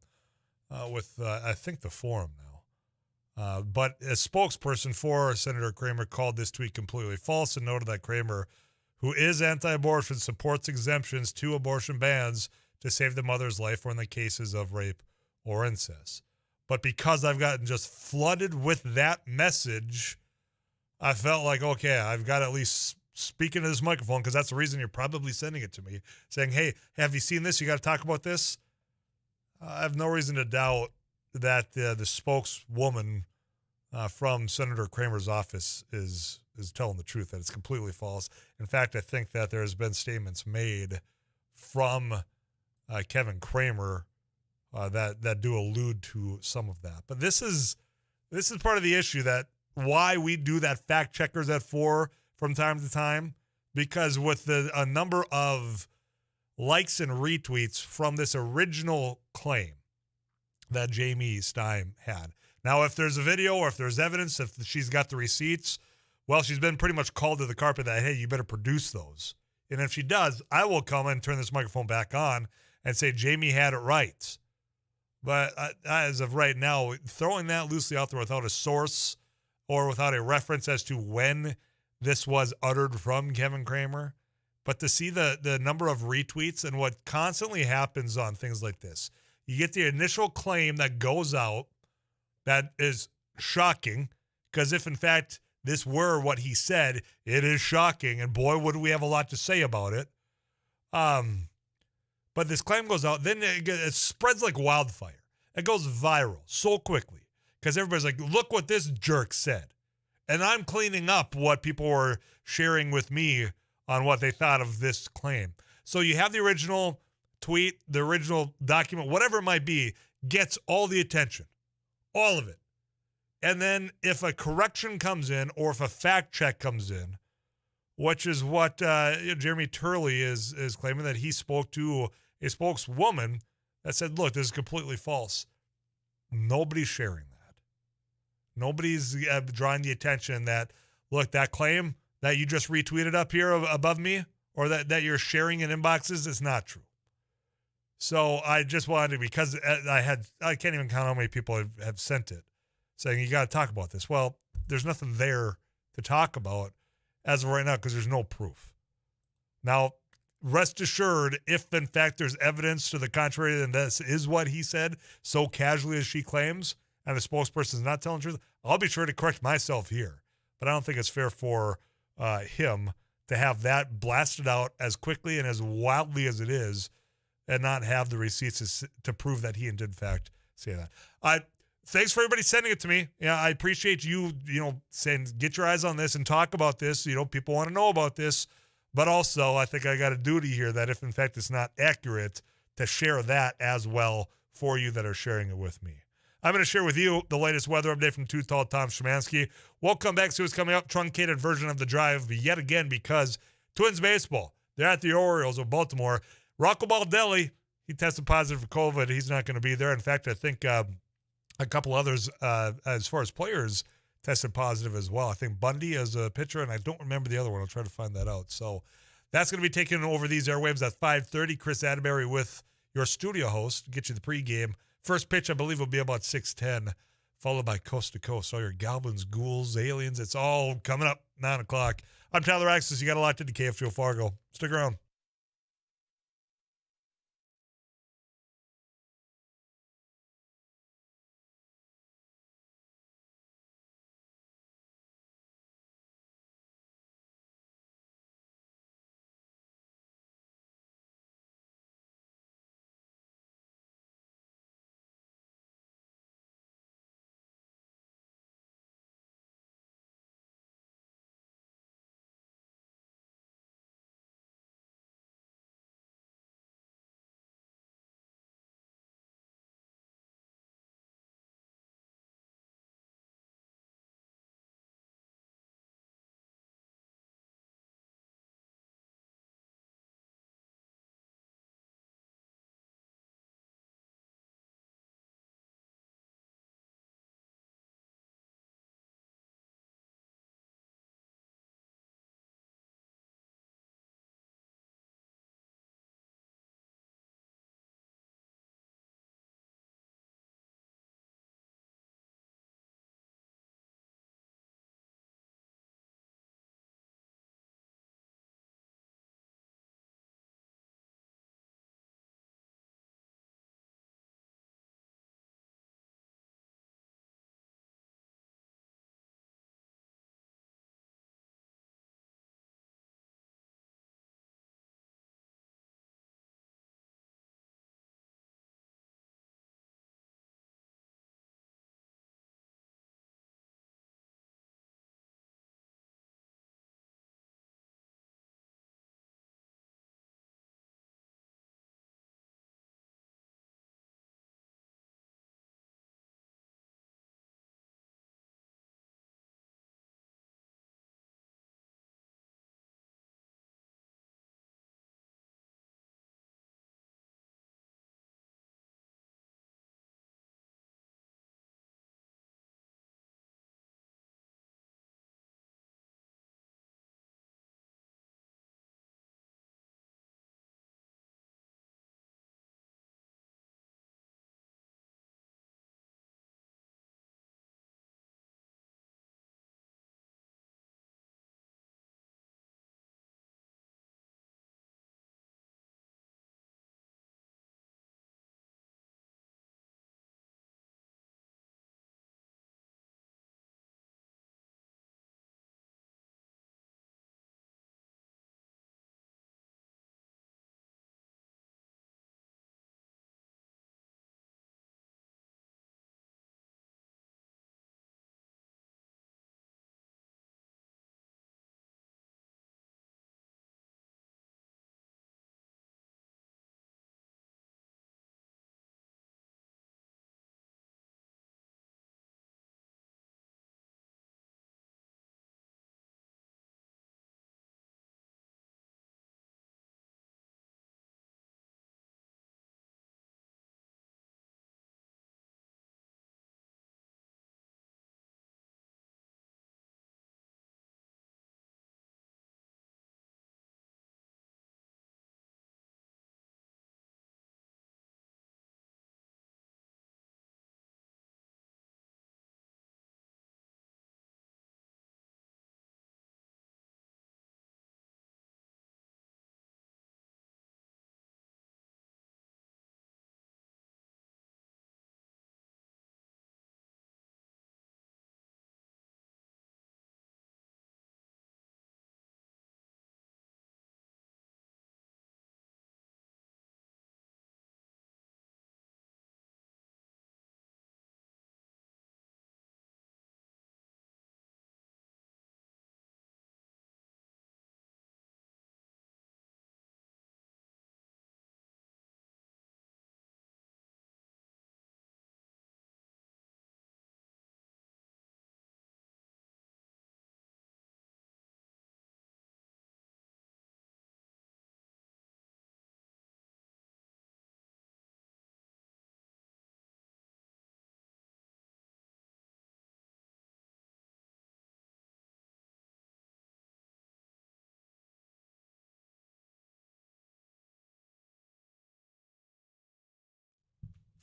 with, I think, the Forum now. But a spokesperson for Senator Cramer called this tweet completely false and noted that Cramer, who is anti-abortion, supports exemptions to abortion bans to save the mother's life or in the cases of rape or incest. But because I've gotten just flooded with that message, I felt like, okay, I've got to at least speak into this microphone, because that's the reason you're probably sending it to me, saying, hey, have you seen this? You got to talk about this. I have no reason to doubt that the spokeswoman from Senator Cramer's office is telling the truth, that it's completely false. In fact, I think that there's been statements made from Kevin Cramer that do allude to some of that. But this is part of the issue, that why we do that fact checkers at 4 from time to time, because with a number of likes and retweets from this original claim that Jamie Stein had. Now, if there's a video or if there's evidence, if she's got the receipts, well, she's been pretty much called to the carpet that, hey, you better produce those. And if she does, I will come and turn this microphone back on and say Jamie had it right. But as of right now, throwing that loosely out there without a source or without a reference as to when this was uttered from Kevin Cramer, but to see the number of retweets and what constantly happens on things like this, you get the initial claim that goes out that is shocking, because if in fact this were what he said, it is shocking, and boy, would we have a lot to say about it. But this claim goes out, then it spreads like wildfire. It goes viral so quickly because everybody's like, look what this jerk said. And I'm cleaning up what people were sharing with me on what they thought of this claim. So you have the original tweet, the original document, whatever it might be, gets all the attention, all of it. And then if a correction comes in or if a fact check comes in, which is what Jeremy Turley is claiming, that he spoke to a spokeswoman that said, look, this is completely false. Nobody's sharing that. Nobody's drawing the attention that, look, that claim that you just retweeted up here above me, or that you're sharing in inboxes, is not true. So I just wanted to, because I can't even count how many people have sent it, saying you got to talk about this. Well, there's nothing there to talk about as of right now because there's no proof. Now, rest assured, if in fact there's evidence to the contrary, then this is what he said so casually as she claims, and the spokesperson is not telling the truth, I'll be sure to correct myself here. But I don't think it's fair for him to have that blasted out as quickly and as wildly as it is and not have the receipts to prove that he did in fact say that. Thanks for everybody sending it to me. Yeah, I appreciate you, saying get your eyes on this and talk about this. People want to know about this. But also, I think I got a duty here that if in fact it's not accurate, to share that as well for you that are sharing it with me. I'm going to share with you the latest weather update from Too Tall Tom Szymanski. We'll come back, see what's coming up. Truncated version of the drive yet again, because Twins baseball. They're at the Orioles of Baltimore. Rocco Baldelli, he tested positive for COVID. He's not going to be there. In fact, I think a couple others, as far as players, tested positive as well. I think Bundy as a pitcher, and I don't remember the other one. I'll try to find that out. So that's going to be taking over these airwaves at 5:30. Chris Atterbury with your studio host, get you the pregame. First pitch, I believe, will be about 6:10, followed by Coast to Coast. All your goblins, ghouls, aliens, it's all coming up 9 o'clock. I'm Tyler Axis. You got a lot to do, KFGO Fargo. Stick around.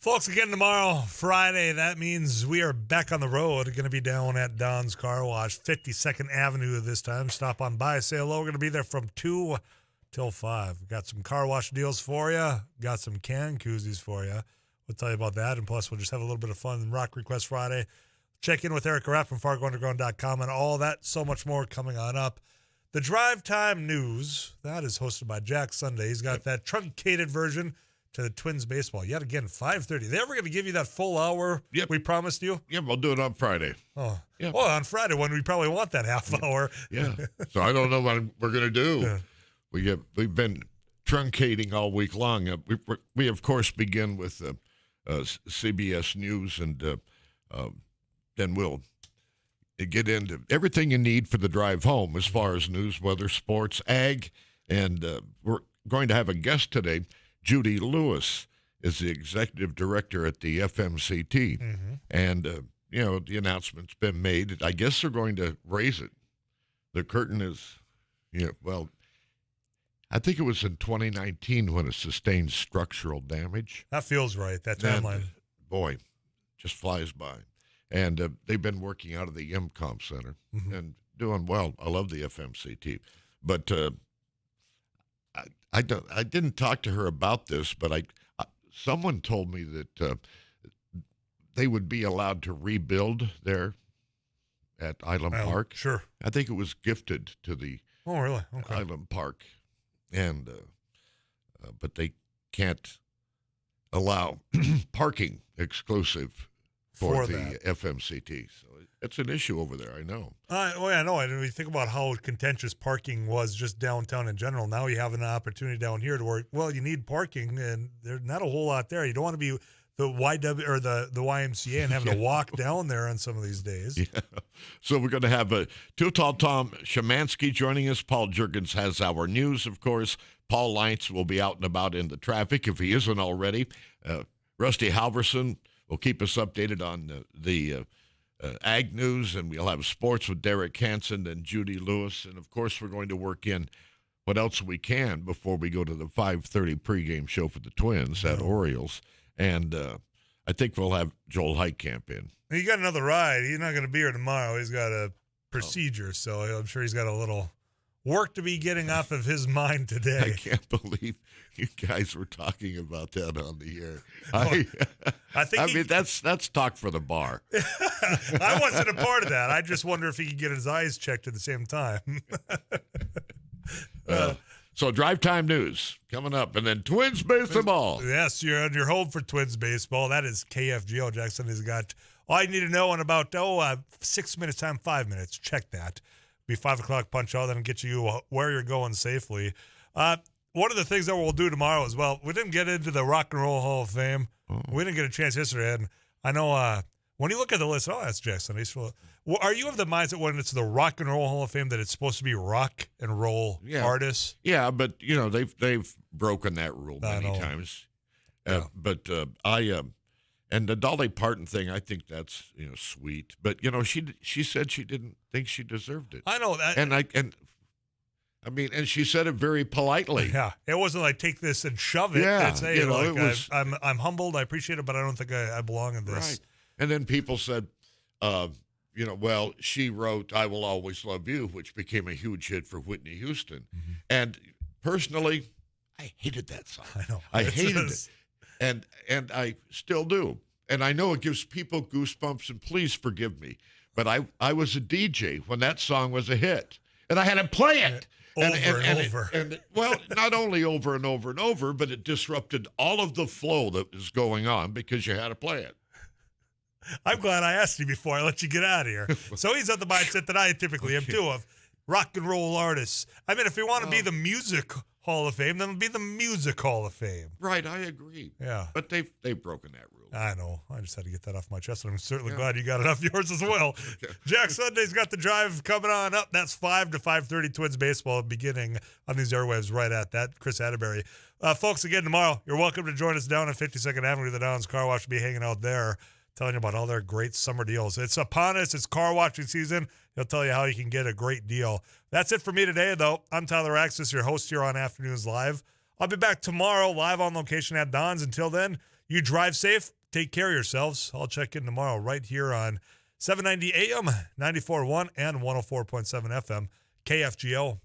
Folks, again tomorrow, Friday. That means we are back on the road. Going to be down at Don's Car Wash, 52nd Avenue this time. Stop on by, say hello. We're going to be there from 2 till 5. We've got some car wash deals for you. Got some can koozies for you. We'll tell you about that. And plus, we'll just have a little bit of fun in Rock Request Friday. Check in with Erica Rapp from FargoUnderground.com and all that, so much more coming on up. The Drive Time News, that is hosted by Jack Sunday. He's got that truncated version to the Twins baseball. Yet again, 5:30. They ever going to give you that full hour we promised you? Yeah, we'll do it on Friday. Oh, yeah. Well, on Friday when we probably want that half hour. Yeah. So I don't know what we're going to do. Yeah. We've been truncating all week long. We of course begin with CBS News, and then we'll get into everything you need for the drive home as far as news, weather, sports, ag, and we're going to have a guest today. Judy Lewis is the executive director at the FMCT, and the announcement's been made. I guess they're going to raise it. The curtain is, I think it was in 2019 when it sustained structural damage. That feels right, that timeline. Boy, just flies by. And they've been working out of the IMCOM Center and doing well. I love the FMCT. But I didn't talk to her about this, but someone told me that they would be allowed to rebuild there at Island Park. Sure. I think it was gifted to the Island Park. And but they can't allow parking exclusive for the FMCT. So it's an issue over there, I know. I know. And we think about how contentious parking was just downtown in general. Now you have an opportunity down here to where, you need parking, and there's not a whole lot there. You don't want to be the YW or the YMCA and having to walk down there on some of these days. Yeah. So we're going to have Too Tall Tom Szymanski joining us. Paul Juergens has our news, of course. Paul Leitz will be out and about in the traffic if he isn't already. Rusty Halverson will keep us updated on the ag news, and we'll have sports with Derek Hansen and Judy Lewis. And, of course, we're going to work in what else we can before we go to the 5:30 pregame show for the Twins at Orioles. And I think we'll have Joel Heitkamp in. He got another ride. He's not going to be here tomorrow. He's got a procedure, so I'm sure he's got a little work to be getting off of his mind today. I can't believe you guys were talking about that on the air. I mean, that's talk for the bar. I wasn't a part of that. I just wonder if he could get his eyes checked at the same time. So drive time news coming up, and then Twins baseball. Yes, you're on your home for Twins baseball. That is KFGO. Jackson has got all you need to know in about 6 minutes time, 5 minutes. Check that. Be 5 o'clock punch out, then get you where you're going safely. One of the things that we'll do tomorrow as well, we didn't get into the Rock and Roll Hall of Fame. We didn't get a chance yesterday, and I know when you look at the list, that's Jackson. Are you of the mindset when it's the Rock and Roll Hall of Fame that it's supposed to be rock and roll artists? Yeah, but they've broken that rule many times. But and the Dolly Parton thing, I think that's sweet. But she said she didn't think she deserved it. I know that, and she said it very politely. Yeah, it wasn't like take this and shove it. Yeah, and say, I'm humbled, I appreciate it, but I don't think I belong in this. Right. And then people said, well, she wrote "I Will Always Love You," which became a huge hit for Whitney Houston. And personally, I hated that song. I know. I hated it. And I still do. And I know it gives people goosebumps, and please forgive me. But I was a DJ when that song was a hit. And I had to play it. Over. And not only over and over and over, but it disrupted all of the flow that was going on because you had to play it. I'm glad I asked you before I let you get out of here. So he's at the mindset that I typically am too, of rock and roll artists. I mean, if we want to be the Music Hall of Fame, then it'll be the Music Hall of Fame. Right, I agree. Yeah. But they've broken that rule. I know. I just had to get that off my chest, and I'm certainly glad you got it off yours as well. Jack Sunday's got the drive coming on up. That's 5 to 5:30 Twins baseball beginning on these airwaves right at that. Chris Atterbury. Folks, again, tomorrow, you're welcome to join us down at 52nd Avenue. The Downs Car Wash will be hanging out there, telling you about all their great summer deals. It's upon us. It's car washing season. He'll tell you how you can get a great deal. That's it for me today, though. I'm Tyler Axis, your host here on Afternoons Live. I'll be back tomorrow live on location at Don's. Until then, You drive safe. Take care of yourselves. I'll check in tomorrow right here on 790 AM, 94.1 and 104.7 FM, KFGO.